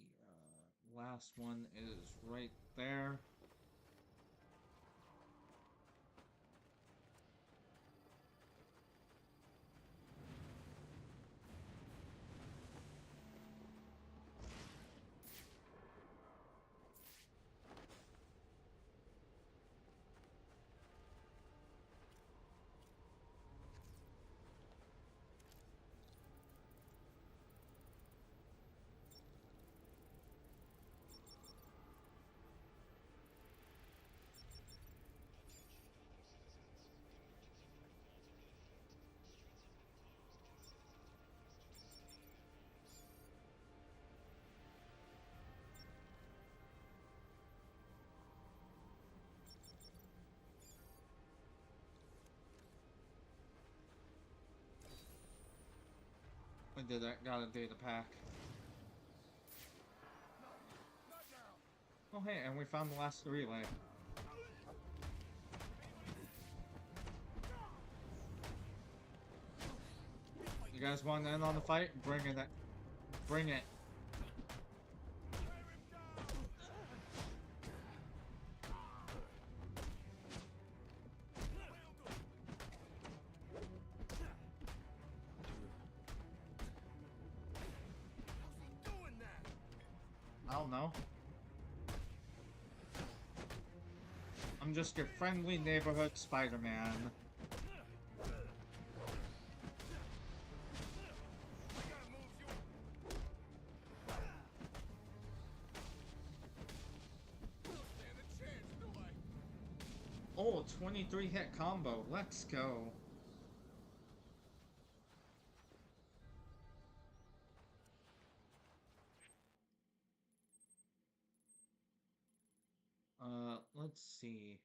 last one is right there. I did it. Got a data pack. Oh hey, and we found the last relay. You guys want to end on the fight? Bring it. Bring it. I don't know. I'm just your friendly neighborhood Spider-Man. Oh, 23 hit combo. Let's go. Let's see.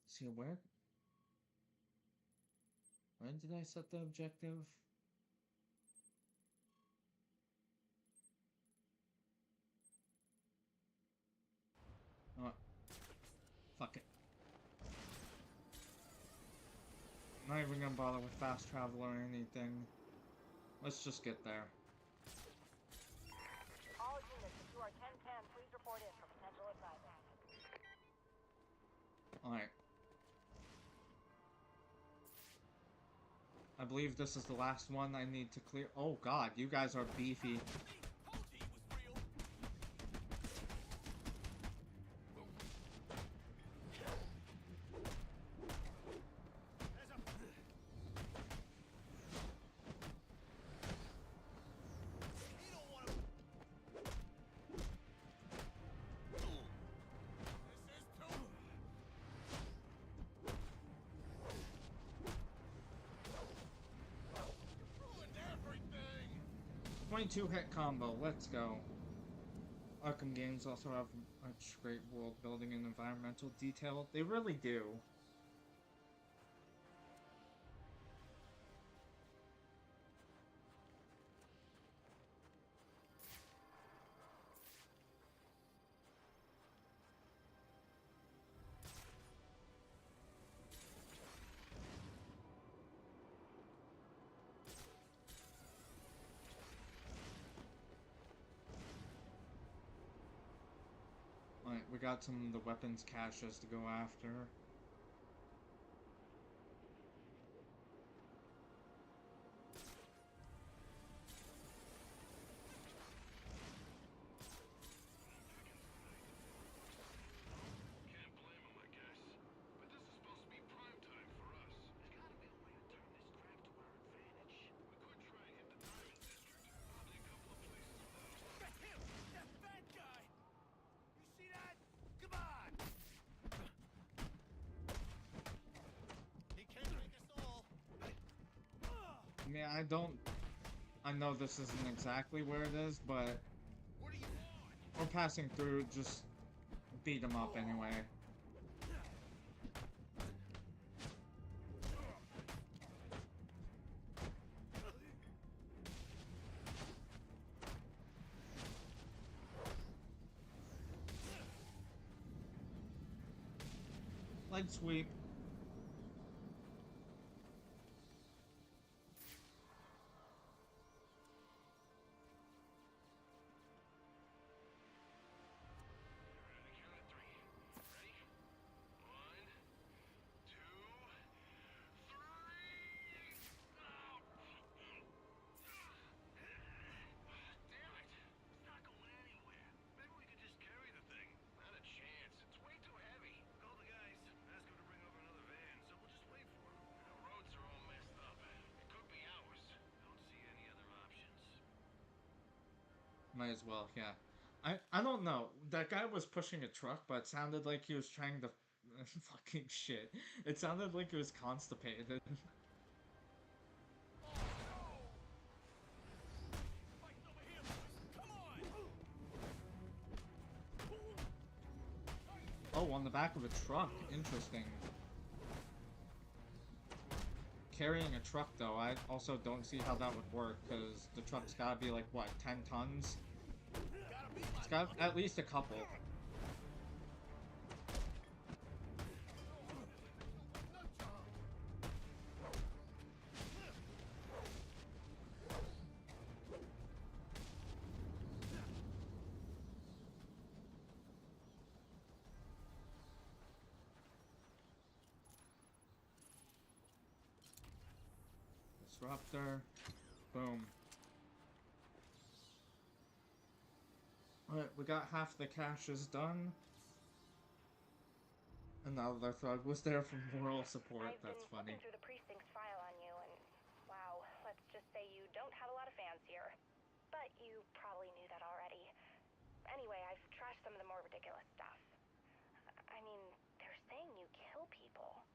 See where? When did I set the objective? Oh, fuck it. Not even gonna bother with fast travel or anything. Let's just get there. All units, if you are 1010, please report in for potential assignment. Alright. I believe this is the last one I need to clear. Oh god, you guys are beefy. Two hit combo, let's go. Arkham games also have much great world building and environmental detail. They really do. Alright, we got some of the weapons caches to go after. I know this isn't exactly where it is, but we're passing through, just beat them up anyway. Leg sweep. Might as well, yeah. I don't know. That guy was pushing a truck, but it sounded like he was trying to fucking shit. It sounded like he was constipated. Oh, on the back of a truck. Interesting. Carrying a truck, though, I also don't see how that would work, because the truck's gotta be like, what, 10 tons? It's got at least a couple. Disruptor. Boom. Alright, we got half the caches done. Another thug was there for moral support. That's funny. I've been through the precinct's file on you, and wow, let's just say you don't have a lot of fans here. But you probably knew that already. Anyway, I've trashed some of the more ridiculous stuff. I mean, they're saying you kill people.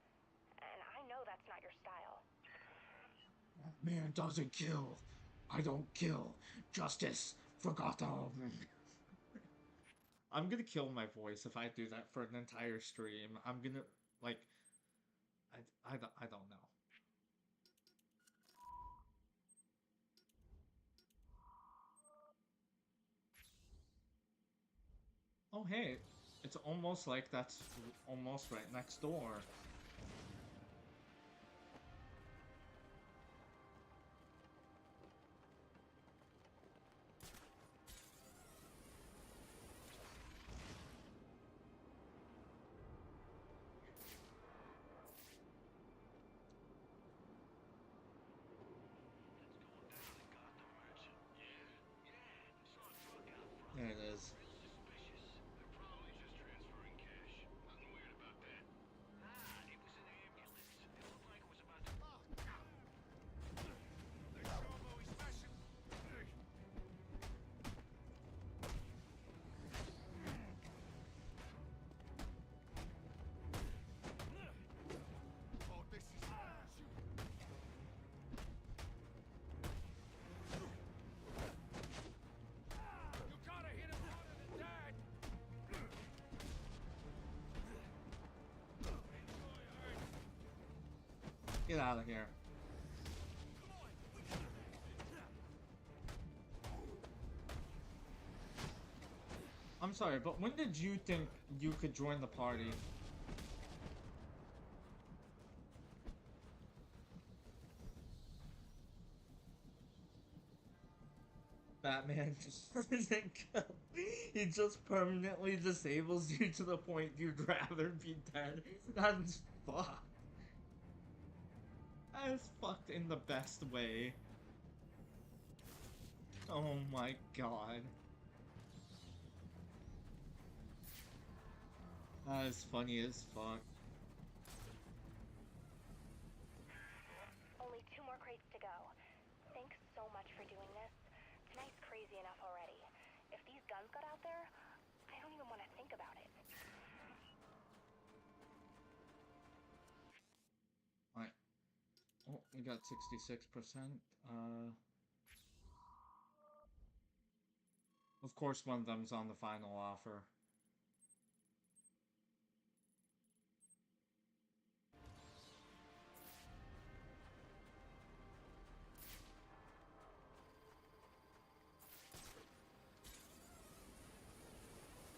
And I know that's not your style. That man doesn't kill. I don't kill. Justice for Gotham. I'm gonna kill my voice if I do that for an entire stream. I'm gonna, like, I don't know. Oh, hey, it's almost like that's almost right next door. There it is. Get out of here. I'm sorry, but when did you think you could join the party? Batman just doesn't kill. He just permanently disables you to the point you'd rather be dead. That's fucked. That is fucked in the best way. Oh my god. That is funny as fuck. Only 2 more crates to go. Thanks so much for doing this. Tonight's crazy enough already. If these guns got out there, I don't even want to think about it. Alright. Oh, we got 66%. Of course one of them's on the final offer.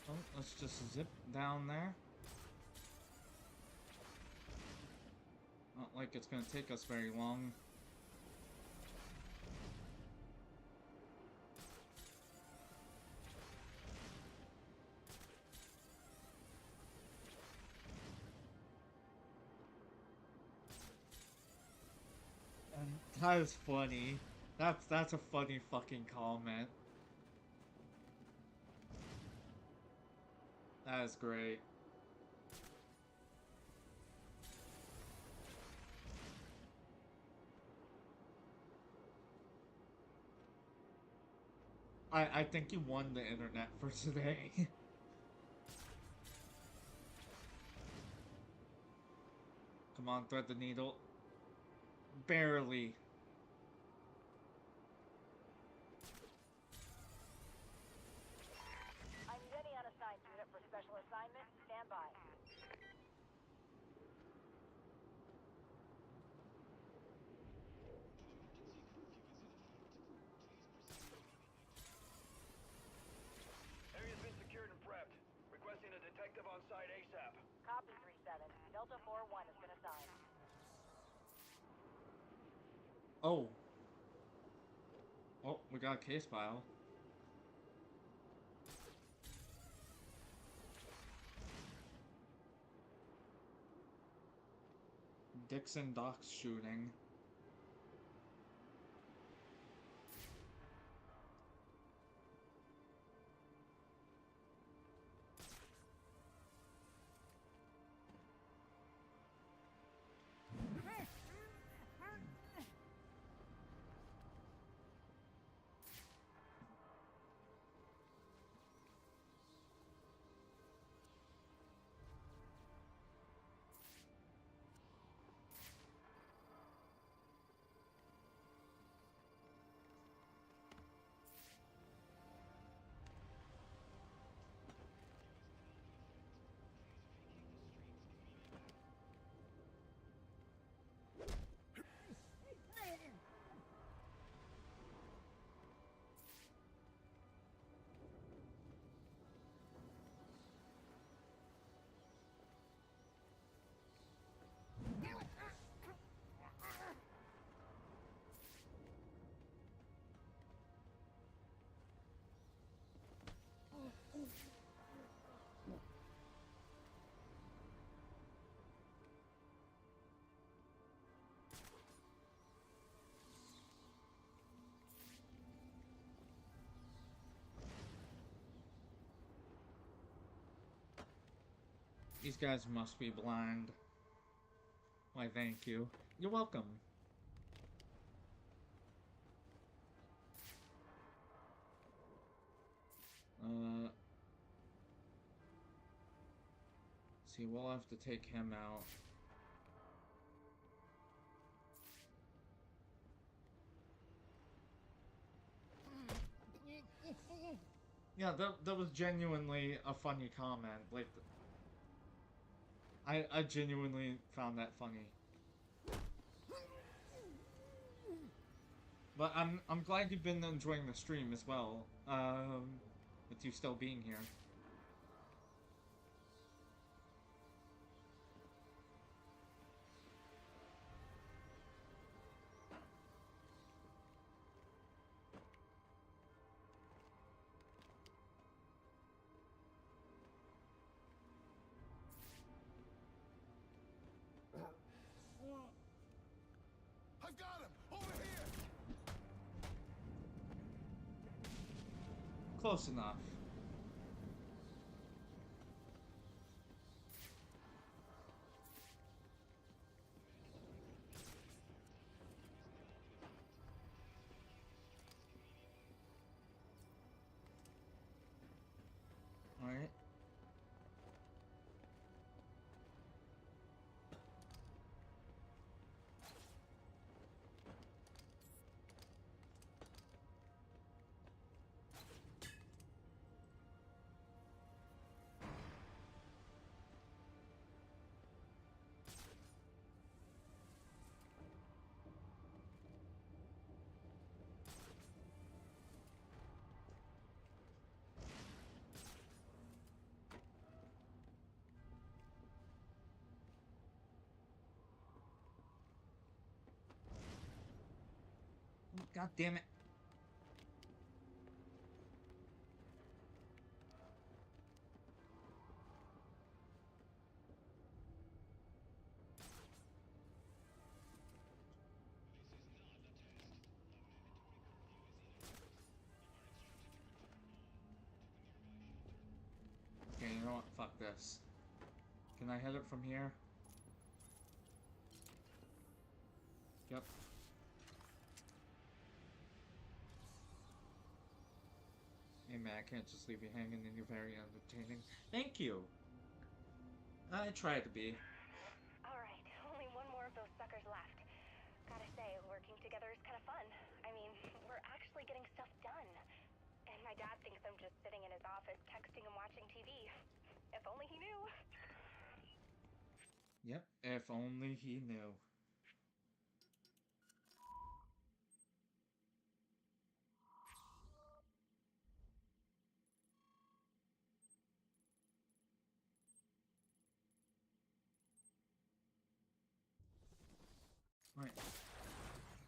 Oh, let's just zip down there. Not like it's gonna take us very long. And that is funny. That's a funny fucking comment. That is great. I think you won the internet for today. Come on, thread the needle. Barely. I'm Jenny, unassigned unit for special assignment. Stand by. Area's been secured and prepped. Requesting a detective on site ASAP. Copy 3-7. Delta 4-1 has been assigned. Oh. Oh, we got a case file. Dixon Docks shooting. These guys must be blind. Why, thank you. You're welcome. See, we'll have to take him out. Yeah, that was genuinely a funny comment. Like, I genuinely found that funny. But I'm glad you've been enjoying the stream as well. With you still being here. I've got him! Over here! Close enough. Alright. God damn it. Okay, you know what? Fuck this. Can I hit it from here? Yep. Hey man, I can't just leave you hanging and you're very entertaining. Thank you. I try to be. Alright, only one more of those suckers left. Gotta say, working together is kind of fun. I mean, we're actually getting stuff done. And my dad thinks I'm just sitting in his office texting and watching TV. If only he knew. Yep, if only he knew. Right.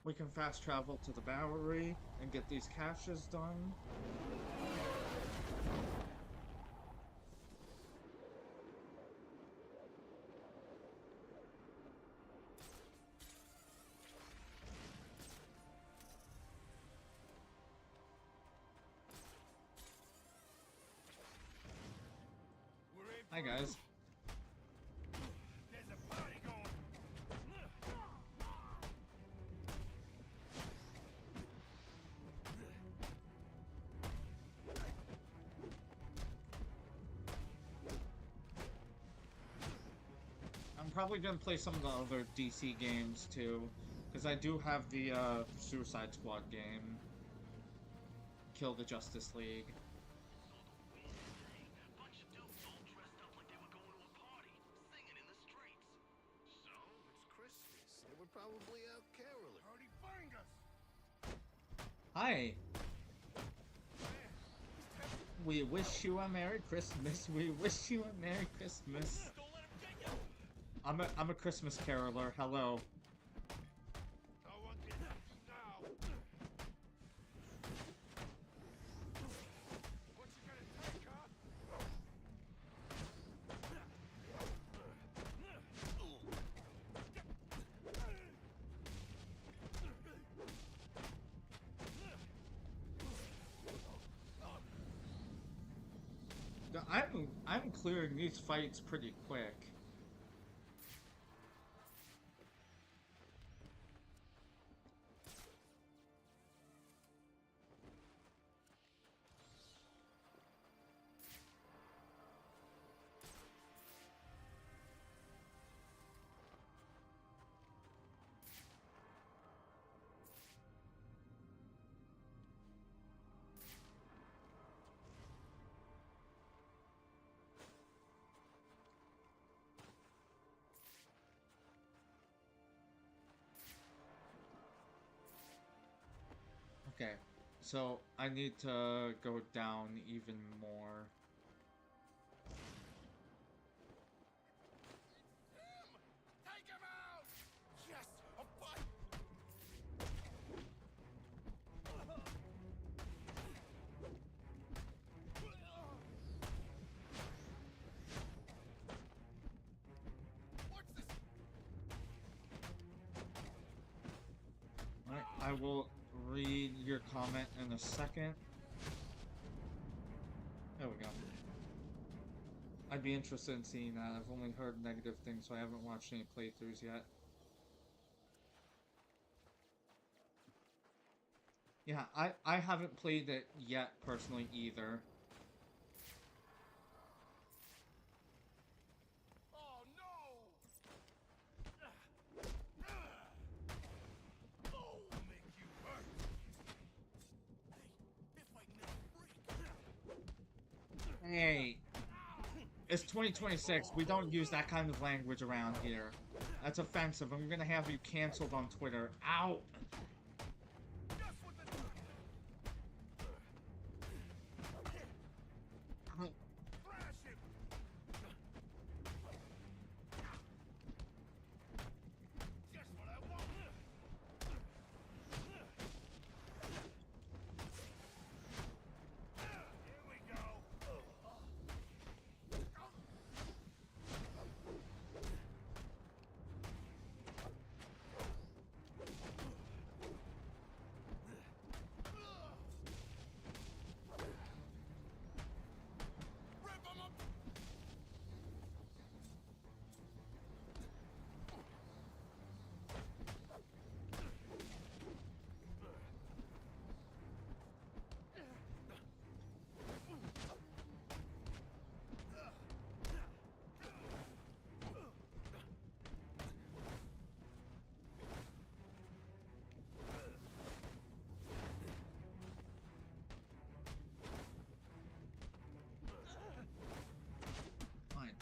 We can fast travel to the Bowery and get these caches done. Hi guys. There's a party going. I'm probably gonna play some of the other DC games too, because I do have the Suicide Squad game. Kill the Justice League. Bunch of dudes all dressed up like they were going to a party, singing in the streets. So, it's Christmas. They were probably out caroling. Howdy, fingers! Hi. We wish you a Merry Christmas. We wish you a Merry Christmas. Don't let him get you! I'm a Christmas caroler. Hello. I want this now. What you gonna take, huh? I'm clearing these fights pretty quick. Okay, so I need to go down even more. Take him out! Yes, a fight! What's this? Alright, I will read your comment in a second. There we go. I'd be interested in seeing that. I've only heard negative things, so I haven't watched any playthroughs yet. Yeah, I haven't played it yet personally either. Oh no! Oh, make you hurt! Hey, if I never break. Hey, it's 2026. We don't use that kind of language around here. That's offensive. I'm gonna have you canceled on Twitter. Ow!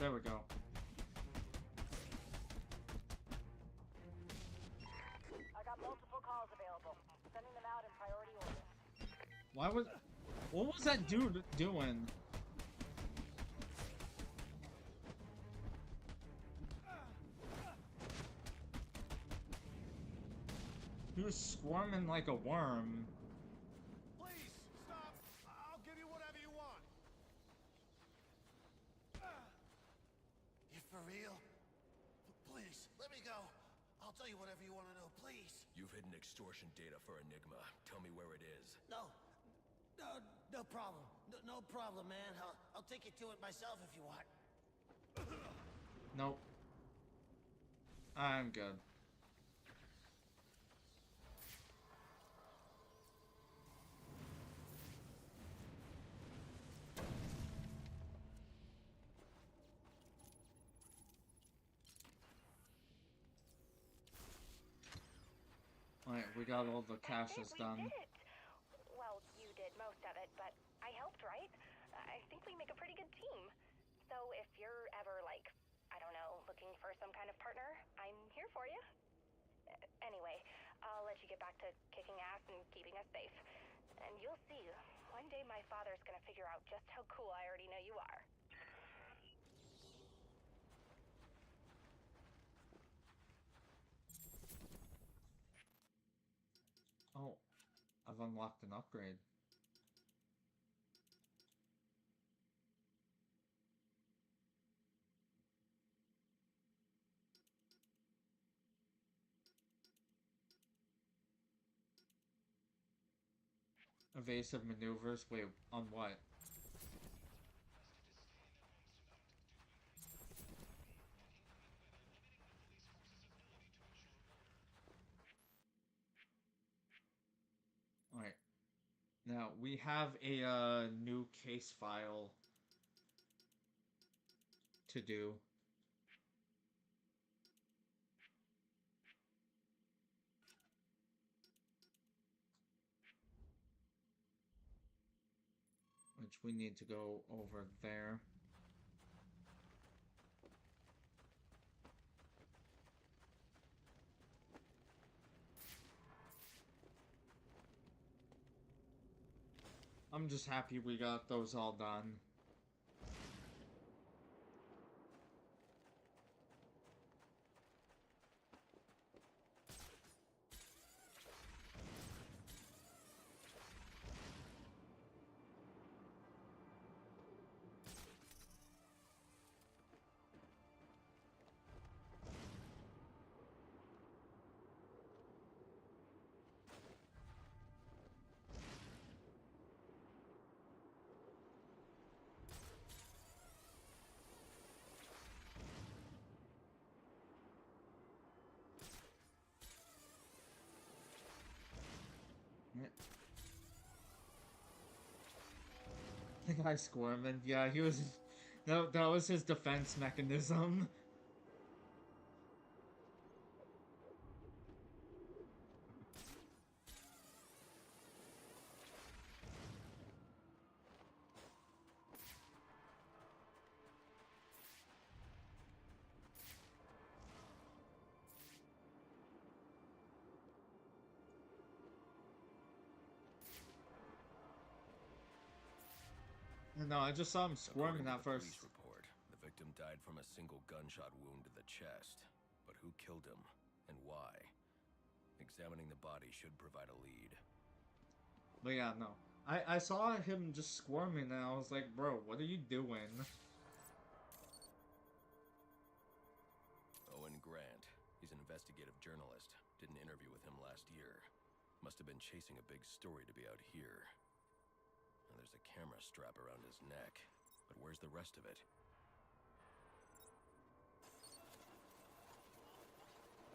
There we go. I got multiple calls available. Sending them out in priority order. Why was... What was that dude doing? He was squirming like a worm. Please, stop. I'll give you whatever you want. You for real? Please, let me go. I'll tell you whatever you want to know, please. You've hidden extortion data for Enigma. Tell me where it is. No problem. No problem, man. I'll take you to it myself if you want. Nope. I'm good. Alright, we got all the caches done. We did it. Well, you did most of it, but I helped, right? I think we make a pretty good team. So if you're ever, like, I don't know, looking for some kind of partner, I'm here for you. Anyway, I'll let you get back to kicking ass and keeping us safe. And you'll see, one day my father's gonna figure out just how cool I already know you are. Oh, I've unlocked an upgrade. Evasive maneuvers. Wait, on what? Alright. Now, we have a new case file to do. Which we need to go over there. I'm just happy we got those all done. The guy squirming. Yeah, he was... that was his defense mechanism. No, I just saw him squirming at first. Police report, the victim died from a single gunshot wound to the chest. But who killed him, and why? Examining the body should provide a lead. But yeah, no. I saw him just squirming and I was like, bro, what are you doing? Owen Grant. He's an investigative journalist. Did an interview with him last year. Must have been chasing a big story to be out here. And there's a camera strap around his neck. But where's the rest of it?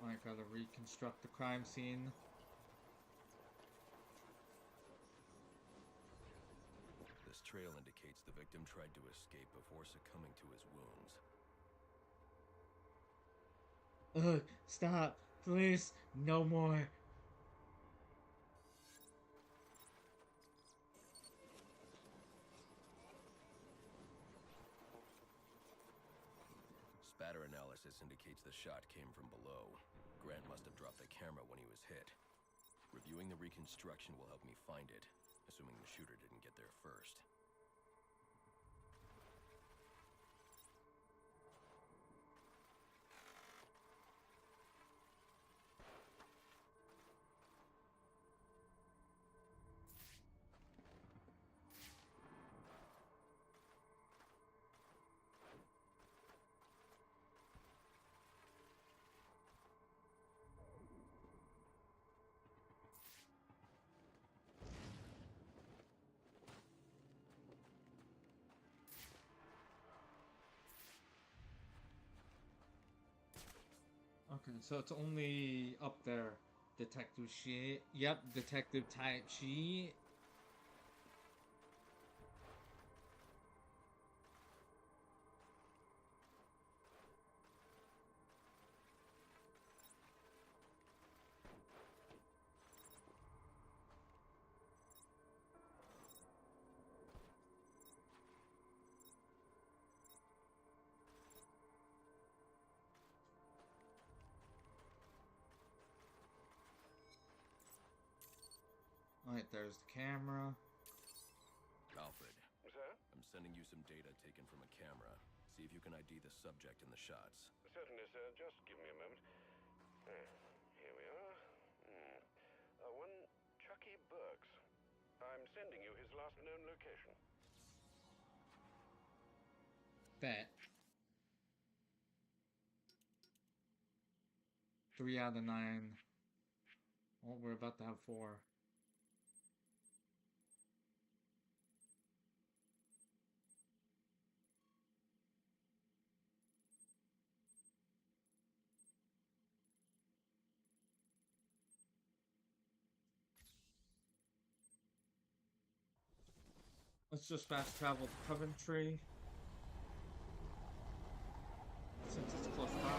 I gotta reconstruct the crime scene. This trail indicates the victim tried to escape before succumbing to his wounds. Ugh, stop. Please, no more. Spatter analysis indicates the shot came from below. Grant must have dropped the camera when he was hit. Reviewing the reconstruction will help me find it, assuming the shooter didn't get there first. Okay, so it's only up there. Detective shit. Yep, detective type shit. Alright, there's the camera. Alfred. Sir? I'm sending you some data taken from a camera. See if you can ID the subject in the shots. Certainly, sir. Just give me a moment. Here we are. One Chucky Burks. I'm sending you his last known location. Bet. 3 out of 9. Oh, we're about to have 4. Let's just fast travel to Coventry. Since it's close by.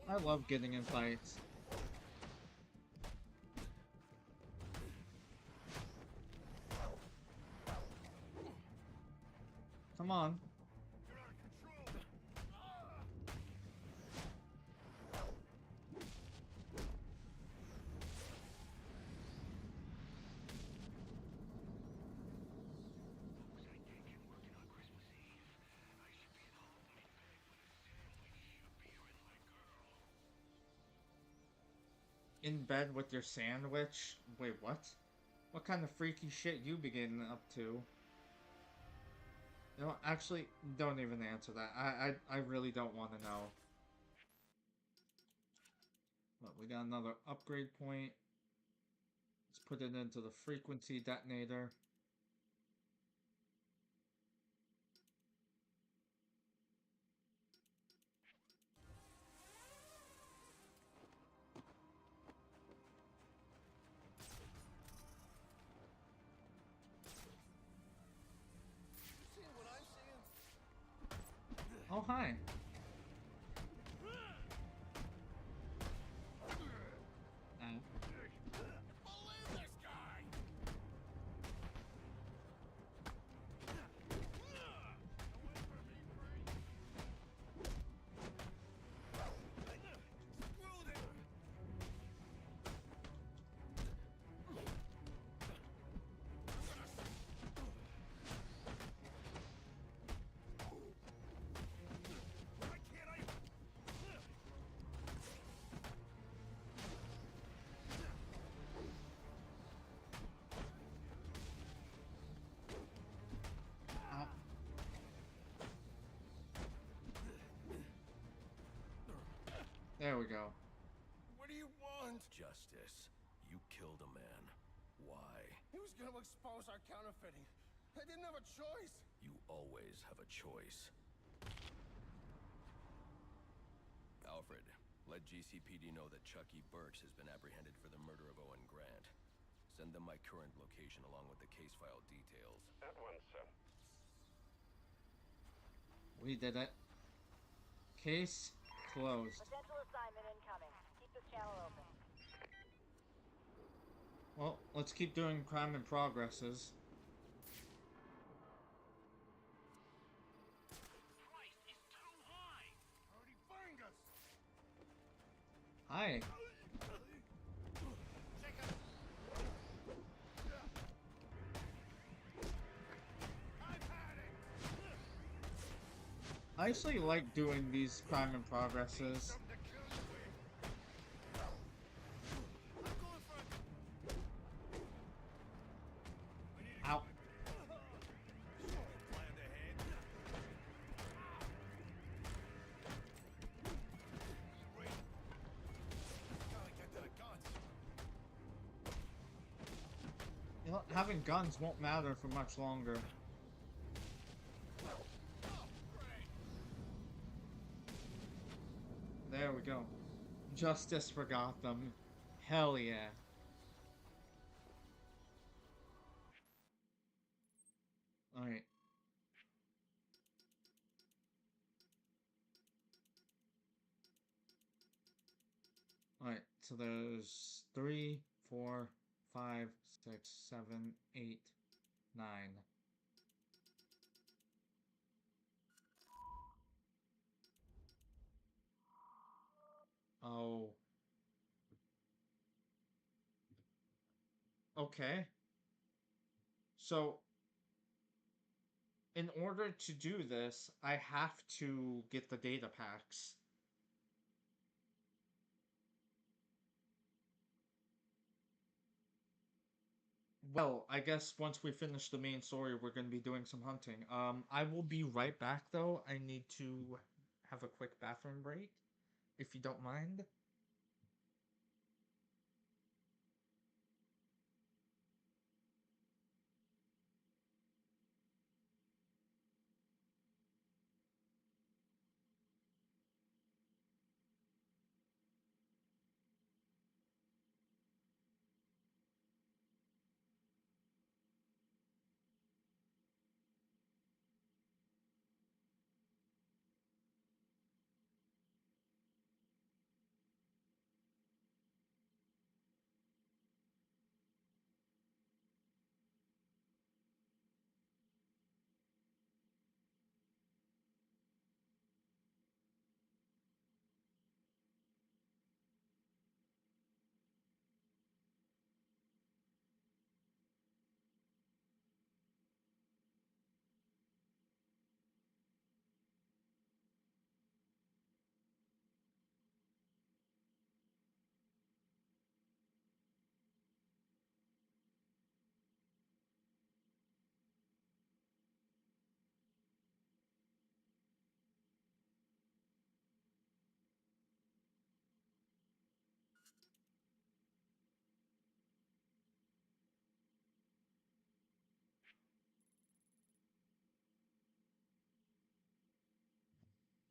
I love getting in fights. Come on. In bed with your sandwich? Wait, what? What kind of freaky shit you be getting up to? You know, actually, don't even answer that. I really don't want to know. But we got another upgrade point. Let's put it into the frequency detonator. Oh, hi. There we go. What do you want? Justice. You killed a man. Why? He was gonna expose our counterfeiting. I didn't have a choice. You always have a choice. Alfred, let GCPD know that Chucky Burks has been apprehended for the murder of Owen Grant. Send them my current location along with the case file details. At once, sir. We did it. Case closed. Potential assignment incoming. Keep this channel open. Well, let's keep doing crime in progresses. Price is too high. Already find us. Hi. I actually like doing these crime in progresses. Ow. You know, having guns won't matter for much longer. There we go. Justice for Gotham. Hell yeah. Alright. Alright, so there's 3, 4, 5, 6, 7, 8, 9. Oh. Okay. So, in order to do this, I have to get the data packs. Well, I guess once we finish the main story, we're going to be doing some hunting. I will be right back, though. I need to have a quick bathroom break, if you don't mind.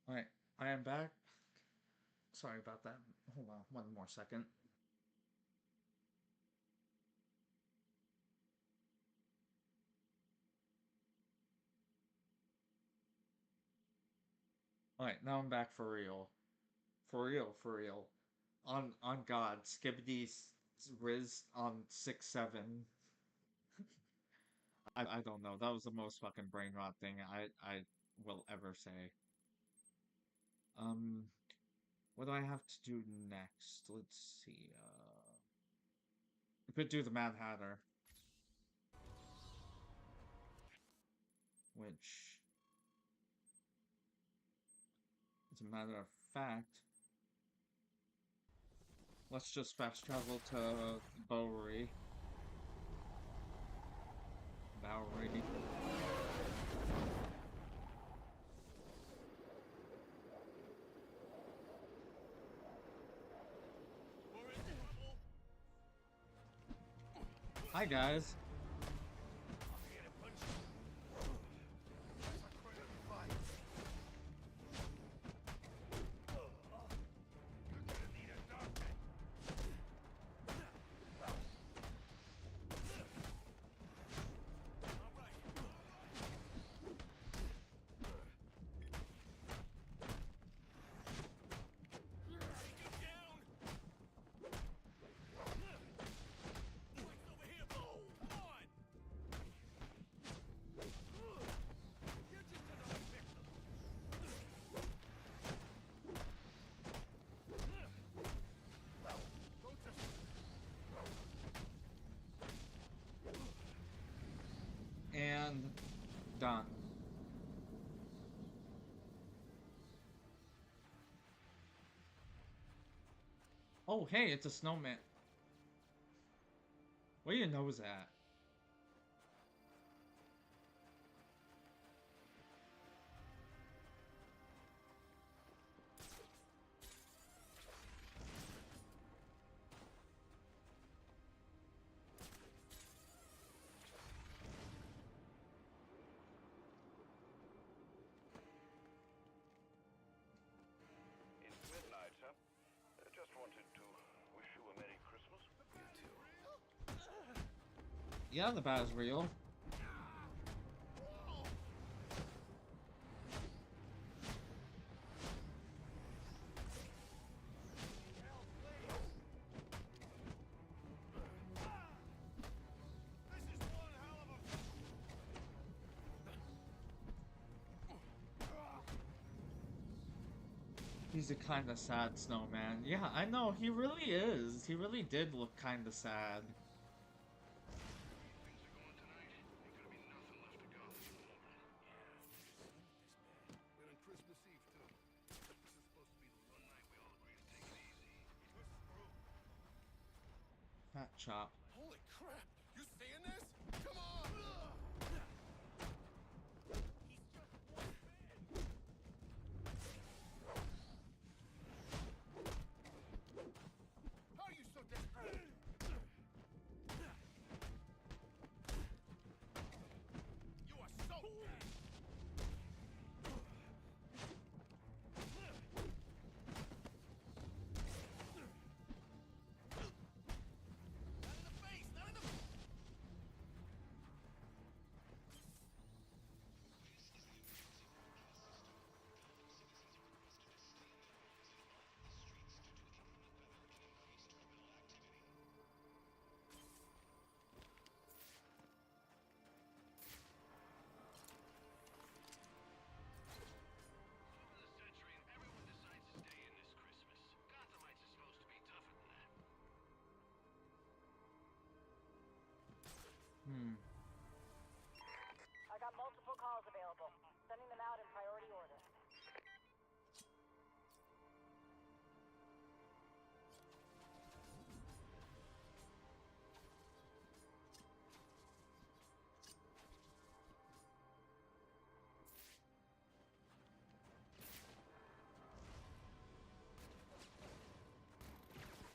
Alright, I am back. Sorry about that. Hold on, one more second. Alright, now I'm back for real. For real, for real. On God, Skibbity's Riz on 6-7. I don't know. That was the most fucking brain rot thing I will ever say. What do I have to do next? Let's see, we could do the Mad Hatter. Which, as a matter of fact, let's just fast travel to Bowery. Hi guys. Oh, hey, it's a snowman. Where your nose at? It's midnight, sir. Just wanted to wish you a Merry Christmas. You too. Yeah, the bat is real. He's a kinda sad snowman. Yeah, I know, he really is. He really did look kinda sad. And on Christmas Eve, too. This is supposed to be the one night we all agree to take it easy. We're screwed. Fat chop. Holy crap! You seeing this? Come on! How are you so desperate? You are so bad. Not in the face! Not in the... Over the century, everyone decides to stay in this Christmas. Gothamites are supposed to be tougher than that. I got multiple calls available. Sending them out in priority order.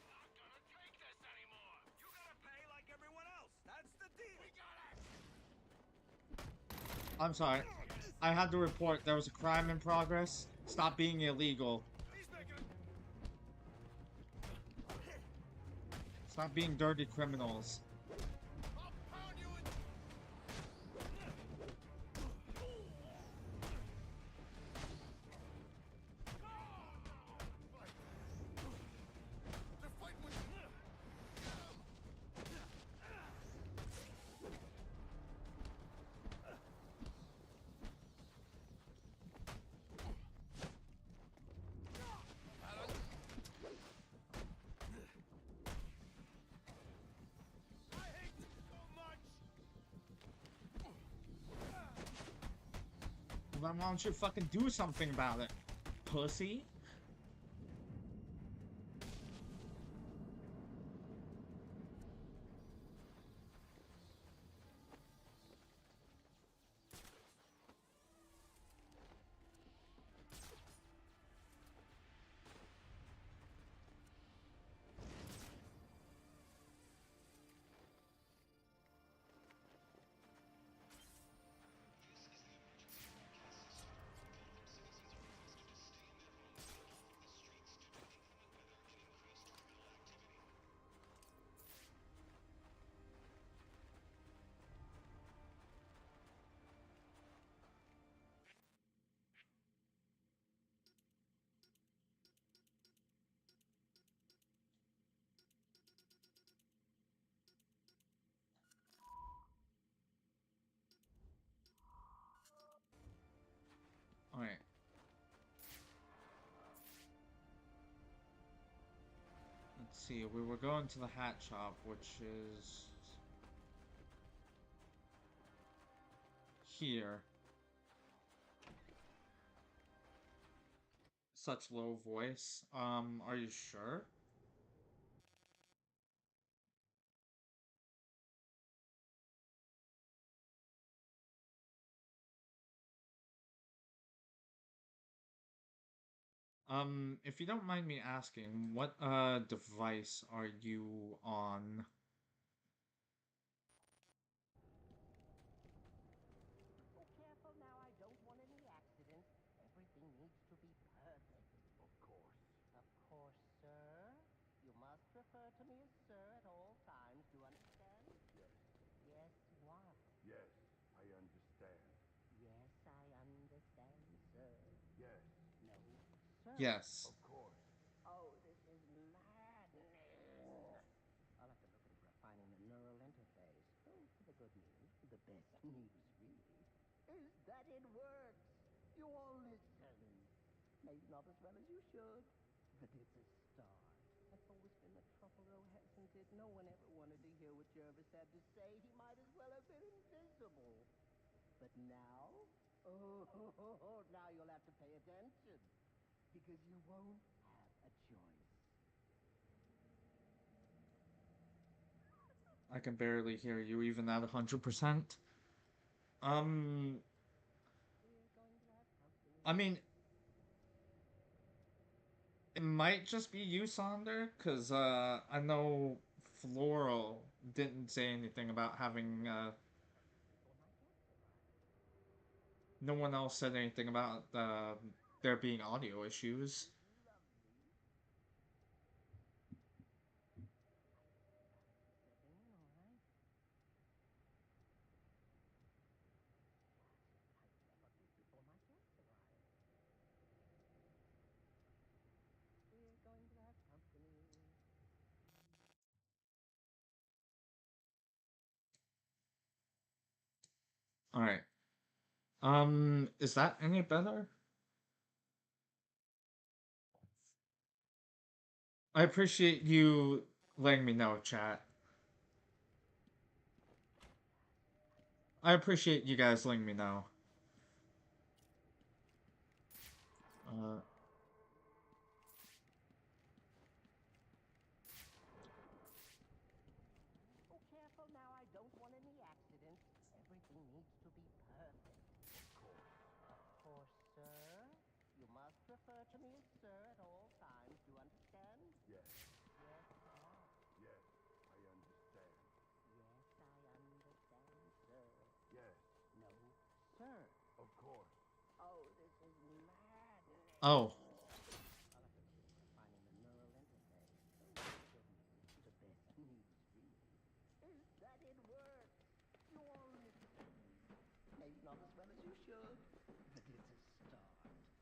Not gonna take this anymore! You gotta pay like everyone else! That's the deal! We got it! I'm sorry. I had to report there was a crime in progress. Stop being illegal. He's making... Stop being dirty criminals. I'll pound you in... They're fighting with... I hate you so much! Then why don't you fucking do something about it, pussy? Alright. Let's see, we were going to the hat shop, which is... here. Such low voice. Are you sure? If you don't mind me asking, what device are you on? Oh, careful now, I don't want any accidents. Everything needs to be perfect. Of course. Of course, sir. You must refer to me as sir at all times. Do you understand? Yes. Yes, what? Yes, I understand. Yes, I understand, sir. Yes. No, sir. Yes. Of course. Oh, this is maddening. I'll have to look into refining the neural interface. Oh, the good news, the best news, really, is that it works. You all listen. Maybe not as well as you should, but it's a start. That's always been the trouble, though, hasn't it? No one ever wanted to hear what Jervis had to say. He might as well have been invisible. But now, oh, now you'll have to pay attention, because you won't have a choice. I can barely hear you even at 100%. Um, I mean, it might just be you, Sonder, because I know Floral didn't say anything about having no one else said anything about there being audio issues. All right. Is that any better? I appreciate you letting me know, chat. I appreciate you guys letting me know. Uh, Oh, careful now, I don't want any accidents. Everything needs to be perfect. Of course. Of course, sir. You must refer to me as sir at all times. Do you understand? Yes. Yes, what? Yes, I understand. Yes, I understand, sir. Yes. No, sir. Of course. Oh, this is maddening. oh. I'll have to look into refining the neural interface. Oh, the good news, the best news, really, is that it works. You all listen. Maybe not as well as you should, but it's a start.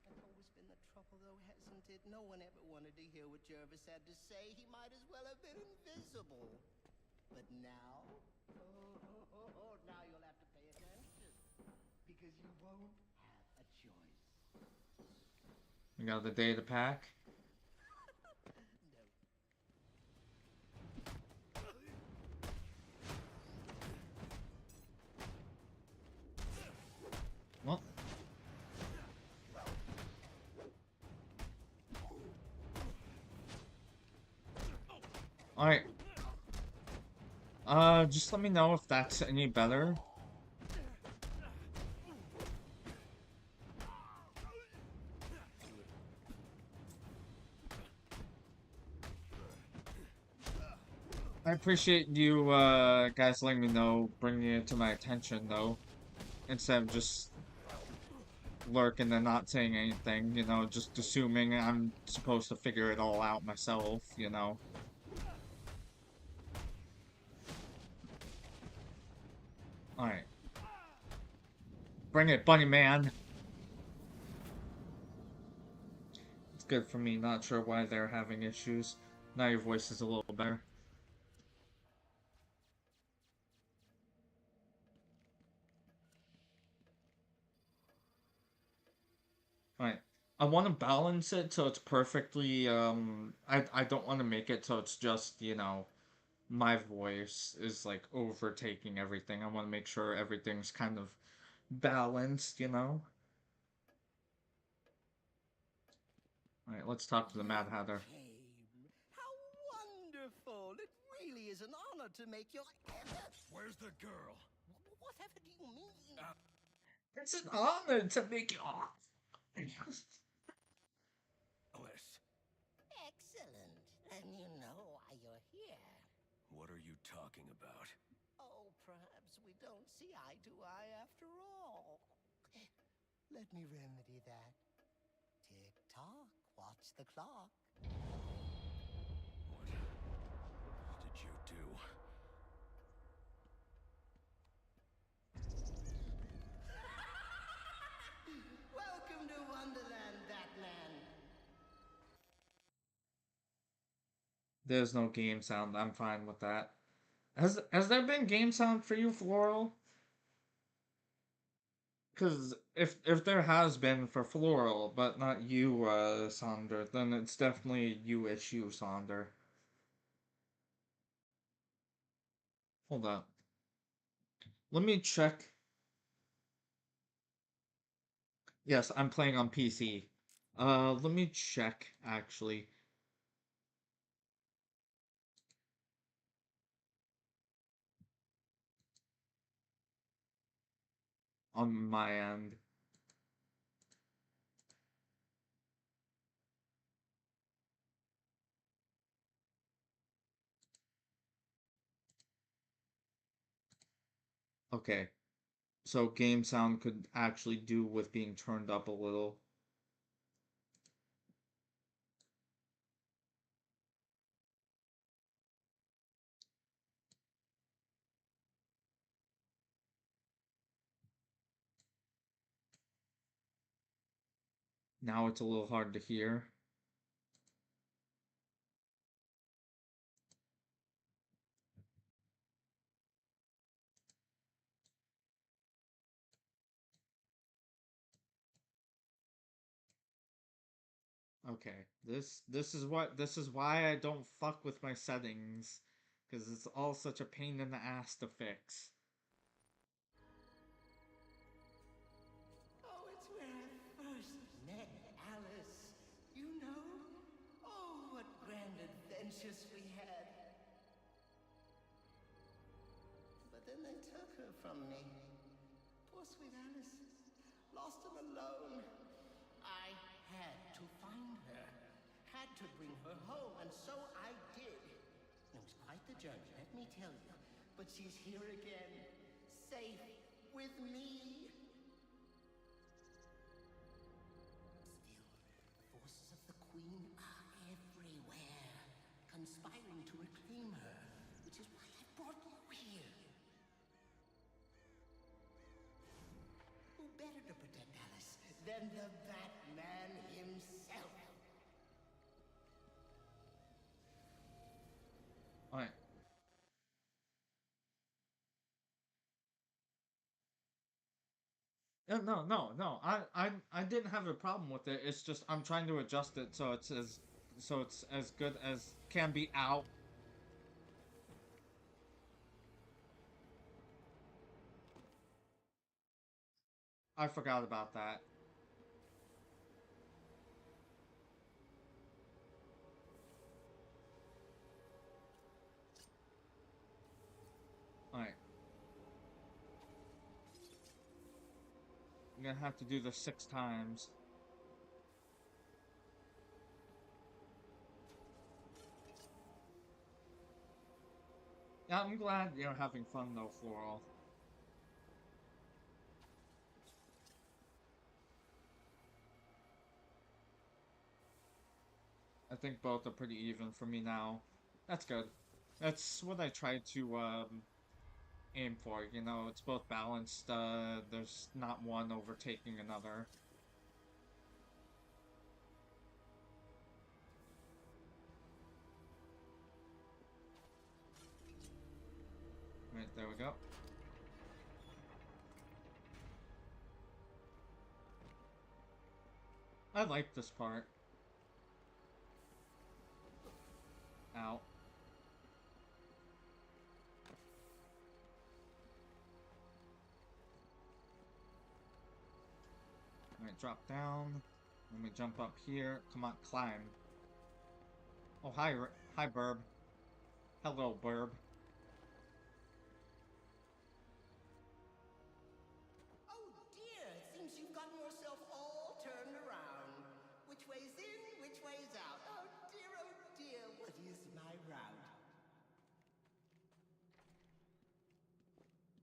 That's always been the trouble, though, hasn't it? No one ever wanted to hear what Jervis had to say. He might as well have been invisible. But now, now you'll have to pay attention, because you won't have a choice. We got the data pack. Well. Alright. Just let me know if that's any better. I appreciate you, guys letting me know, bringing it to my attention, though. Instead of just lurking and not saying anything, you know, just assuming I'm supposed to figure it all out myself, you know. Alright. Bring it, bunny man! It's good for me, not sure why they're having issues. Now your voice is a little better. Alright. I want to balance it so it's perfectly, I don't want to make it so it's just, you know, my voice is, like, overtaking everything. I want to make sure everything's kind of balanced, you know? Alright, let's talk to the Mad Hatter. How wonderful! It really is an honor to make your... Where's the girl? Whatever do you mean? It's an honor to make you... talking about? Oh, perhaps we don't see eye to eye after all. Let me remedy that. Tick-tock, watch the clock. What did you do? Welcome to Wonderland, Batman. There's no game sound. I'm fine with that. Has there been game sound for you, Floral? Because if there has been for Floral, but not you, Sonder, then it's definitely you issue, Sonder. Hold up. Let me check. Yes, I'm playing on PC. Let me check, actually. On my end. Okay. So game sound could actually do with being turned up a little. Now it's a little hard to hear. Okay, this is why I don't fuck with my settings, because it's all such a pain in the ass to fix. Oh, it's where I first met Alice. You know? Oh, what grand adventures we had. But then they took her from me. Poor sweet Alice. Lost and alone. I had to find her. Had to bring her home, and so I did. It was quite the journey, let me tell you. But she's here again. Safe with me. Still, the forces of the Queen are everywhere, conspiring to reclaim her, which is why I brought you here. Who better to protect Alice than the Batman himself? Alright. No. I didn't have a problem with it. It's just I'm trying to adjust it so it's as good as can be out. I forgot about that. Alright. I'm gonna have to do this 6 times. Yeah, I'm glad you're having fun though, Floral. I think both are pretty even for me now. That's good. That's what I try to aim for, you know, it's both balanced, there's not one overtaking another. Right, there we go. I like this part. Ow. Alright, drop down. Let me jump up here. Come on, climb. Oh, hi, Burb. Hello, Burb. Oh dear, it seems you've gotten yourself all turned around. Which way's in, which way's out? Oh dear, what is my route?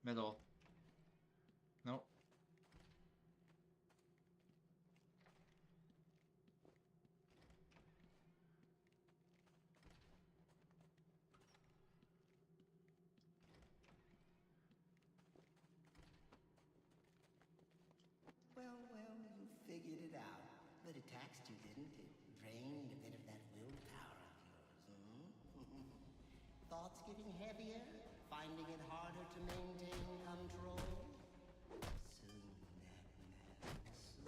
Middle. Nope. Well, you figured it out. But it taxed you, didn't it? Drained a bit of that willpower of yours, hmm? Thoughts getting heavier? Finding it harder to maintain control? Soon, that soon.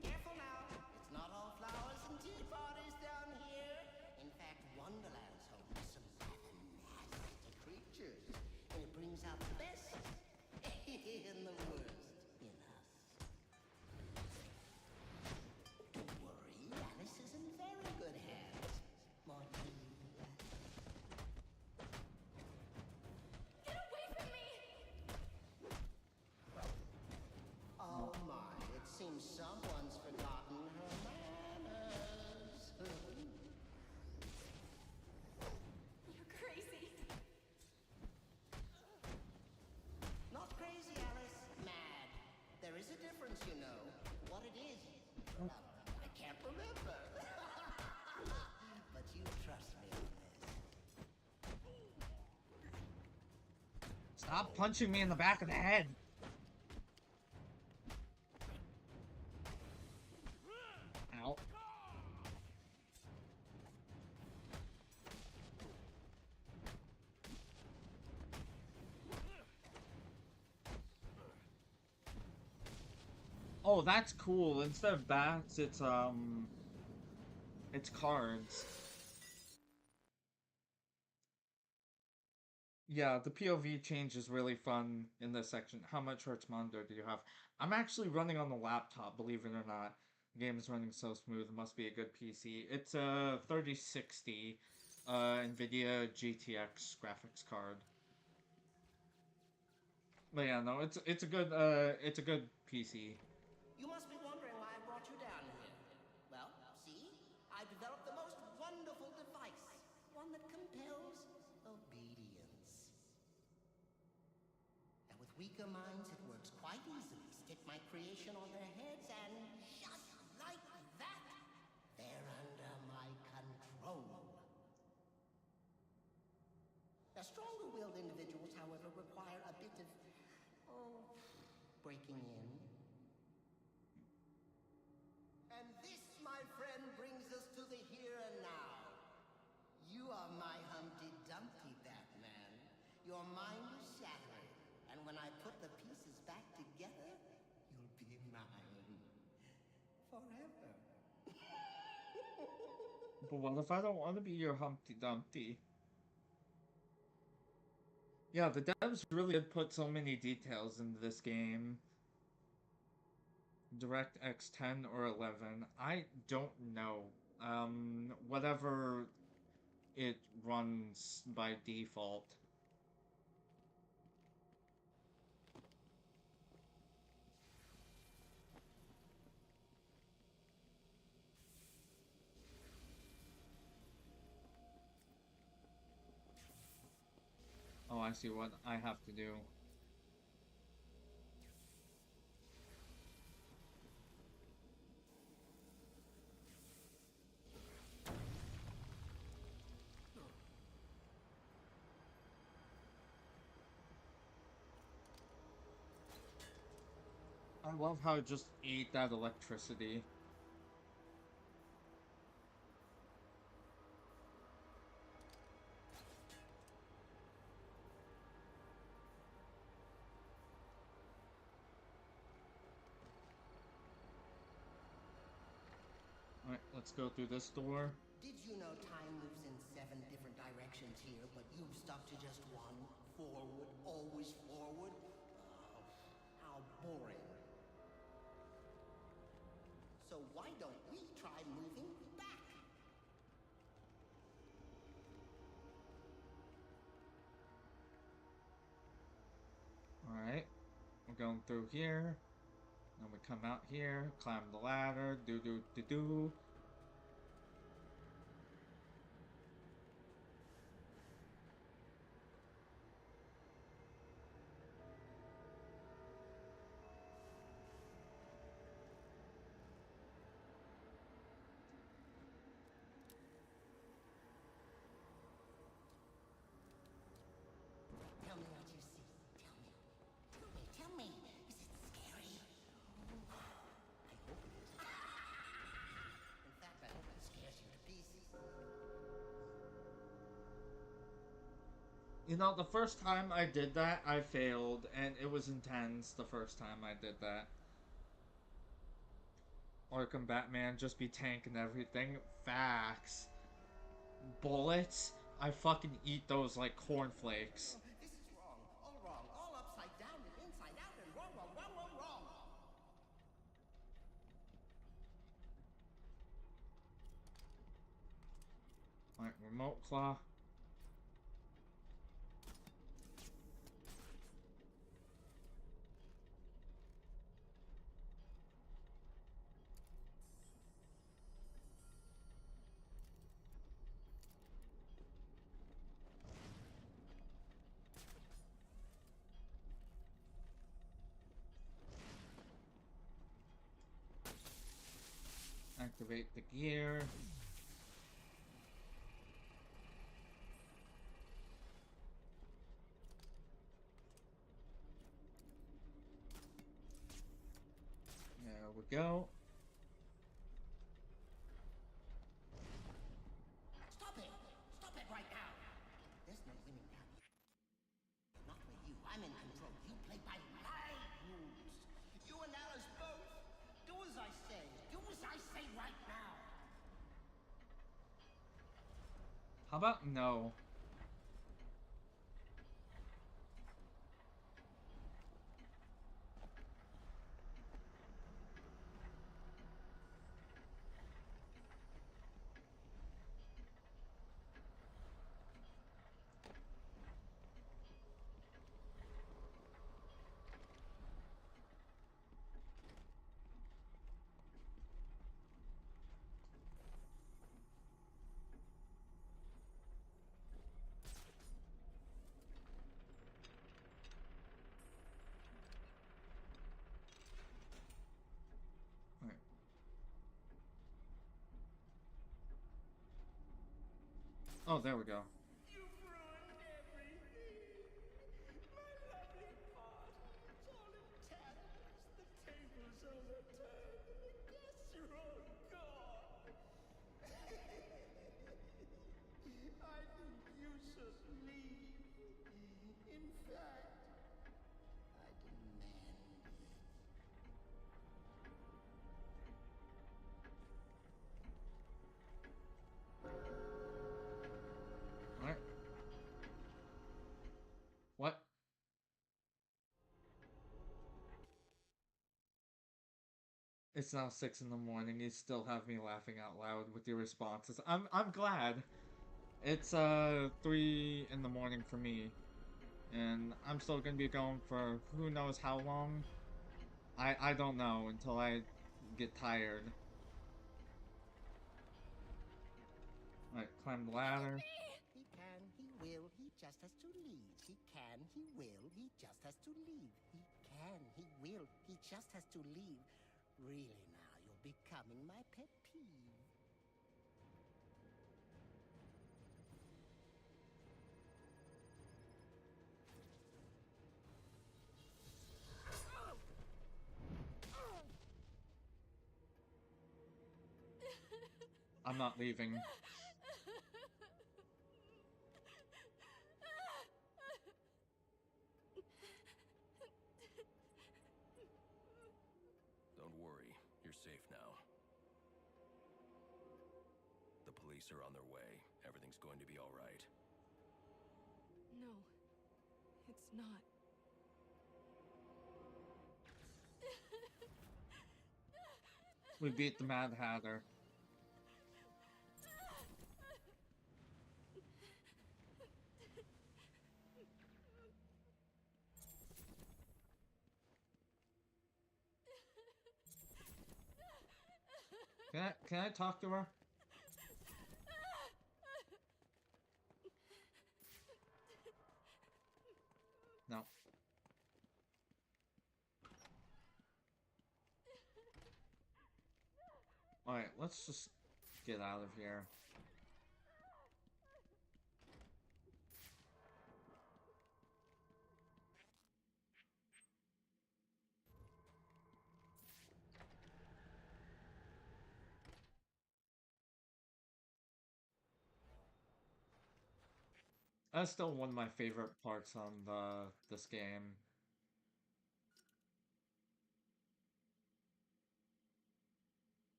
Careful now. It's not all flowers and tea parties down here. In fact, Wonderland's home to some rather nasty creatures. And it brings out the best and the worst in us. Don't worry, Alice is in very good hands. More to you. Get away from me! Oh my, it seems someone's forgotten her manners. You're crazy. Not crazy, Alice. Mad. There is a difference, you know. What it is, I can't remember. But you trust me on this. Stop punching me in the back of the head. Ow. Oh, that's cool. Instead of bats, it's cards. Yeah, the POV change is really fun in this section. How much Hertzmondo do you have? I'm actually running on the laptop, believe it or not. The game is running so smooth, it must be a good PC. It's a 3060 NVIDIA GTX graphics card. But yeah, no, it's a good PC. You must be wondering why I brought you down here. Well, see? I developed the most wonderful device. One that compels obedience. And with weaker minds, it works quite easily. Stick my creation on their heads and just like that, they're under my control. The stronger-willed individuals, however, require a bit of, breaking in. And this, my friend, brings us to the here and now. You are my Humpty Dumpty, Batman. Your mind is shattered, and when I put the pieces back together, you'll be mine. Forever. But what if I don't want to be your Humpty Dumpty? Yeah, the devs really did put so many details into this game. DirectX 10 or 11, I don't know. Whatever it runs by default. Oh, I see what I have to do. I love how it just ate that electricity. Alright, let's go through this door. Did you know time moves in 7 different directions here, but you've stuck to just one? Forward, always forward? Oh, how boring. So why don't we try moving back? Alright, we're going through here. Then we come out here, climb the ladder, do. You know, the first time I did that, I failed, and it was intense the first time I did that. Arkham Batman just be tanking everything. Facts. Bullets? I fucking eat those like cornflakes. This is wrong, all upside down and inside out and wrong. Alright, remote claw. Activate the gear. There we go. Stop it right now. There's no winning down here. Not with you. I'm in control. You play by my rules. You and Alice both. Do as I say. Do as I say right now. How about no? Alright. Oh, there we go. You've ruined everything. My lovely party is all in tatters. The tables overturned and the guests are all gone. I think you should leave. In fact, I demand it. Alright. What? It's now 6 in the morning. You still have me laughing out loud with your responses. I'm glad. It's 3 in the morning for me. And I'm still gonna be going for who knows how long. I don't know until I get tired. Alright, climb the ladder. He can, he will, he just has to leave. He can, he will, he just has to leave. He can, he will, he just has to leave. Really now, you're becoming my pet peeve. I'm not leaving. Don't worry, you're safe now. The police are on their way. Everything's going to be all right. No, it's not. We beat the Mad Hatter. Can I talk to her? No. Alright, let's just get out of here. That's still one of my favorite parts on this game.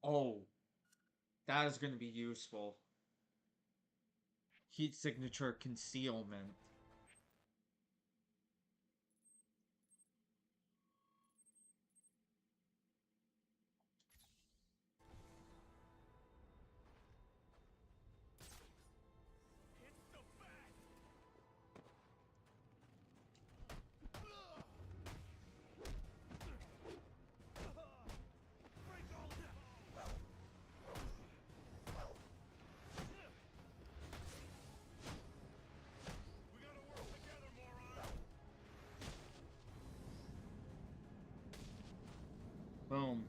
Oh, that is going to be useful. Heat signature concealment. Boom.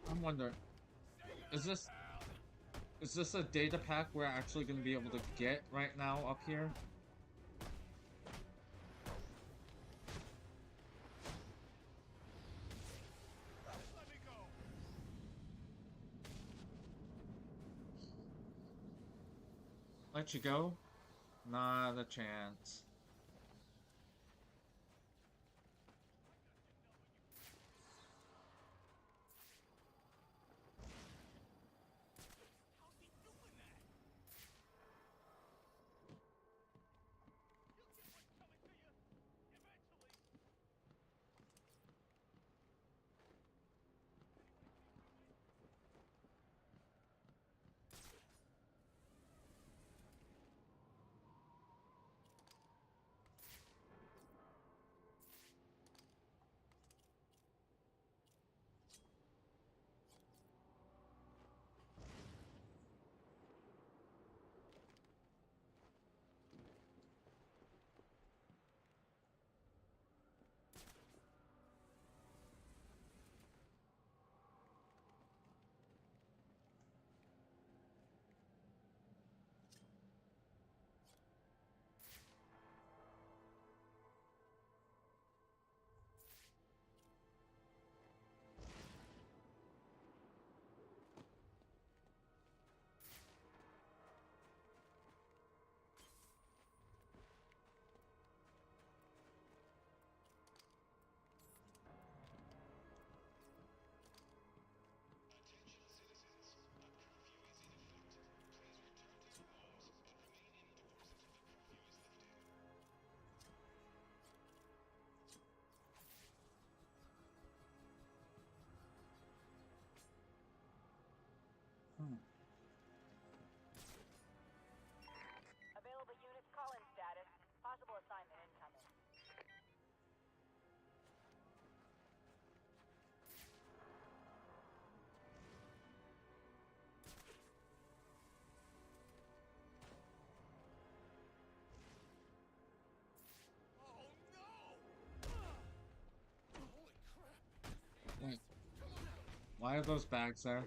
I'm wondering, is this a data pack we're actually going to be able to get right now up here? Let you go? Not a chance. Available units call-in status. Possible assignment incoming. Wait. Why are those bags there?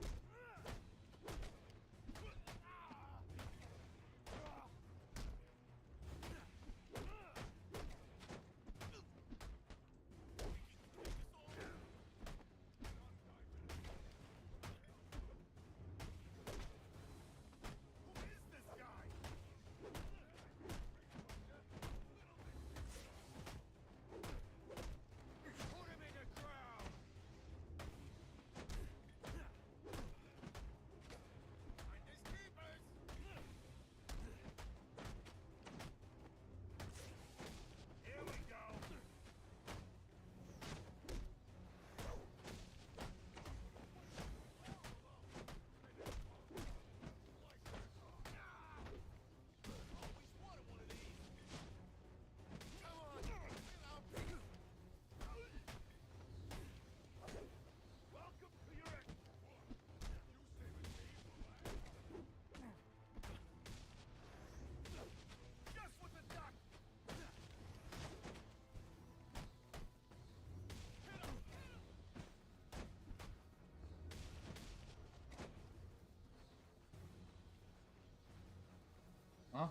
Huh?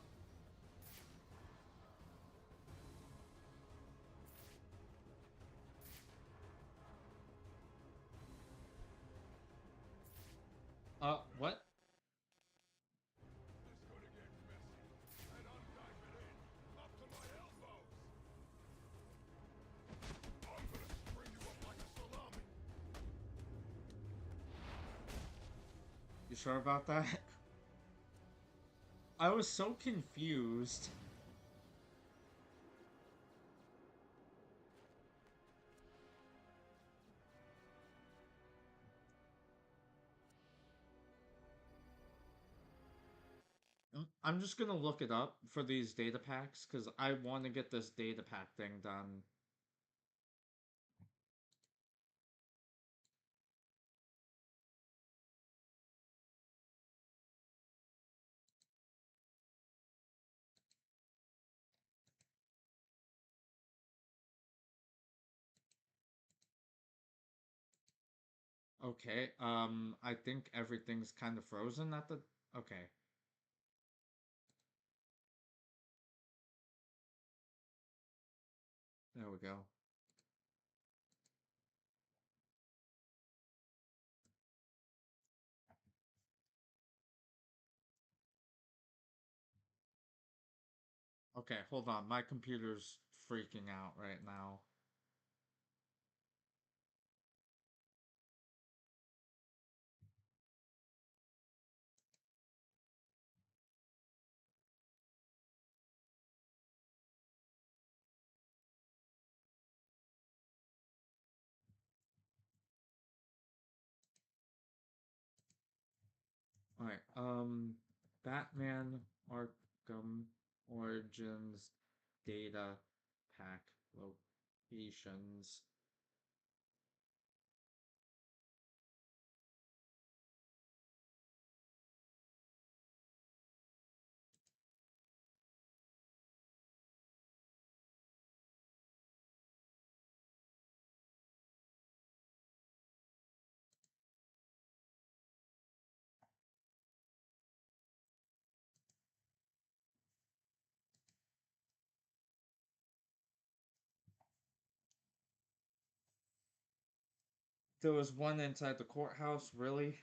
What? You sure about that? I was so confused. I'm just gonna look it up for these data packs because I want to get this data pack thing done. Okay, I think everything's kind of frozen at the... Okay. There we go. Okay, hold on. My computer's freaking out right now. Alright, Batman Arkham Origins data pack locations. There was one inside the courthouse, really?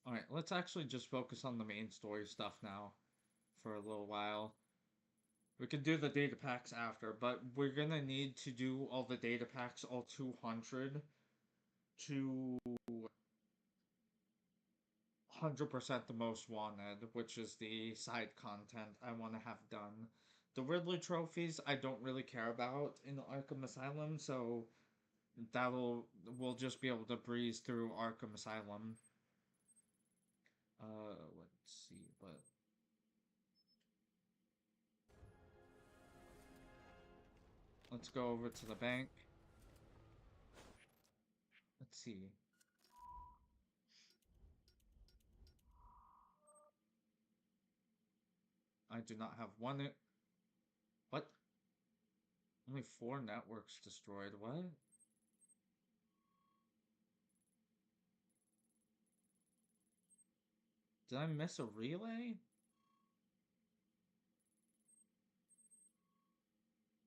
Alright, let's actually just focus on the main story stuff now for a little while. We can do the data packs after, but we're gonna need to do all the data packs, all 200, to 100% the most wanted, which is the side content I want to have done. The Riddler trophies I don't really care about in Arkham Asylum, so we'll just be able to breeze through Arkham Asylum. Let's see, but let's go over to the bank. Let's see. I do not have one. What? Only 4 networks destroyed. What? Did I miss a relay?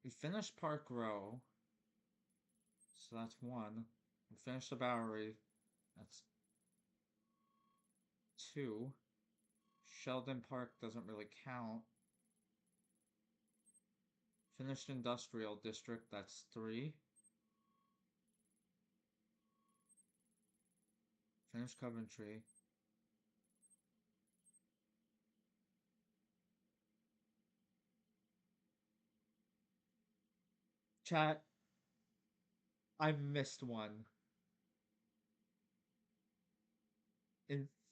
We finished Park Row. So that's 1. We finished the Bowery. That's 2. Sheldon Park doesn't really count. Finished Industrial District, that's 3. Finished Coventry. Chat, I missed one.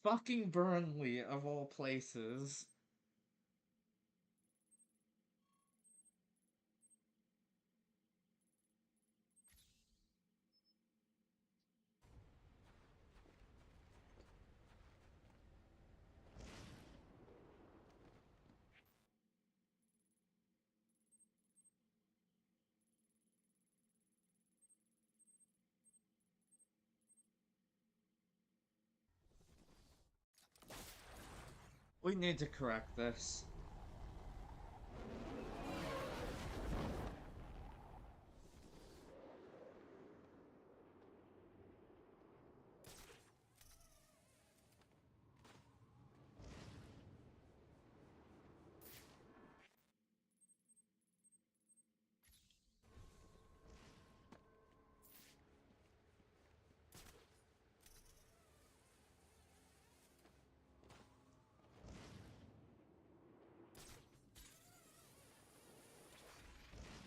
Fucking Burnley, of all places. We need to correct this.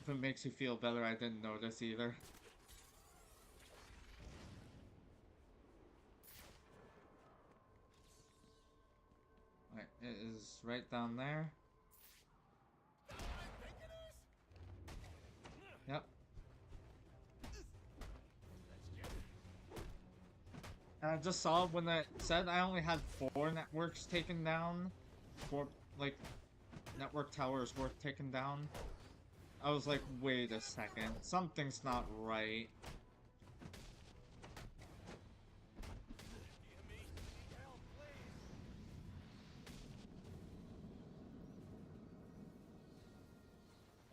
If it makes you feel better, I didn't notice either. Alright, it is right down there. Yep. And I just saw when it said I only had 4 networks taken down. 4, like, network towers were taken down. I was like, wait a second, something's not right.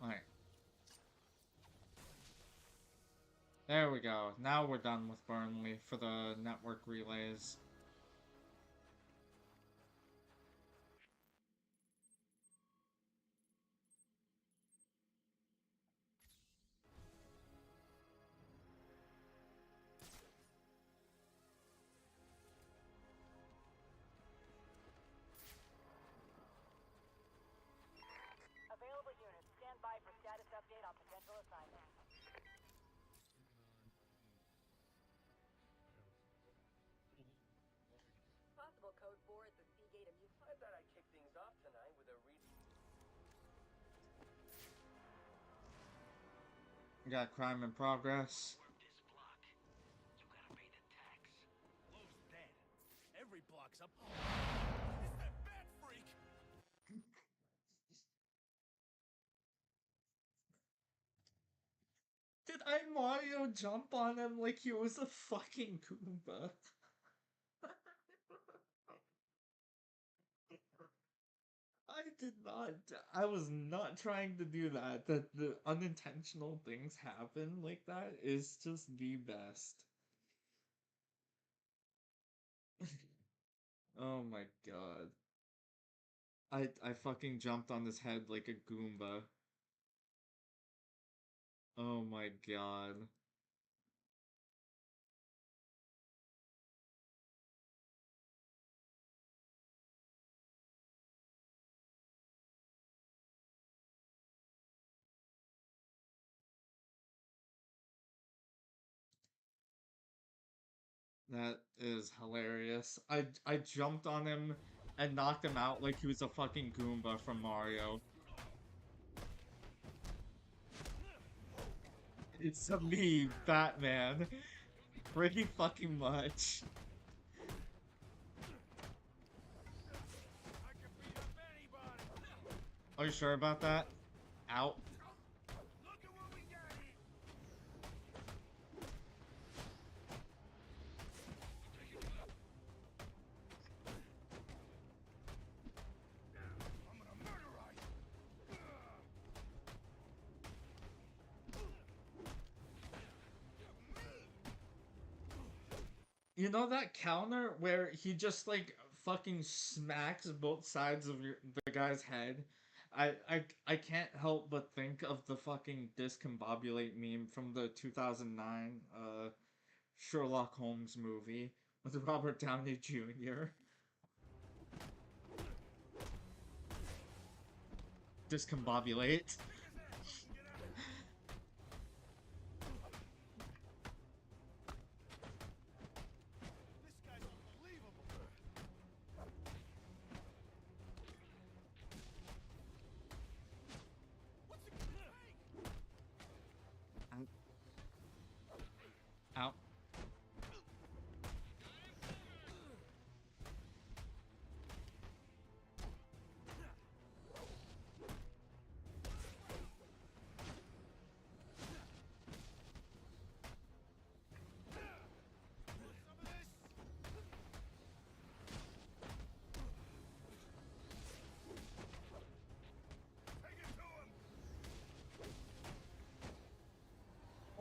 Alright. There we go. Now we're done with Burnley for the network relays. Available units, stand by for status update on potential assignment. Possible code 4 at the Seagate amusement. I thought I'd kick things off tonight with a We got crime in progress. This block. You gotta pay the tax. Low's dead. Every block's up. It's that bat freak! Did I Mario jump on him like he was a fucking Goomba? I did not. I was not trying to do that. That the unintentional things happen like that is just the best. Oh my god. I fucking jumped on his head like a Goomba. Oh my god. That is hilarious. I jumped on him and knocked him out like he was a fucking Goomba from Mario. It's me, Batman. Pretty fucking much. Are you sure about that? Out. You know that counter where he just like fucking smacks both sides of the guy's head? I can't help but think of the fucking discombobulate meme from the 2009 Sherlock Holmes movie with Robert Downey Jr. Discombobulate.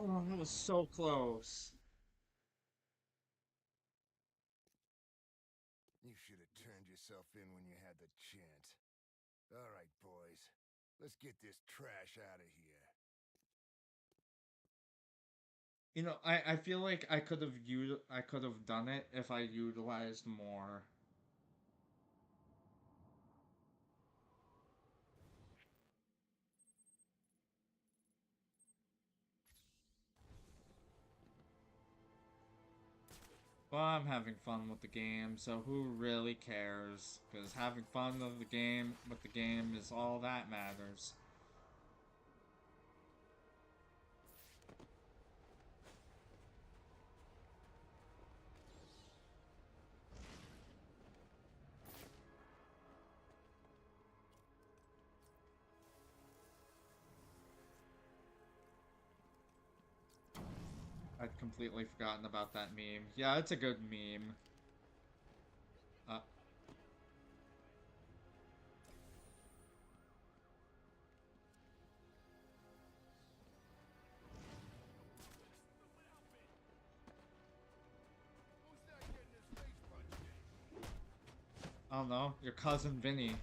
Oh, that was so close. You should have turned yourself in when you had the chance. All right, boys. Let's get this trash out of here. You know, I feel like I could have done it if I utilized more. Well, I'm having fun with the game, so who really cares? Because having fun of the game with the game is all that matters. I'd completely forgotten about that meme. Yeah, it's a good meme. Uh, I don't know, your cousin Vinny.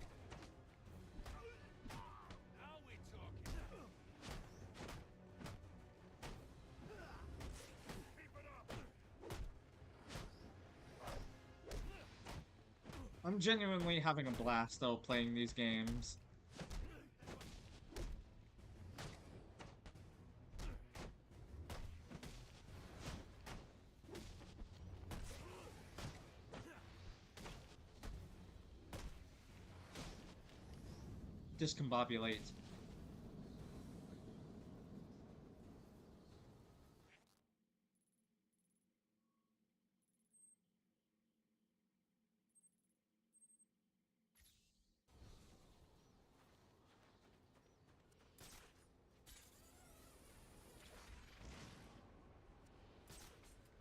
I'm genuinely having a blast though playing these games. Discombobulate.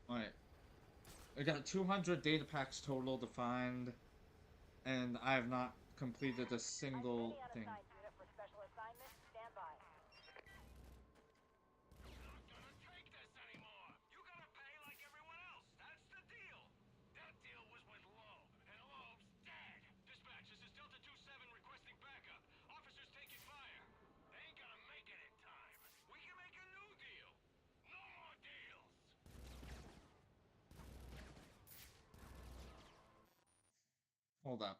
Alright. I got 200 data packs total to find, and I have not completed a single thing. Unit for special assignment. Stand by. Dispatch, this is Delta 2-7 requesting backup. Officers taking fire. They ain't gonna make it in time. We can make a new deal. No more deals. Hold up.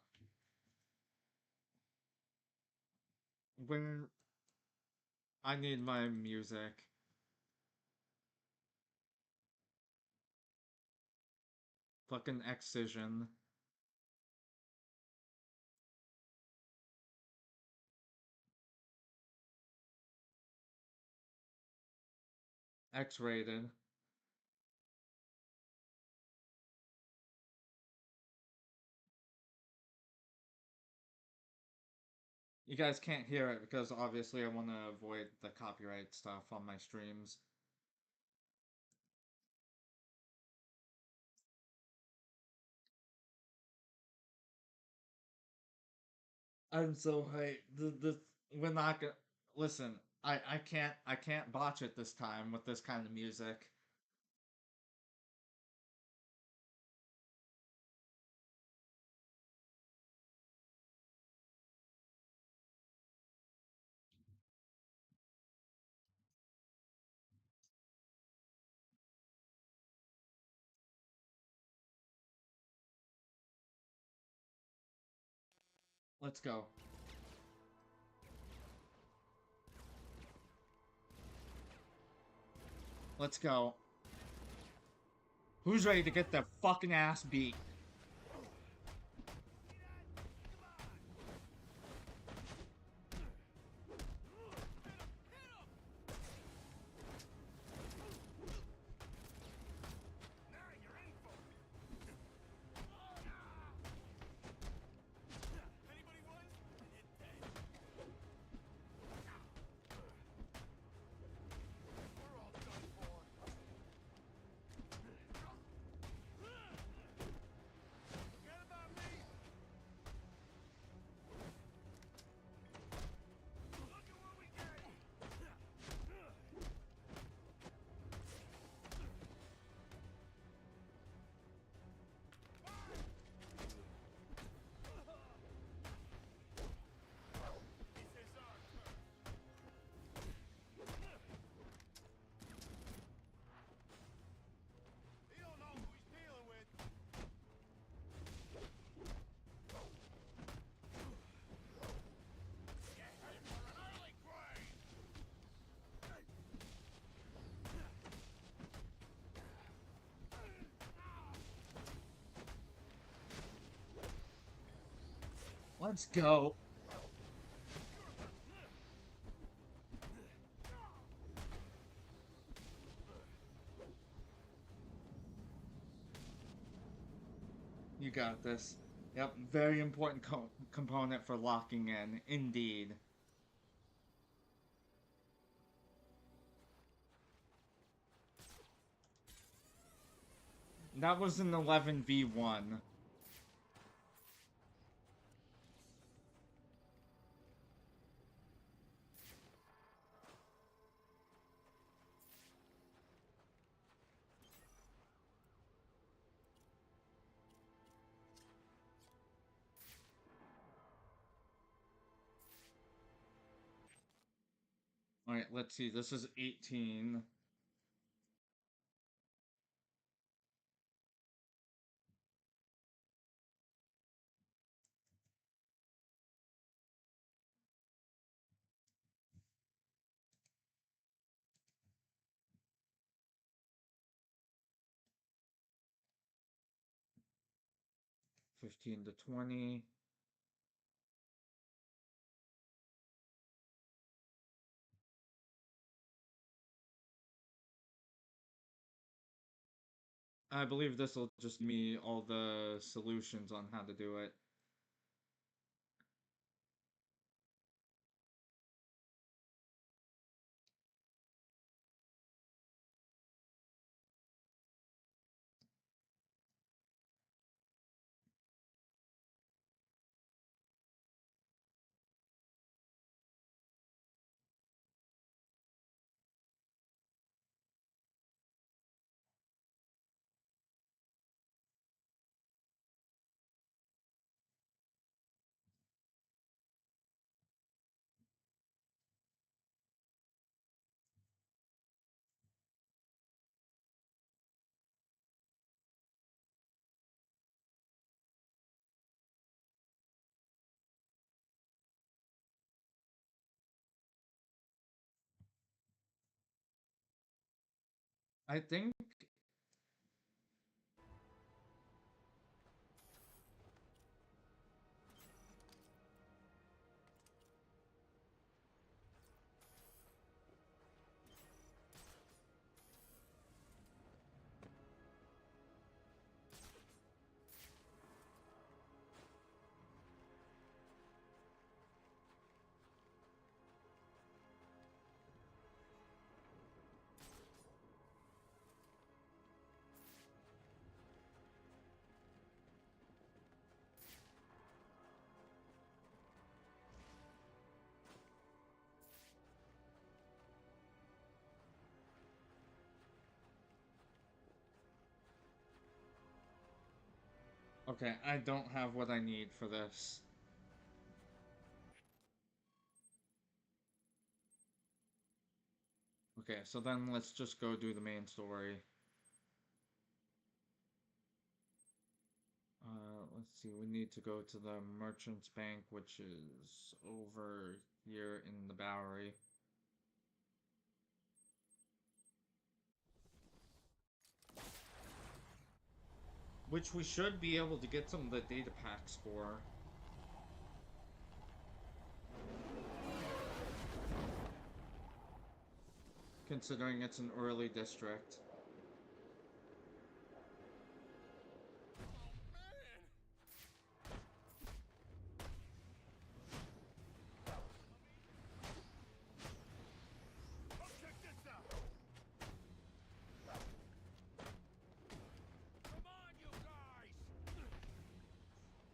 Where... I need my music. Fucking Excision. X-rated. You guys can't hear it because obviously I want to avoid the copyright stuff on my streams. I'm so hyped. We're not gonna listen. I can't botch it this time with this kind of music. Let's go. Let's go. Who's ready to get their fucking ass beat? Let's go. You got this. Yep, very important component for locking in, indeed. That was an 11v1. Alright, let's see. This is 18. $15 to $20. I believe this will just me all the solutions on how to do it. I think okay, I don't have what I need for this. Okay, so then let's just go do the main story. Let's see, we need to go to the Merchant's Bank, which is over here in the Bowery. Which we should be able to get some of the data packs for. Considering it's an early district.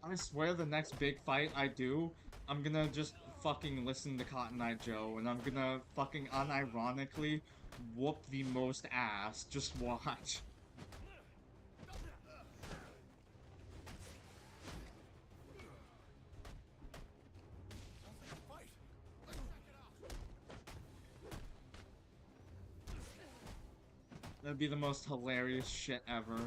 I swear the next big fight I do, I'm gonna just fucking listen to Cotton Eye Joe, and I'm gonna fucking unironically whoop the most ass. Just watch. That'd be the most hilarious shit ever.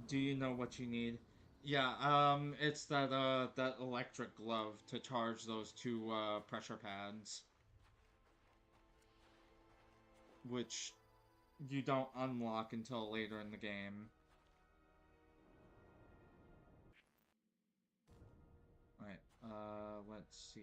Do you know what you need? Yeah, it's that electric glove to charge those two, pressure pads. Which you don't unlock until later in the game. Alright, let's see.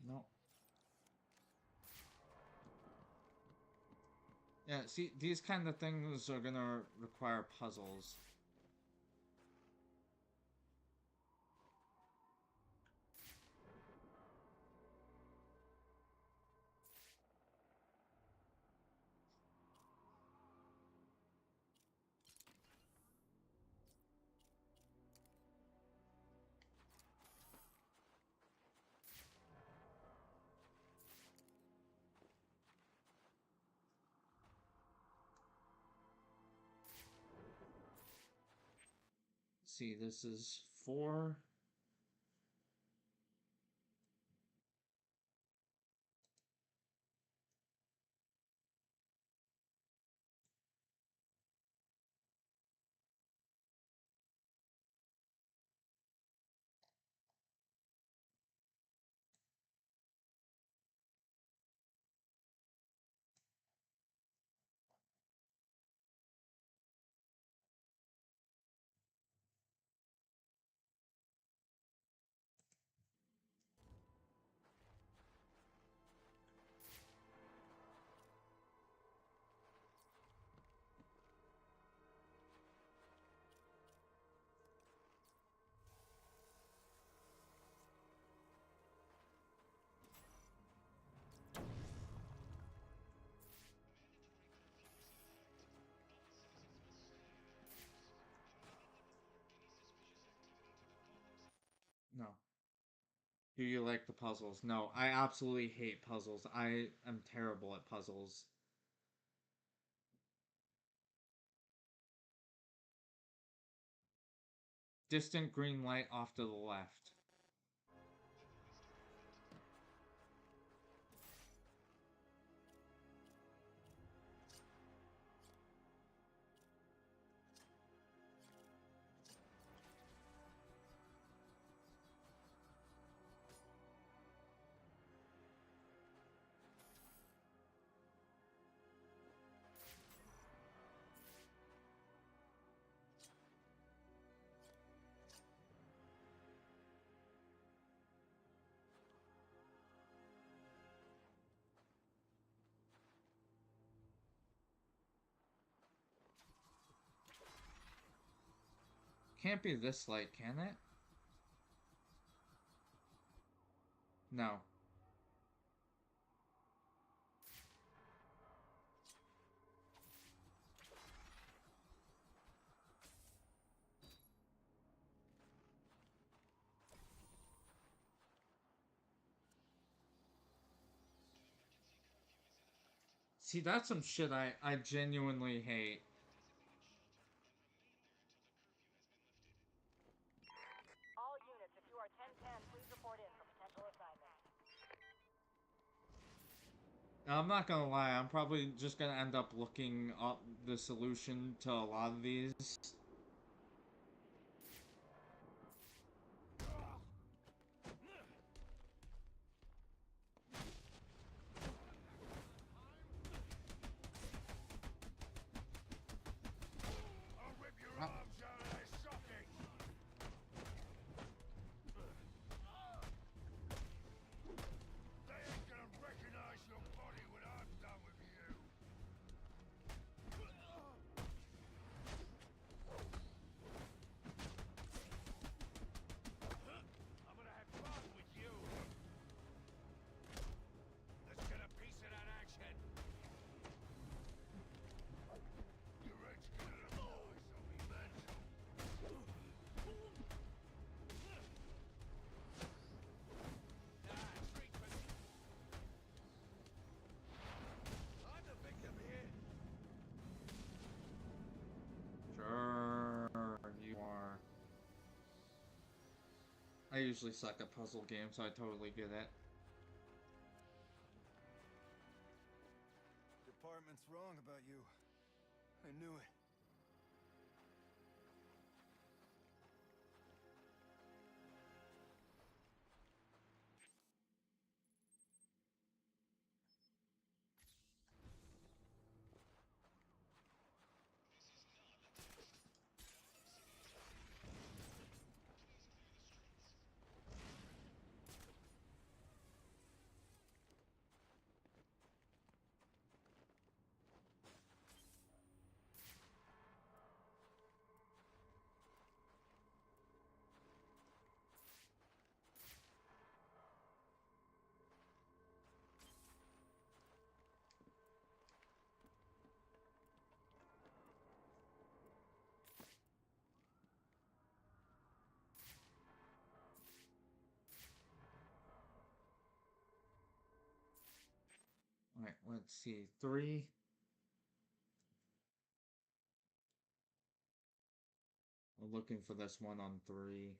No. Yeah, see, these kind of things are gonna require puzzles. See, this is 4. No. Do you like the puzzles? No, I absolutely hate puzzles. I am terrible at puzzles. Distant green light off to the left. Can't be this light, can it? No. See, that's some shit I genuinely hate. All units, if you are 1010, please report in for potential assignment. I'm not gonna lie, I'm probably just gonna end up looking up the solution to a lot of these. I'll rip your arms out of their sockets! They ain't gonna recognize your body when I'm done with you! I'm gonna have fun with you! Let's get a piece of that action! Your edge gonna noise on me, mental! I'm the victim here! Sure, you are. I usually suck at puzzle games, so I totally get it. Department's wrong about you. I knew it. Alright, let's see. 3. I'm looking for this one on 3.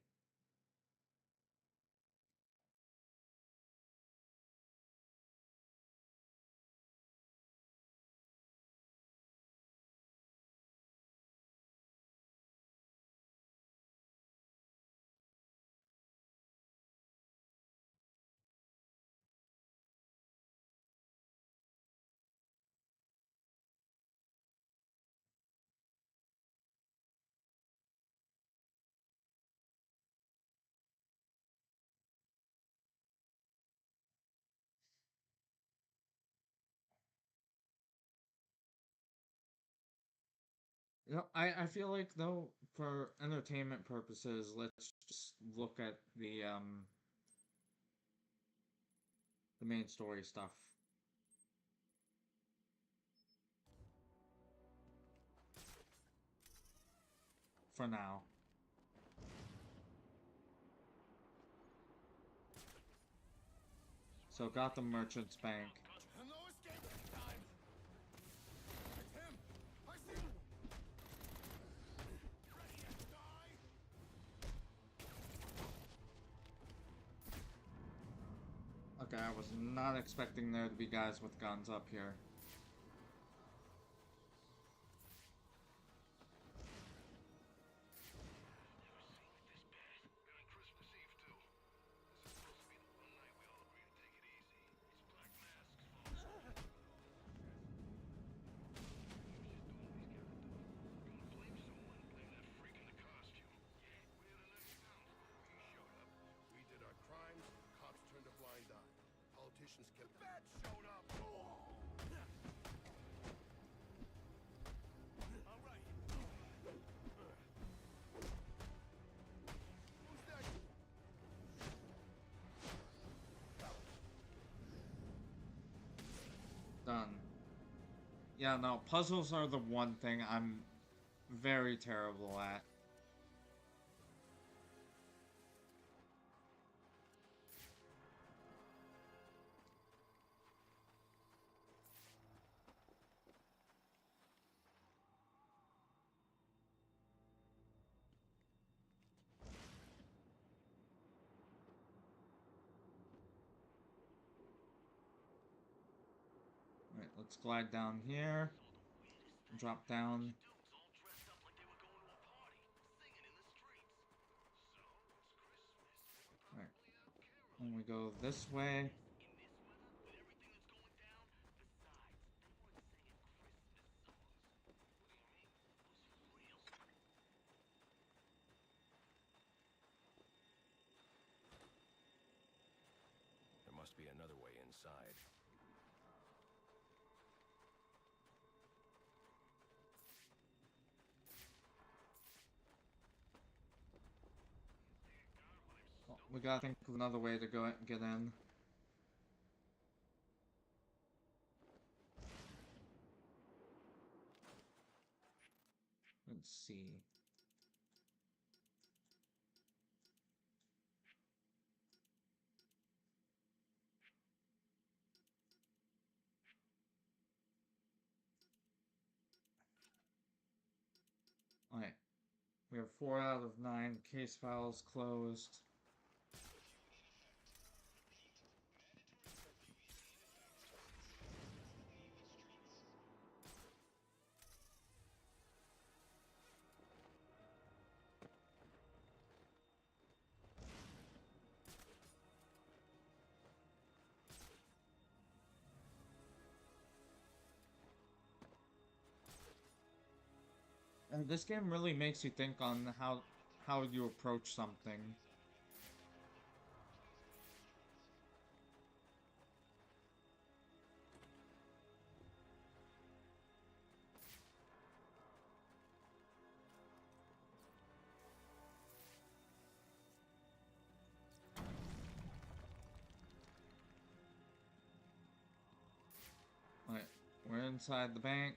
You know, I feel like though, for entertainment purposes, let's just look at the main story stuff. For now. So Gotham Merchants Bank. No escape this time! It's him! I see him! Ready to die? Okay, I was not expecting there to be guys with guns up here. We did our crimes, cops turned a blind eye. Politicians kept... Bat showed up! All right. Who's that? Done. Yeah, no, puzzles are the one thing I'm very terrible at. Let's glide down here. Drop down. Alright. And we go this way. There must be another way inside. Oh, we gotta think of another way to go get in. Let's see. Alright. We have 4 out of 9 case files closed. And this game really makes you think on how you approach something. Alright, we're inside the bank.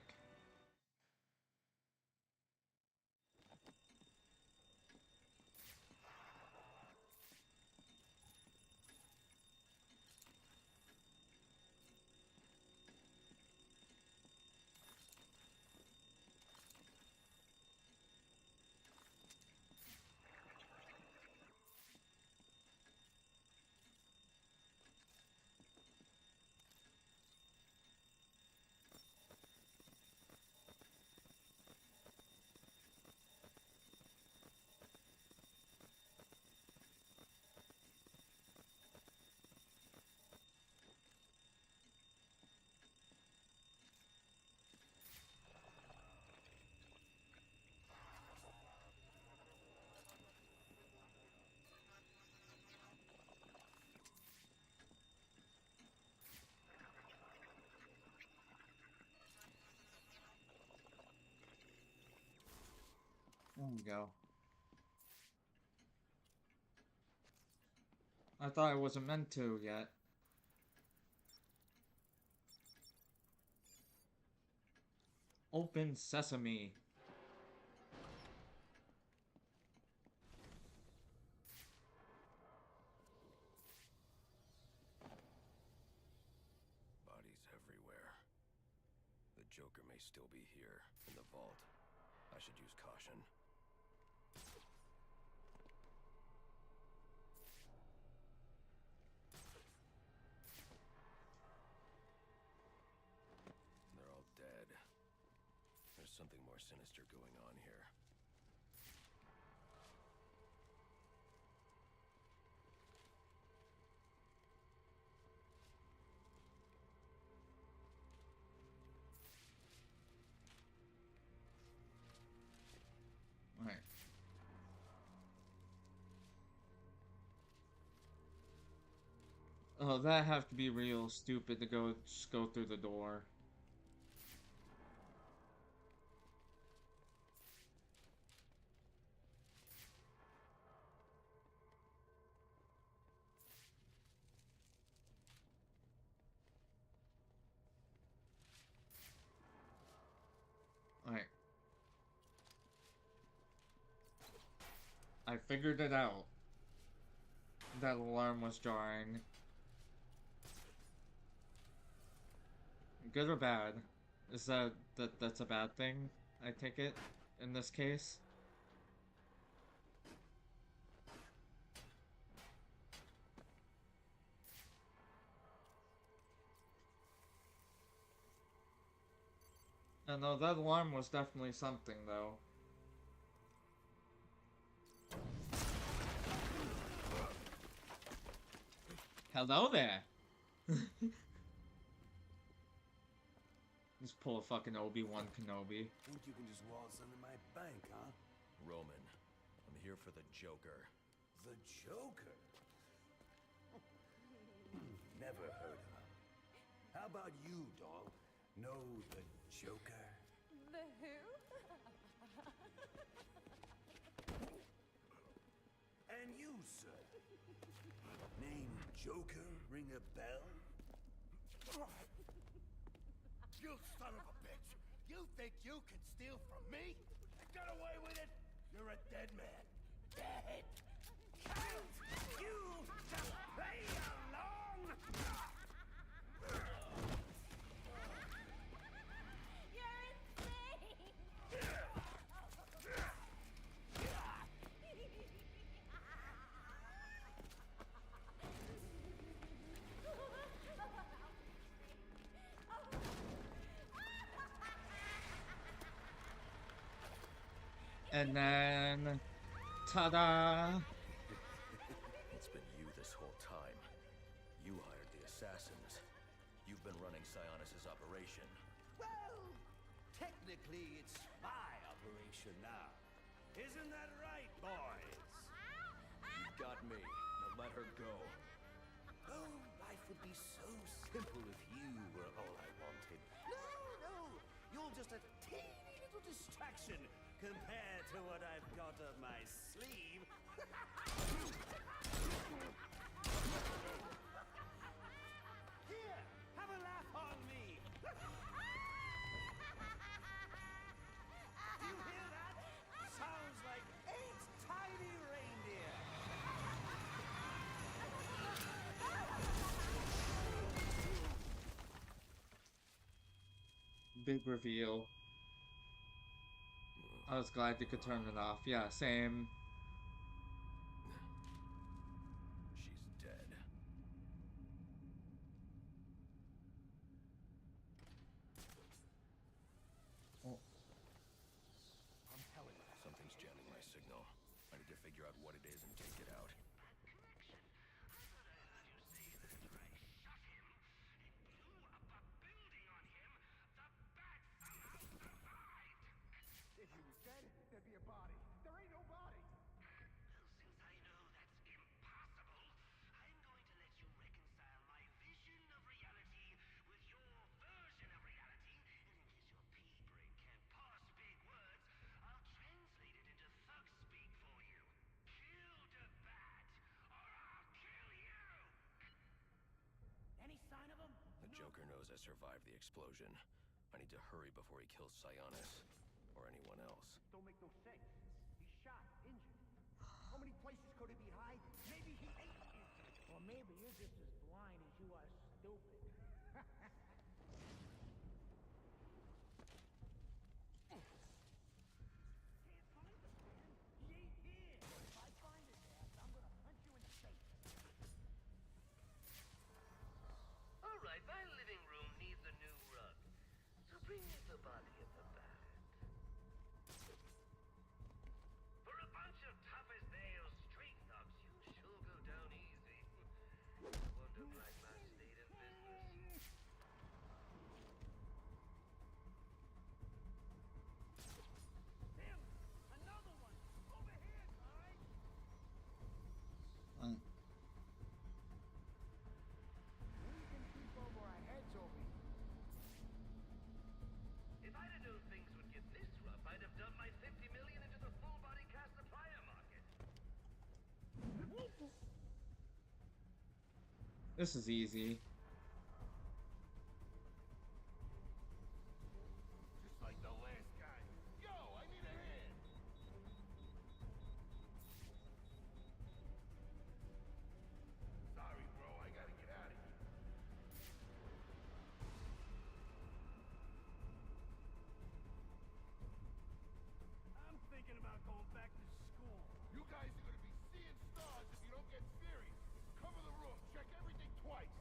There we go. I thought I wasn't meant to yet. Open sesame. Bodies everywhere. The Joker may still be here, in the vault. I should use caution. They're all dead. There's something more sinister going on here. Alright. Oh, that have to be real stupid to just go through the door. Alright. I figured it out. That alarm was jarring. Good or bad? Is that's a bad thing, I take it, in this case? I know that alarm was definitely something, though. Hello there! Just pull a fucking Obi-Wan Kenobi. Think you can just waltz into my bank, huh? Roman, I'm here for the Joker. The Joker? Never heard of him. How about you, doll? Know the Joker? The who? And you, sir? Name Joker ring a bell? You son of a bitch! You think you can steal from me? Got away with it? You're a dead man. Dead! Can't you just play along? You're insane! And then... ta-da! It's been you this whole time. You hired the assassins. You've been running Sionis' operation. Well, technically it's my operation now. Isn't that right, boys? You got me. Now let her go. Oh, life would be so simple if you were all I wanted. No, you're just a teeny little distraction compared to what I've got up my sleeve. Here, have a laugh on me. Do you hear that? Sounds like 8 tiny reindeer. Big reveal. I was glad you could turn it off. Yeah, same. She's dead. Oh. I'm telling you. Something's jamming my signal. I need to figure out what it is and take it out. If he was dead, there'd be a body. There ain't no body. Since I know that's impossible, I'm going to let you reconcile my vision of reality with your version of reality. And in case your pea brain can't parse big words, I'll translate it into thug speak for you. Kill the bat, or I'll kill you! Any sign of him? The Joker knows I survived the explosion. I need to hurry before he kills Sionis. Or anyone else. Don't make no sense. He's shot, injured. How many places could he be hiding? Maybe he ate you. Or maybe you're just as blind as you are stupid. Can't find him, man. He ain't here. If I find his ass, I'm gonna punch you in the face. All right, my living room needs a new rug. So bring me the body of the bat. For a bunch of tough as nails street thugs, you sure go down easy. No wonder Black Mass stayed in business. Damn it! Another one! Over here, guys! Um, We can keep over our heads over here. If I'd have known things would get this rough, I'd have dumped my $50 million into the full-body cast supplier market. this is easy. Just like the last guy. Yo, I need a hand. Sorry, bro. I gotta get out of here. I'm thinking about going back to school. You guys are gonna be seeing stars if you don't get serious. Cover the room. Check everything twice.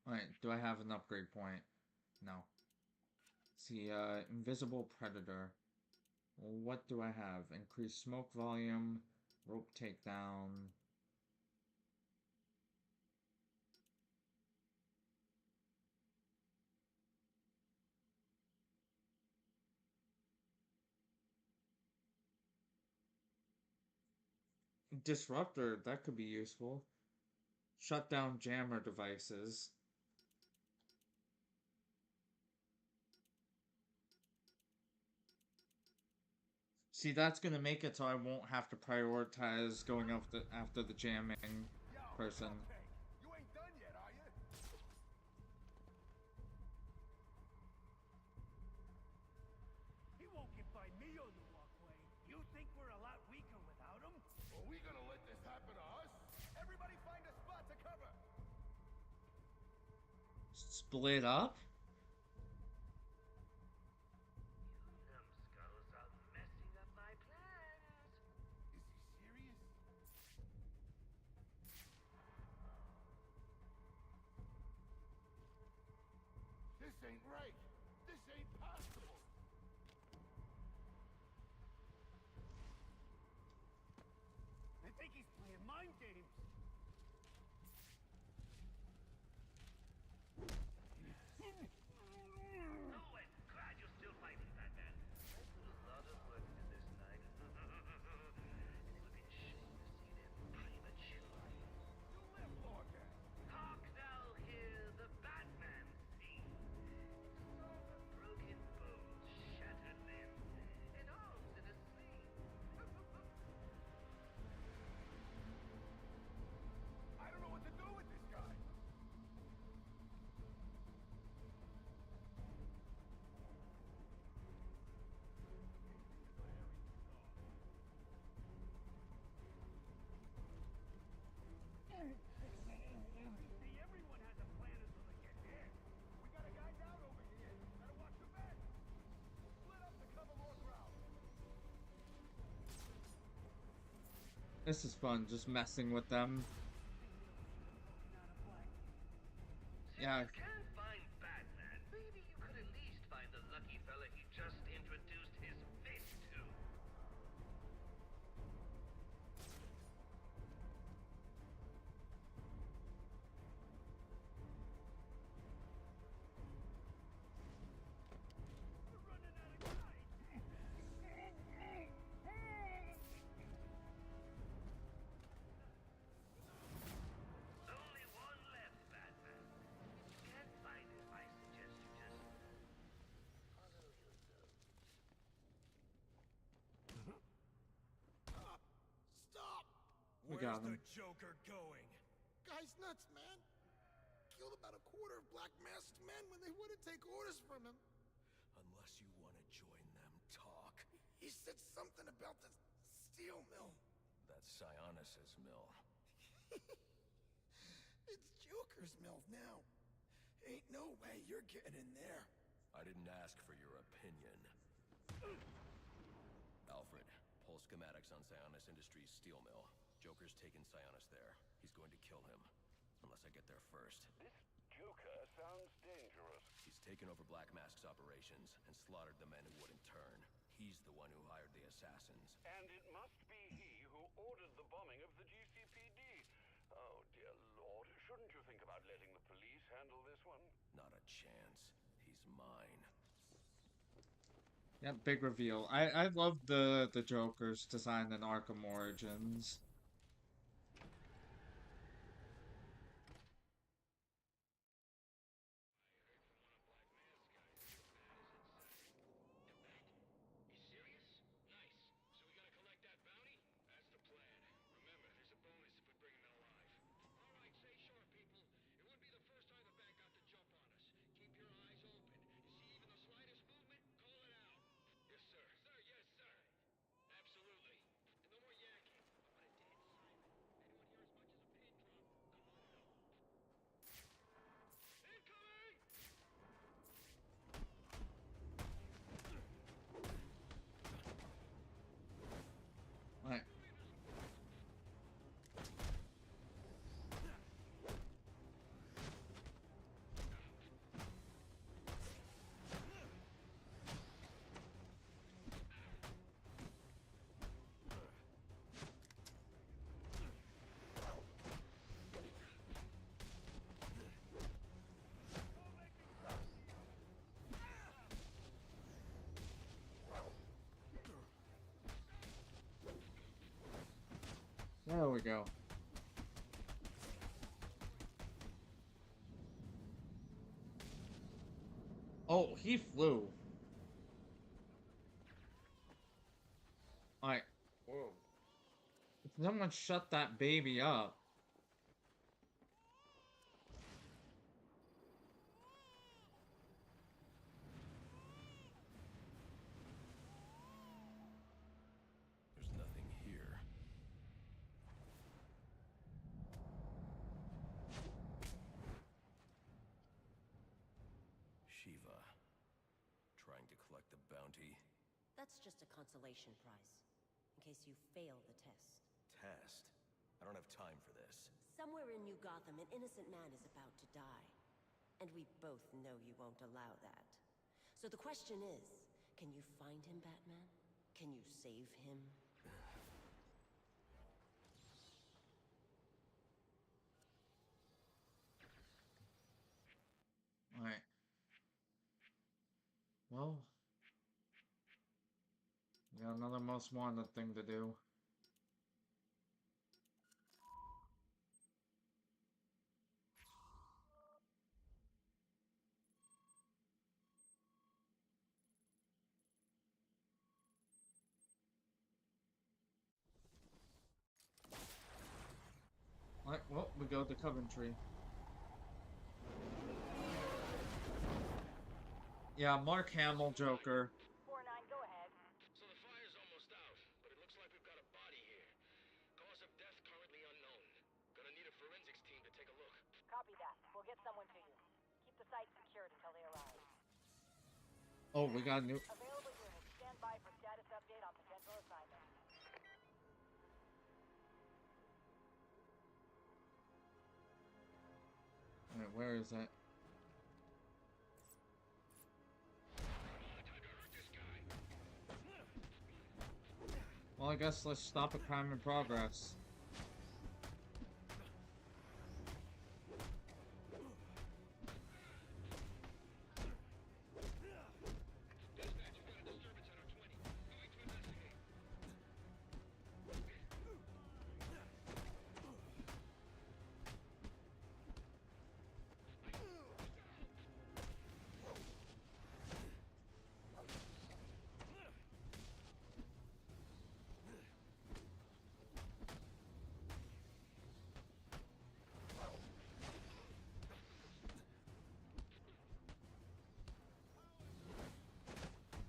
Alright, do I have an upgrade point? No. See, invisible predator. What do I have? Increased smoke volume, rope takedown. Disruptor, that could be useful. Shut down jammer devices. See, that's gonna make it so I won't have to prioritize going after the jamming person. You ain't done yet, are you? He won't get by me on the walkway. You think we're a lot weaker without him? Are we gonna let this happen to us? Everybody find a spot to cover. Split up? Numbskulls are messing up my plans. Is he serious? This ain't right. This ain't possible. I think he's playing mind games. Oh, I'm glad you're still fighting, Batman. I put a lot of work into this night. It would be a shame to see them prematurely. You live, Lorcan. Hark thou hear the Batman sing. It's all the broken bones, shattered limbs, and arms in a sling. I don't know what to do with this guy. See, everyone has a plan until they get here. We got a guy down over here. Better watch your back. Split up to cover more ground. This is fun, just messing with them. Yeah. Since you can't find Batman, maybe you could at least find the lucky fella he just introduced his fist to. We're running out of guys. Only one left, Batman. If you can't find him, I suggest you just follow your nose. Stop! We got him. Joker going? Guy's nuts, man. Killed about a quarter of Black Mask's men when they wouldn't take orders from him. Unless you want to join them, talk. He said something about the steel mill. That's Sionis's mill. It's Joker's mill now. Ain't no way you're getting in there. I didn't ask for your opinion. Alfred, pull schematics on Sionis Industries' steel mill. Joker's taken Sionis there. He's going to kill him. Unless I get there first. This Joker sounds dangerous. He's taken over Black Mask's operations and slaughtered the men who wouldn't turn. He's the one who hired the assassins. And it must be he who ordered the bombing of the GCPD. Oh, dear Lord. Shouldn't you think about letting the police handle this one? Not a chance. He's mine. Yeah, big reveal. I love the Joker's design in Arkham Origins. You serious? Nice. So we gotta collect that bounty? That's the plan. Remember, there's a bonus if we bring him in alive. All right, stay sharp, people. It wouldn't be the first time the bank got the jump on us. Keep your eyes open. You see even the slightest movement, call it out. Yes, sir. Sir, yes, sir. Absolutely. And no more yakking. I'm gonna we go. Oh, he flew. Alright. Whoa. Someone shut that baby up. There's nothing here. Shiva. Trying to collect the bounty. That's just a consolation prize, in case you fail the test. Test? I don't have time for this. Somewhere in New Gotham, an innocent man is about to die. And we both know you won't allow that. So the question is, can you find him, Batman? Can you save him? Alright. Well, we got another most wanted thing to do. Alright, well, we go to Coventry. Yeah, Mark Hamill, Joker. 4-9, go ahead. So the fire's almost out, but it looks like we've got a body here. Cause of death currently unknown. Gonna need a forensics team to take a look. Copy that. We'll get someone to you. Keep the site secured until they arrive. Oh, we got a new... Available units, stand by for status update on potential assignment. Alright, where is it? Well, I guess let's stop a crime in progress.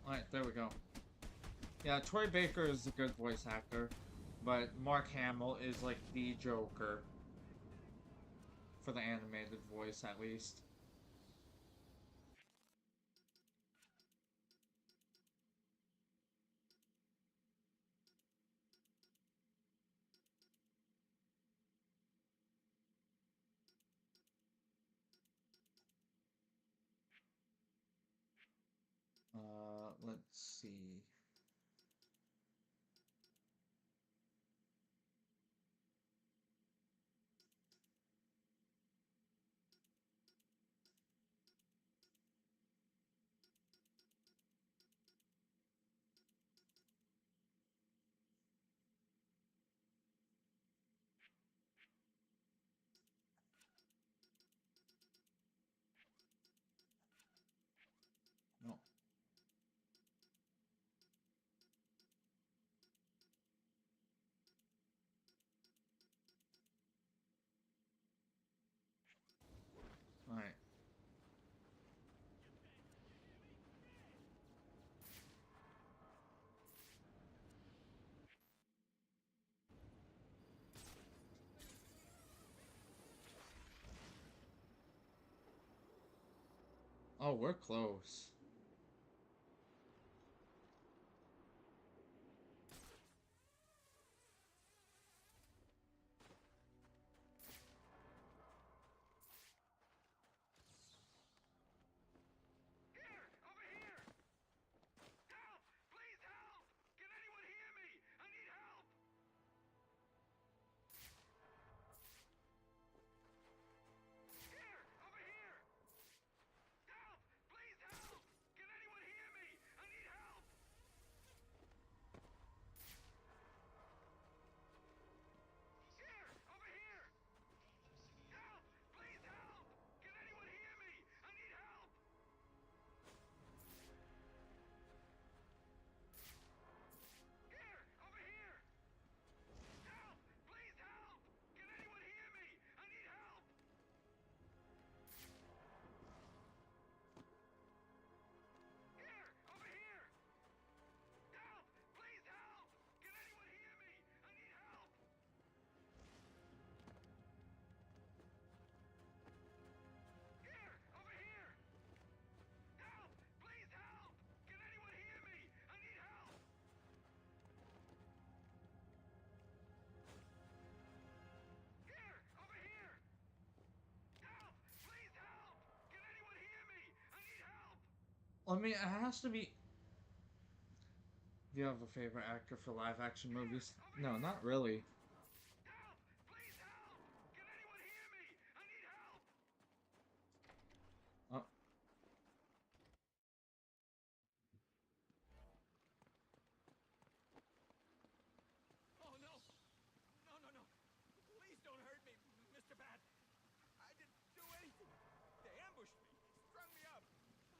Alright, there we go. Yeah, Troy Baker is a good voice actor, but Mark Hamill is like the Joker. For the animated voice, at least. Let's see. No. Alright. Oh, we're close. I mean, it has to be. Do you have a favorite actor for live action movies? No, not really. Oh. Oh no! No, no, no! Please don't hurt me, Mr. Bat! I didn't do anything! They ambushed me, strung me up!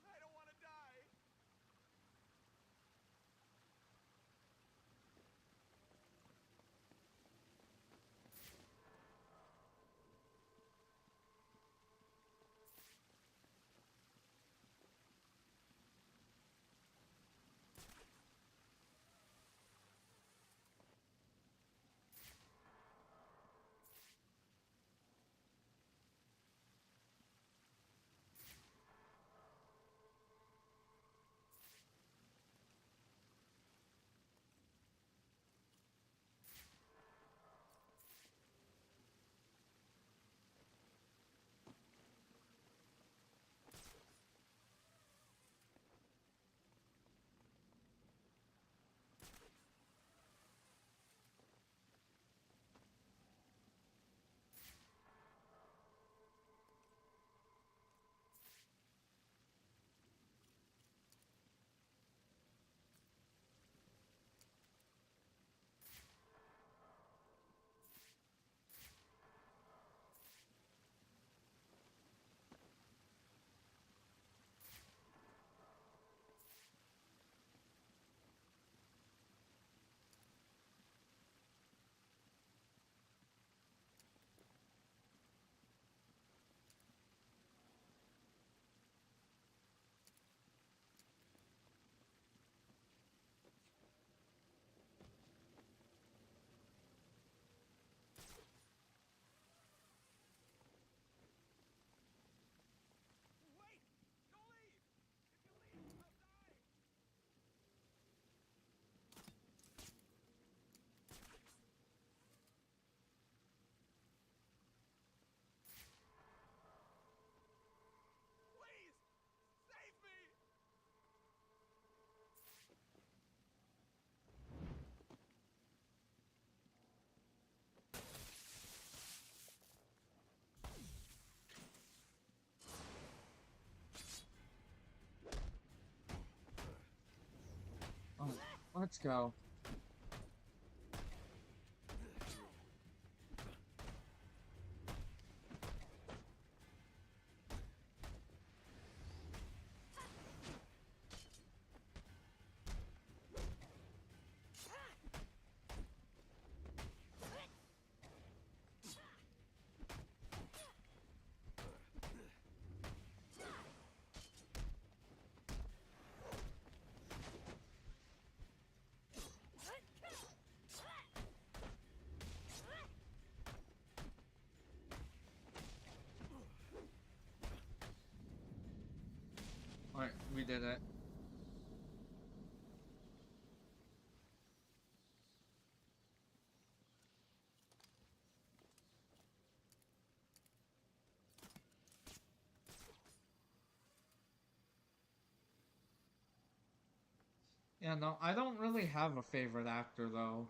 I don't want to die! Oh, let's go. Alright, we did it. Yeah, no, I don't really have a favorite actor though.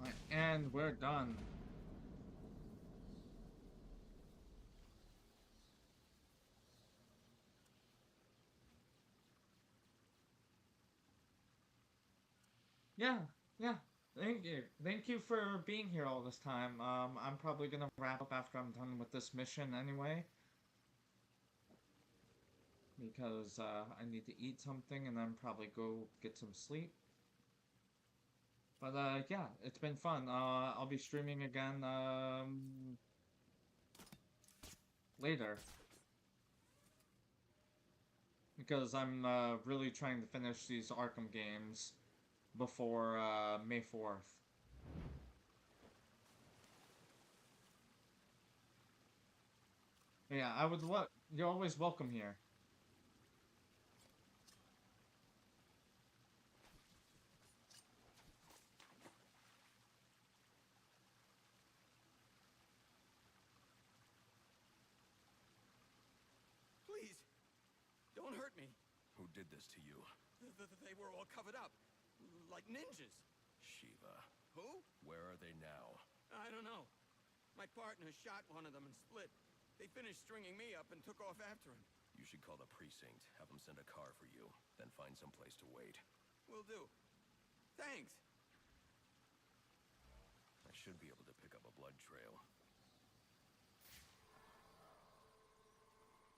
Alright, and we're done. Yeah, yeah. Thank you for being here all this time. I'm probably gonna wrap up after I'm done with this mission anyway, because I need to eat something and then probably go get some sleep. But yeah, it's been fun. I'll be streaming again later because I'm really trying to finish these Arkham games before May 4th. Yeah, I would love. You're always welcome here. Please, don't hurt me. Who did this to you? They were all covered up, like ninjas. Shiva. Who? Where are they now? I don't know. My partner shot one of them and split. They finished stringing me up and took off after him. You should call the precinct, have them send a car for you, then find some place to wait. Will do. Thanks. I should be able to pick up a blood trail.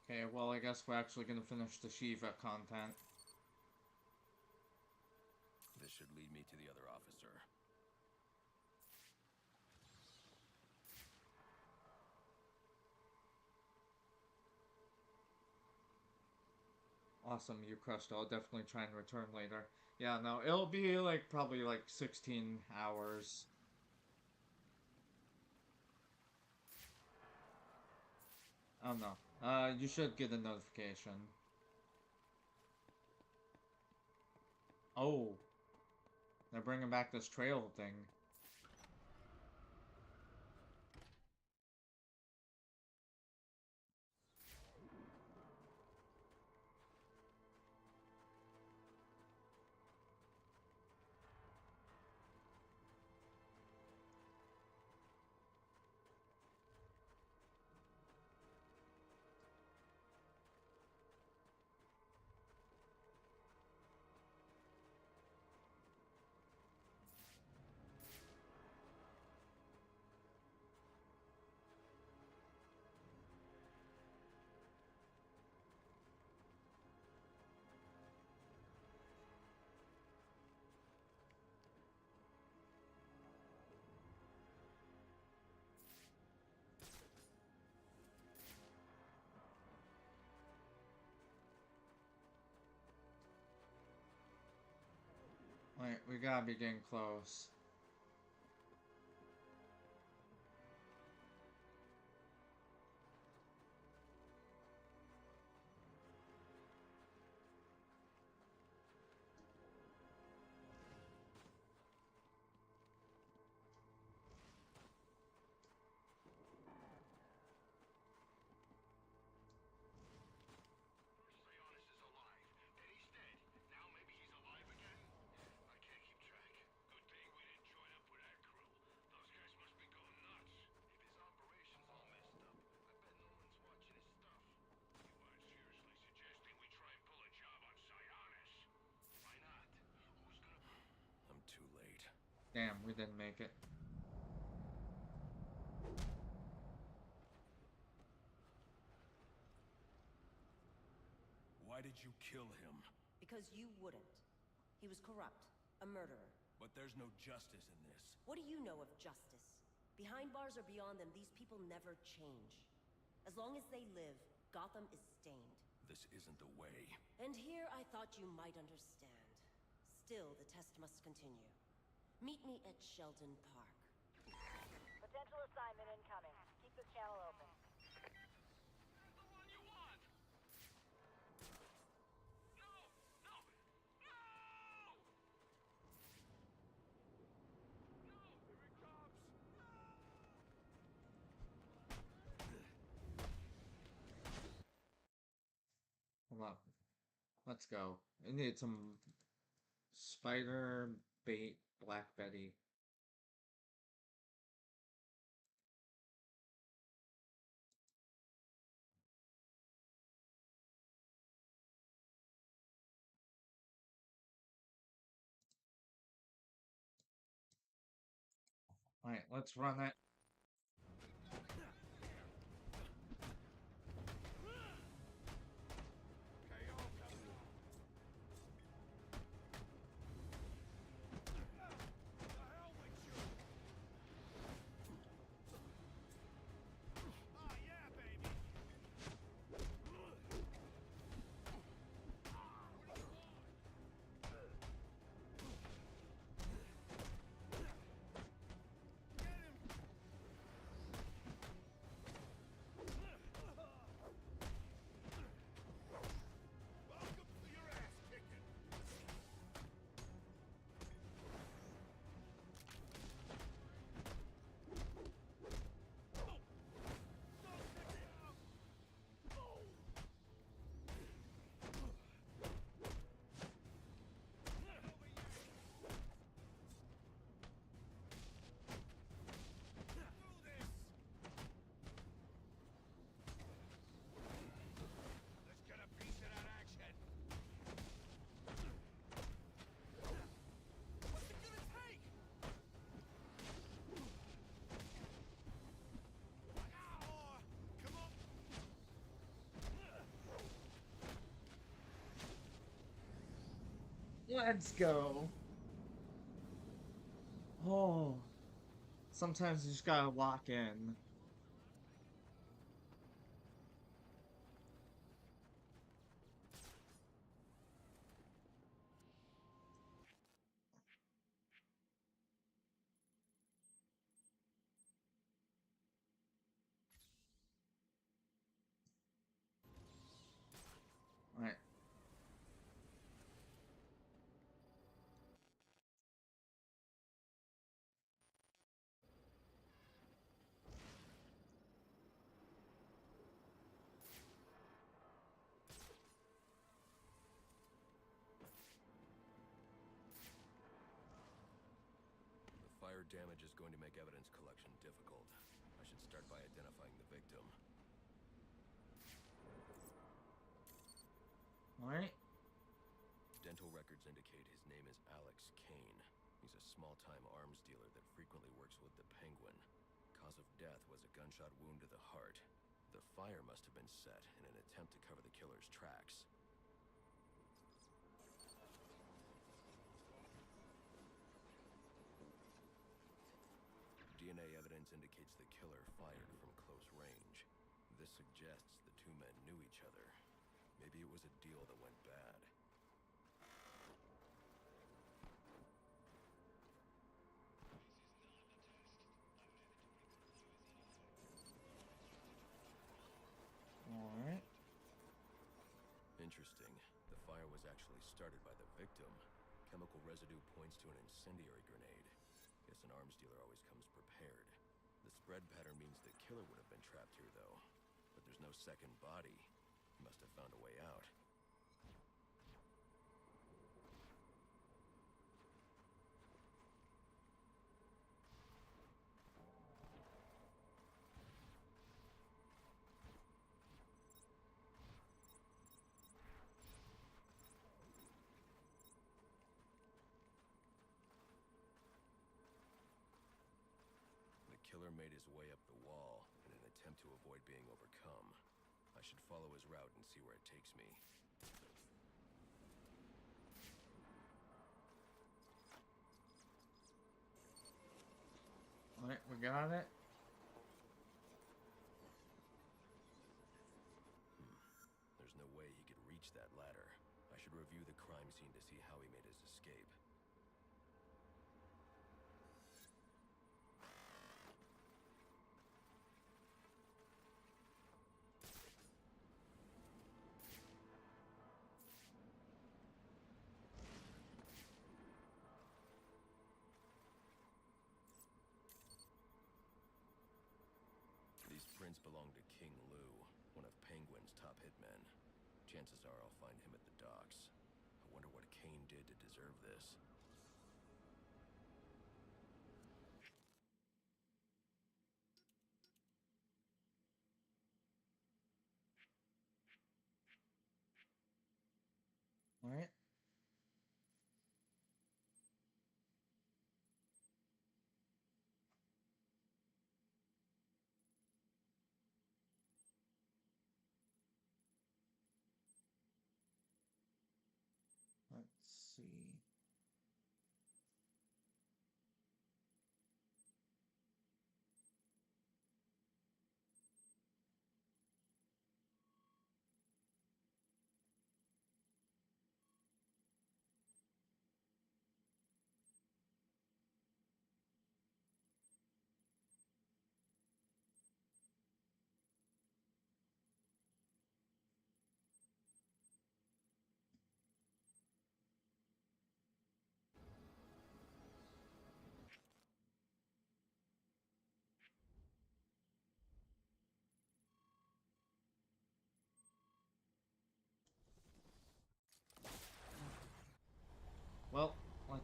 Okay, well, I guess we're actually gonna finish the Shiva content. This should lead me to the other officer. Awesome, you crushed it. I'll definitely try and return later. Yeah, no, it'll be like probably like 16 hours. I don't know. You should get a notification. Oh, they're bringing back this trail thing. Wait, we gotta be getting close. I'm too late. Damn, we didn't make it. Why did you kill him? Because you wouldn't. He was corrupt, a murderer. But there's no justice in this. What do you know of justice? Behind bars or beyond them, these people never change. As long as they live, Gotham is stained. This isn't the way. And here I thought you might understand. Still, the test must continue. Meet me at Sheldon Park. Potential assignment incoming. Keep this channel open. Hold on. Let's go. I need some spider bait Black Betty. Alright, let's run it. Let's go. Oh. Sometimes you just gotta lock in. Alright. Fire damage is going to make evidence collection difficult. I should start by identifying the victim. Alright. Dental records indicate his name is Alex Kane. He's a small-time arms dealer that frequently works with the Penguin. Cause of death was a gunshot wound to the heart. The fire must have been set in an attempt to cover the killer's tracks. DNA evidence indicates the killer fired from close range. This suggests the two men knew each other. Maybe it was a deal that went bad. Alright. Interesting. The fire was actually started by the victim. Chemical residue points to an incendiary grenade. Guess an arms dealer always comes prepared. The spread pattern means the killer would have been trapped here, though. But there's no second body. He must have found a way out. The killer made his way up the wall in an attempt to avoid being overcome. I should follow his route and see where it takes me. Alright, we got it. There's no way he could reach that ladder. I should review the crime scene to see how he made his escape. These prints belong to King Lou, one of Penguin's top hitmen. Chances are I'll find him at the docks. I wonder what Kane did to deserve this. Alright.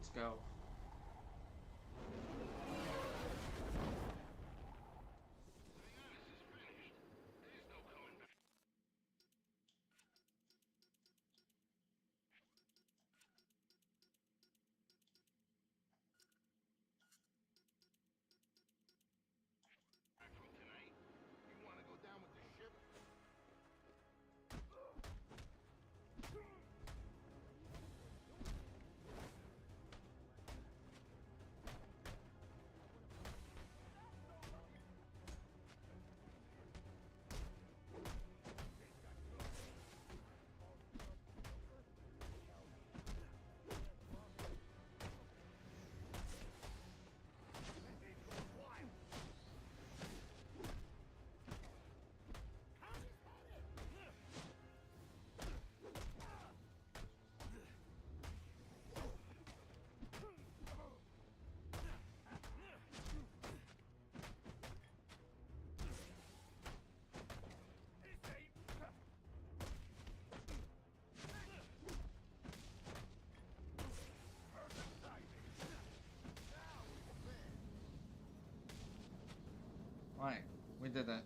Let's go. You want to go down with the ship? Alright, we did it.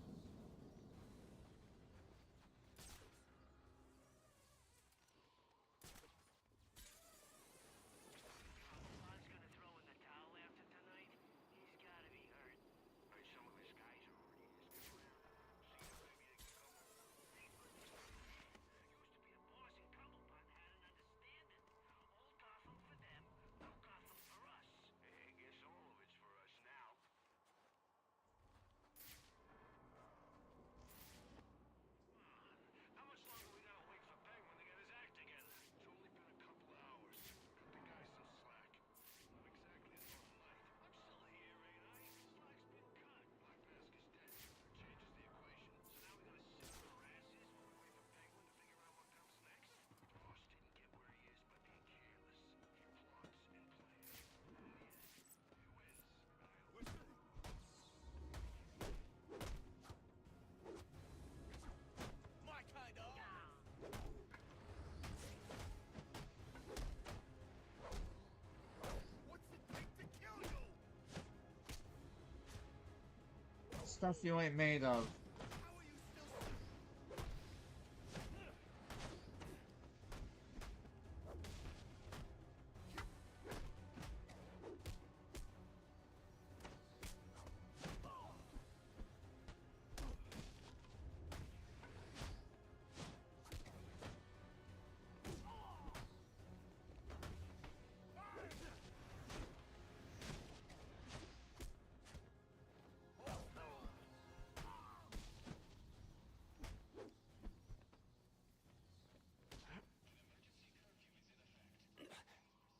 Stuff you ain't made of.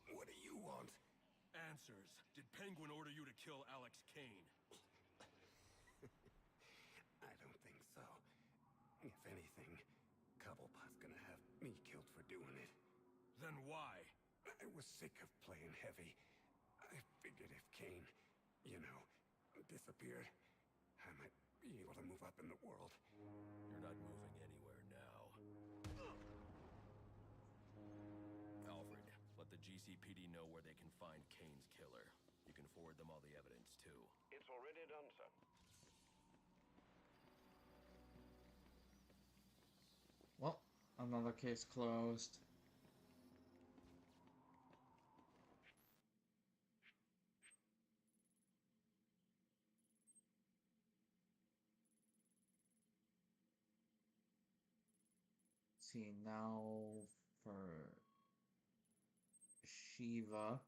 What do you want? Answers. Did Penguin order you to kill Alex Kane? I don't think so. If anything, Cobblepot's gonna have me killed for doing it. Then why? I was sick of playing heavy. I figured if Kane, disappeared, I might be able to move up in the world. You're not moving anywhere now. Alfred, let the GCPD know where they can find Kane's killer. You can forward them all the evidence, too. It's already done, sir. Well, another case closed. See, now for Shiva.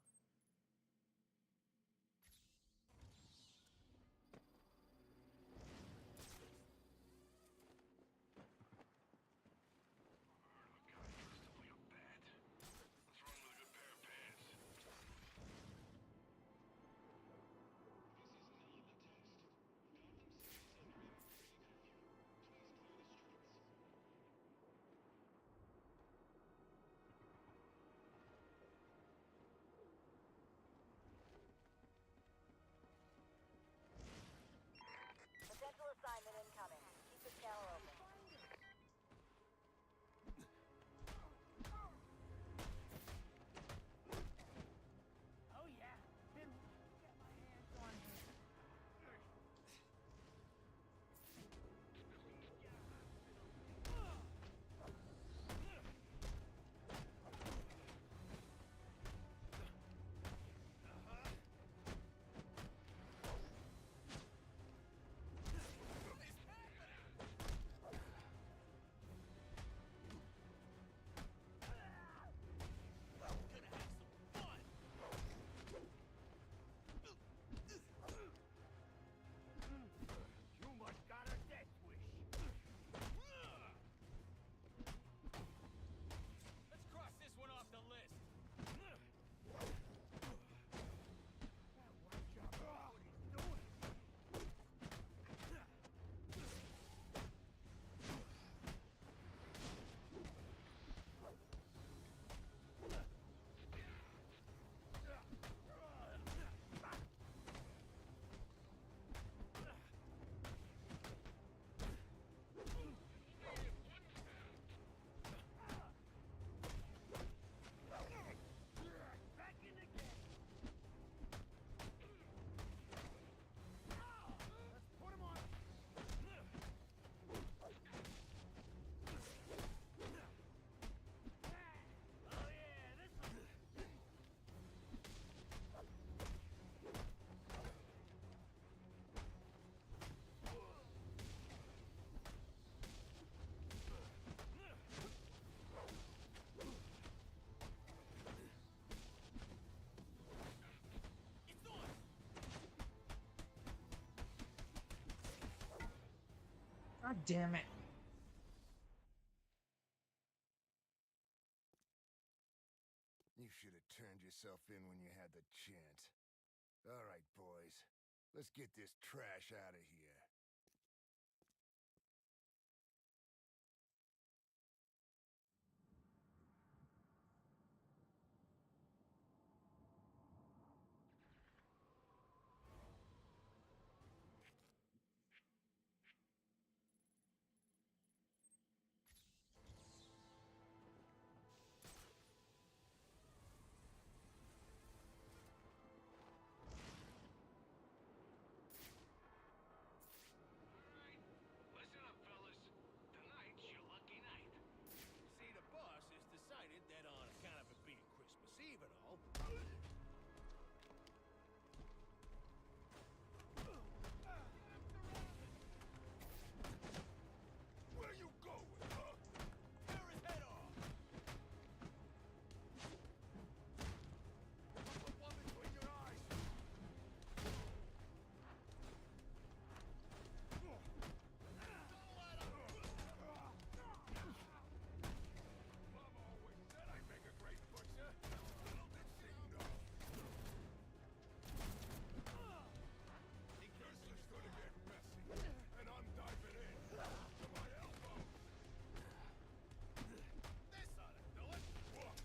God damn it. You should have turned yourself in when you had the chance. All right, boys. Let's get this trash out of here. Listen up, fellas. Tonight's your lucky night. See, the boss has decided that on account of it being Christmas Eve and all... Where you going, huh? Tear his head off! Put one between your eyes. Mom always said I'd make a great butcher. Little did she know. This is gonna get messy, and I'm diving in to my elbows. This ought to do it! What?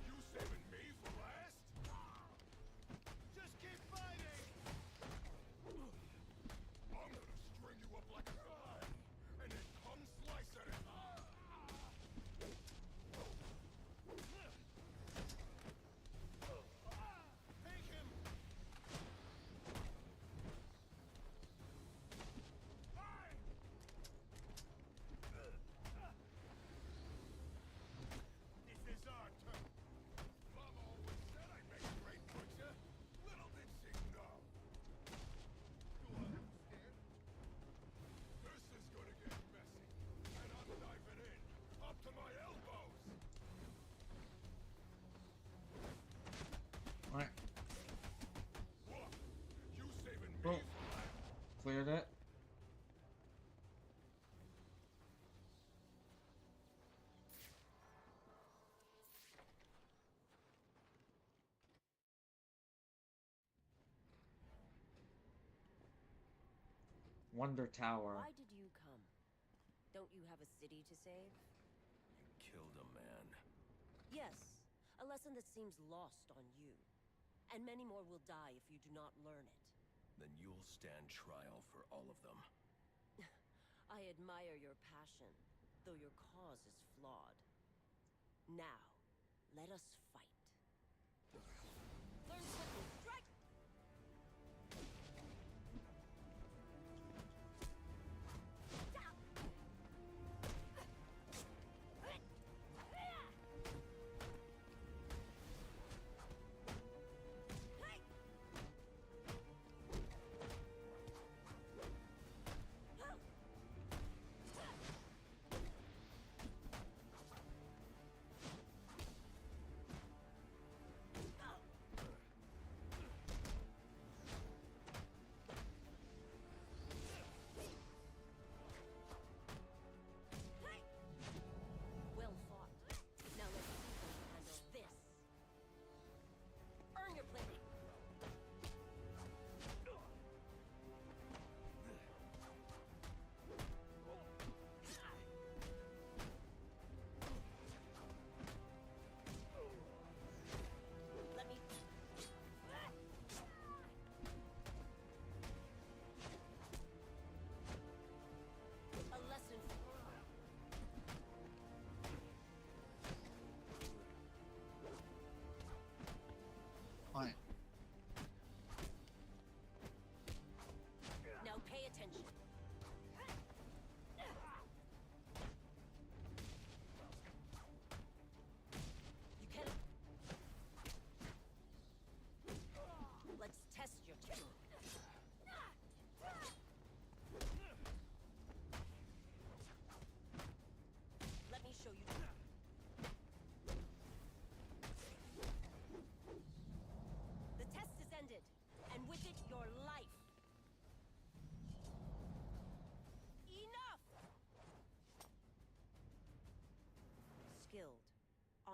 You saving me for last? Just keep fighting! I'm gonna string you up like a guy, and then come slice at it. Take him! This is our turn. Mom always said I'd make a great butcher. Little did she know. Do I understand? This is gonna get messy, and I'm diving in, up to my elbows. Alright, What? You saving me Boom. for last? cleared it. Wonder Tower. Why did you come? Don't you have a city to save? You killed a man. Yes, a lesson that seems lost on you. And many more will die if you do not learn it. Then you'll stand trial for all of them. I admire your passion, though your cause is flawed. Now, let us fight. Learn quickly. Strike!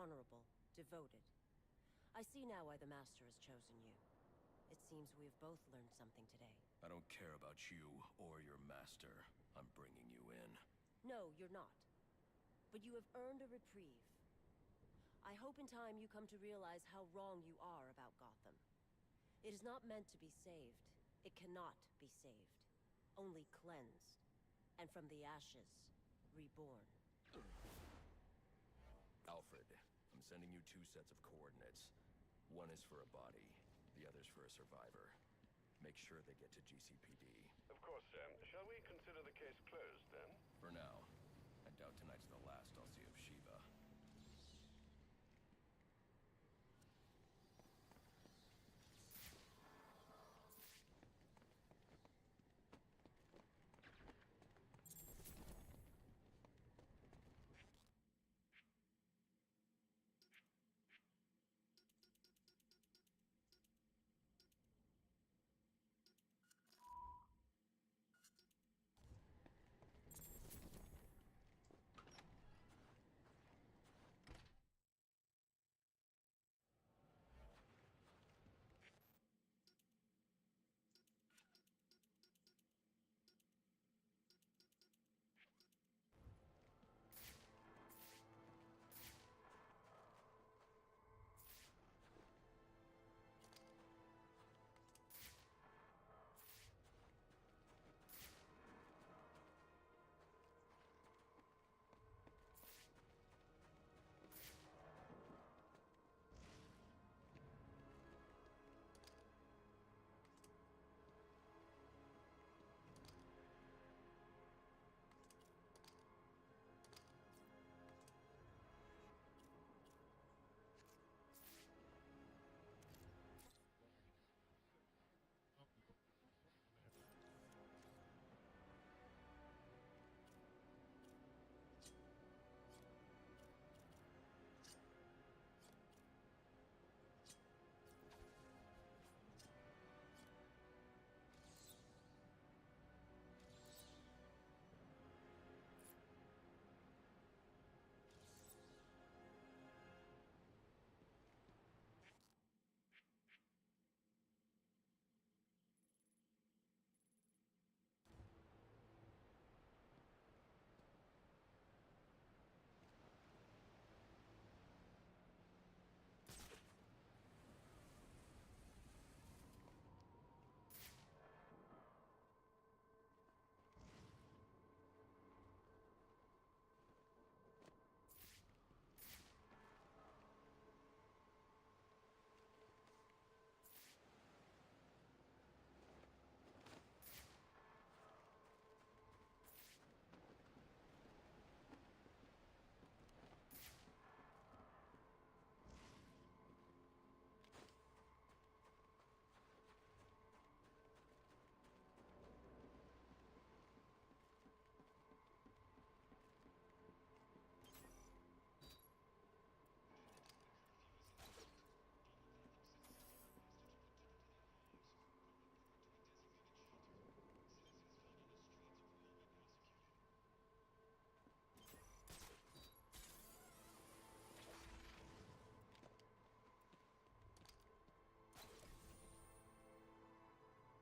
honorable, devoted. I see now why the Master has chosen you. It seems we have both learned something today. I don't care about you or your master. I'm bringing you in. No, you're not. But you have earned a reprieve. I hope in time you come to realize how wrong you are about Gotham. It is not meant to be saved. It cannot be saved. Only cleansed. And from the ashes, reborn. Alfred, I'm sending you 2 sets of coordinates. One is for a body, the other's for a survivor. Make sure they get to GCPD. Of course, sir. Shall we consider the case closed, then? For now. I doubt tonight's the last I'll see of Shiva.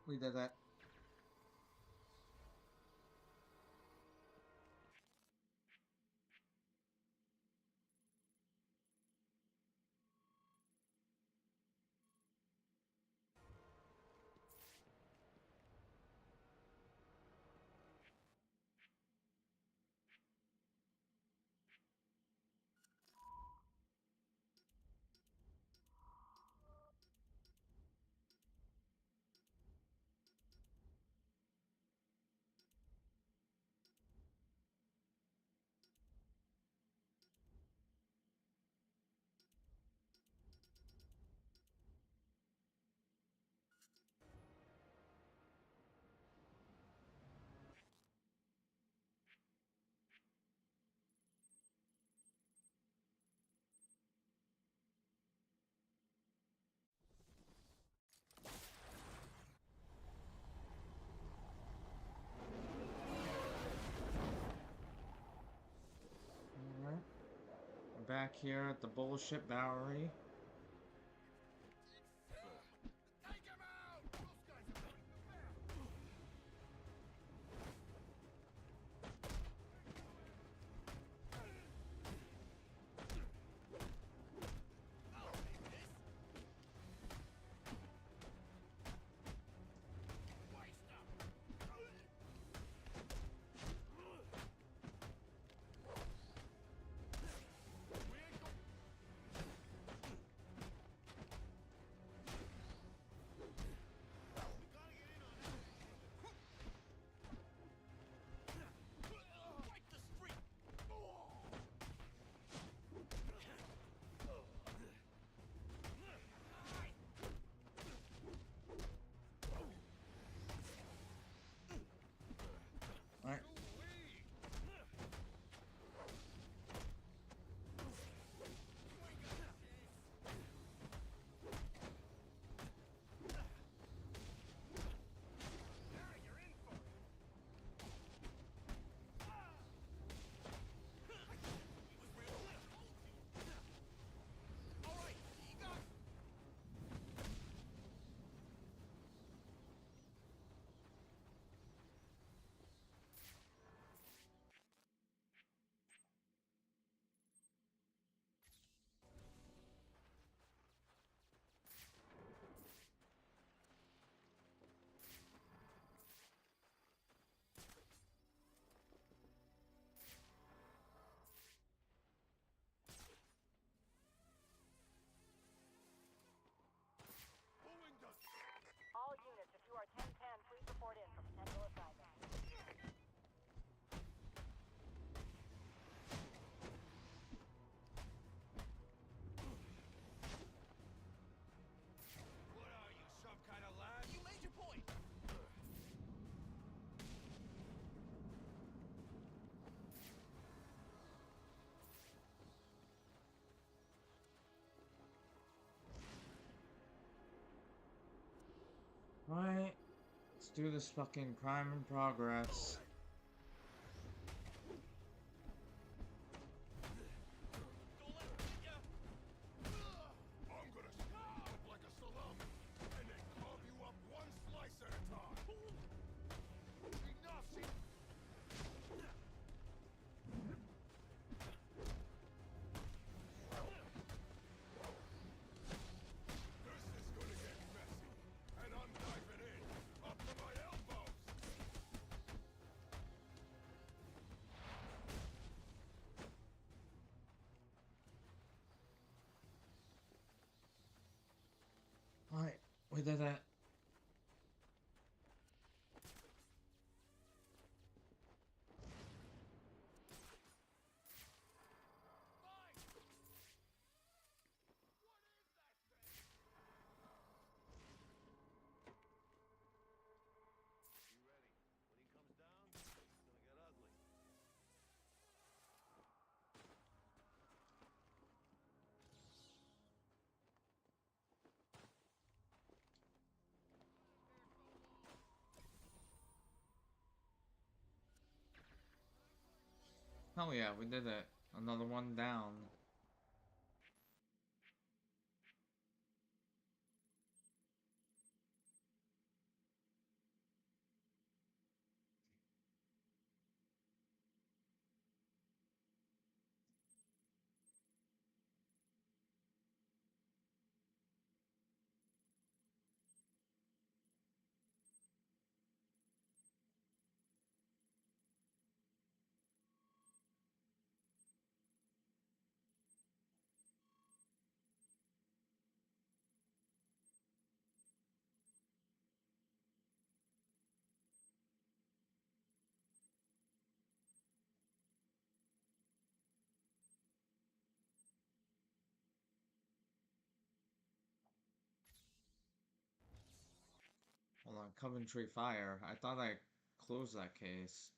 We did it. back here at the bullshit Bowery. Alright. All units, if you are 1010, please report in for potential assignment. What are you, some kind of lad? You made your point! Alright. Let's do this fucking crime in progress. I'm gonna slice up like a salami, and then carve you up one slice at a time. Enough, see? This is gonna get messy, and I'm diving in, up to my elbows. Alright, we did it. You ready? When he comes down, it's gonna get ugly. Hell yeah, we did it. Another one down. Hold on, Coventry Fire. I thought I closed that case.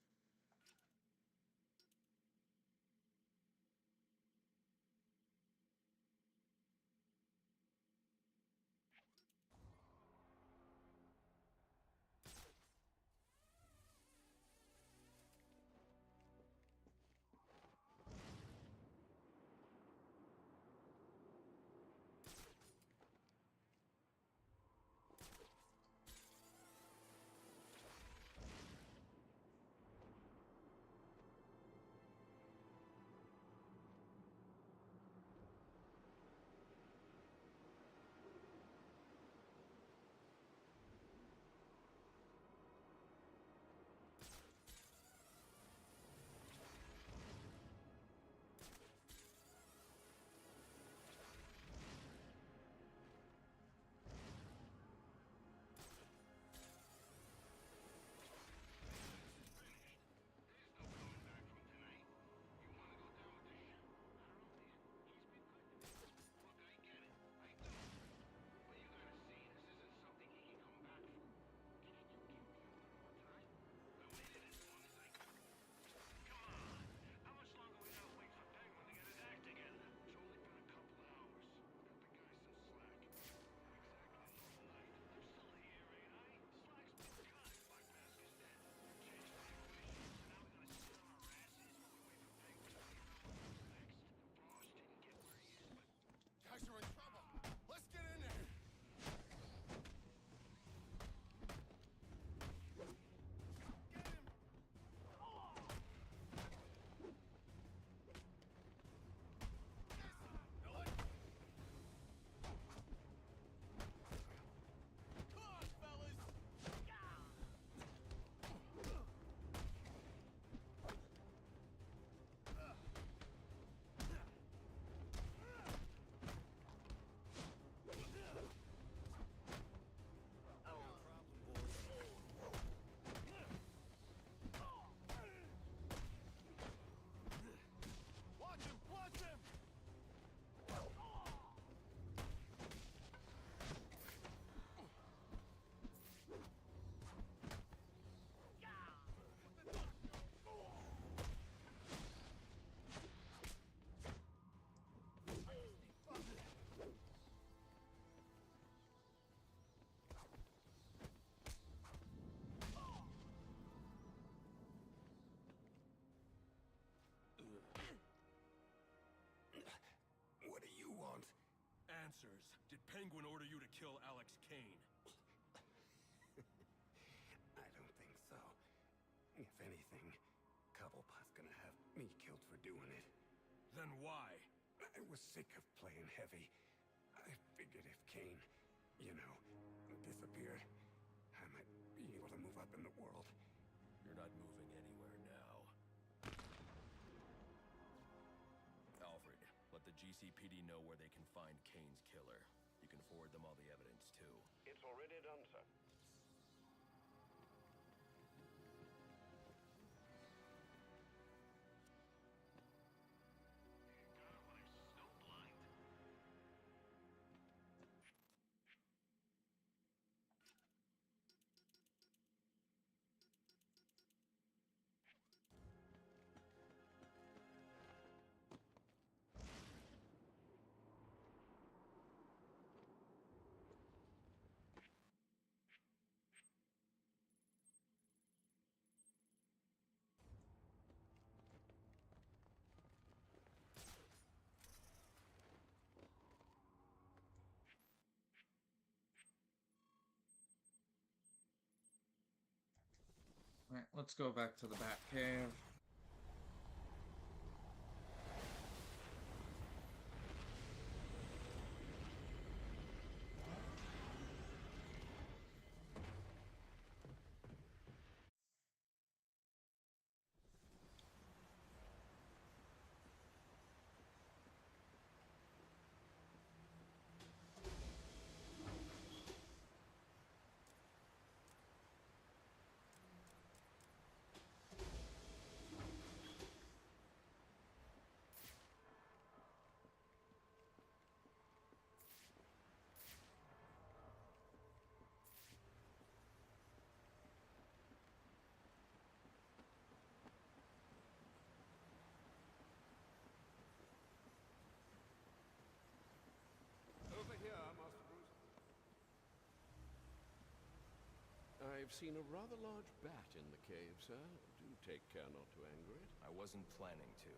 answers. Did Penguin order you to kill Alex Kane? I don't think so. If anything, Cobblepot's gonna have me killed for doing it. Then why? I was sick of playing heavy. I figured if Kane, disappeared, I might be able to move up in the world. You're not moving anywhere now. Alfred, let the GCPD know where they can find Kane's killer. You can forward them all the evidence, too. It's already done, sir. Alright, let's go back to the Batcave. Over here, Master Bruce. I've seen a rather large bat in the cave, sir. Do take care not to anger it. I wasn't planning to.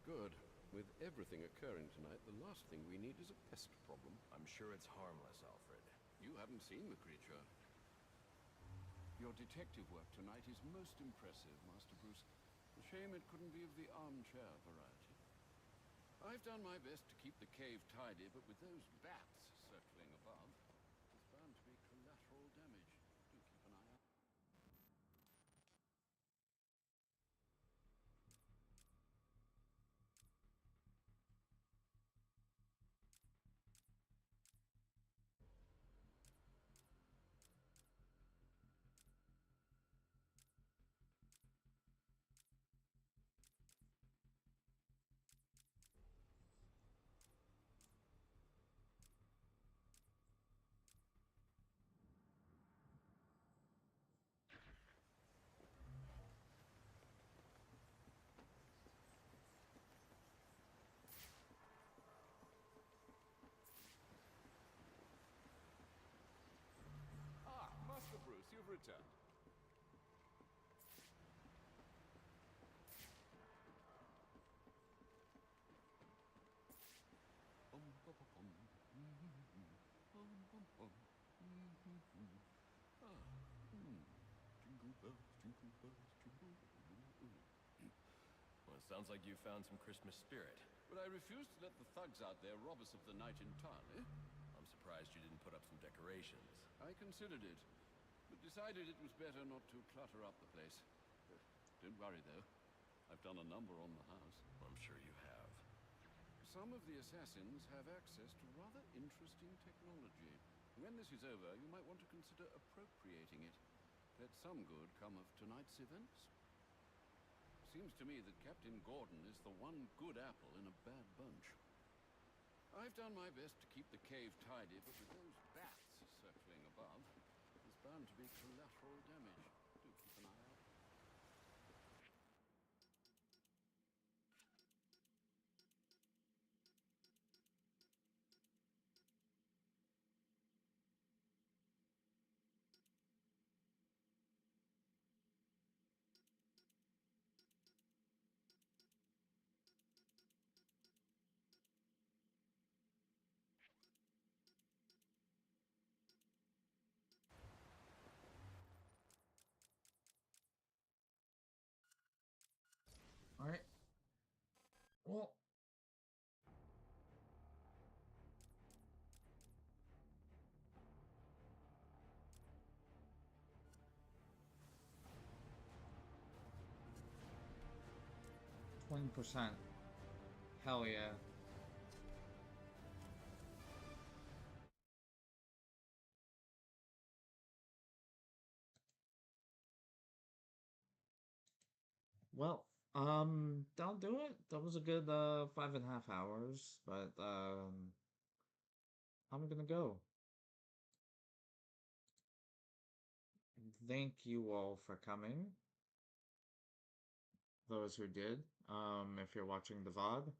Good. With everything occurring tonight, the last thing we need is a pest problem. I'm sure it's harmless, Alfred. You haven't seen the creature. Your detective work tonight is most impressive, Master Bruce. A shame it couldn't be of the armchair variety. I've done my best to keep the cave tidy, but with those bats circling above, there's bound to be collateral damage. Do keep an eye out. Master Bruce, you've returned. Jingle bells, jingle bells, jingle. Well, it sounds like you found some Christmas spirit. But I refuse to let the thugs out there rob us of the night entirely. I'm surprised you didn't put up some decorations. I considered it, but decided it was better not to clutter up the place. Don't worry, though. I've done a number on the house. I'm sure you have. Some of the assassins have access to rather interesting technology. When this is over, you might want to consider appropriating it. Let some good come of tonight's events. Seems to me that Captain Gordon is the one good apple in a bad bunch. I've done my best to keep the cave tidy, but with those bats circling above, there's bound to be collateral damage. Do keep an eye out. Well, 20%. Hell yeah. Well, that'll do it. That was a good 5.5 hours, but I'm gonna go. Thank you all for coming. Those who did. If you're watching the VOD,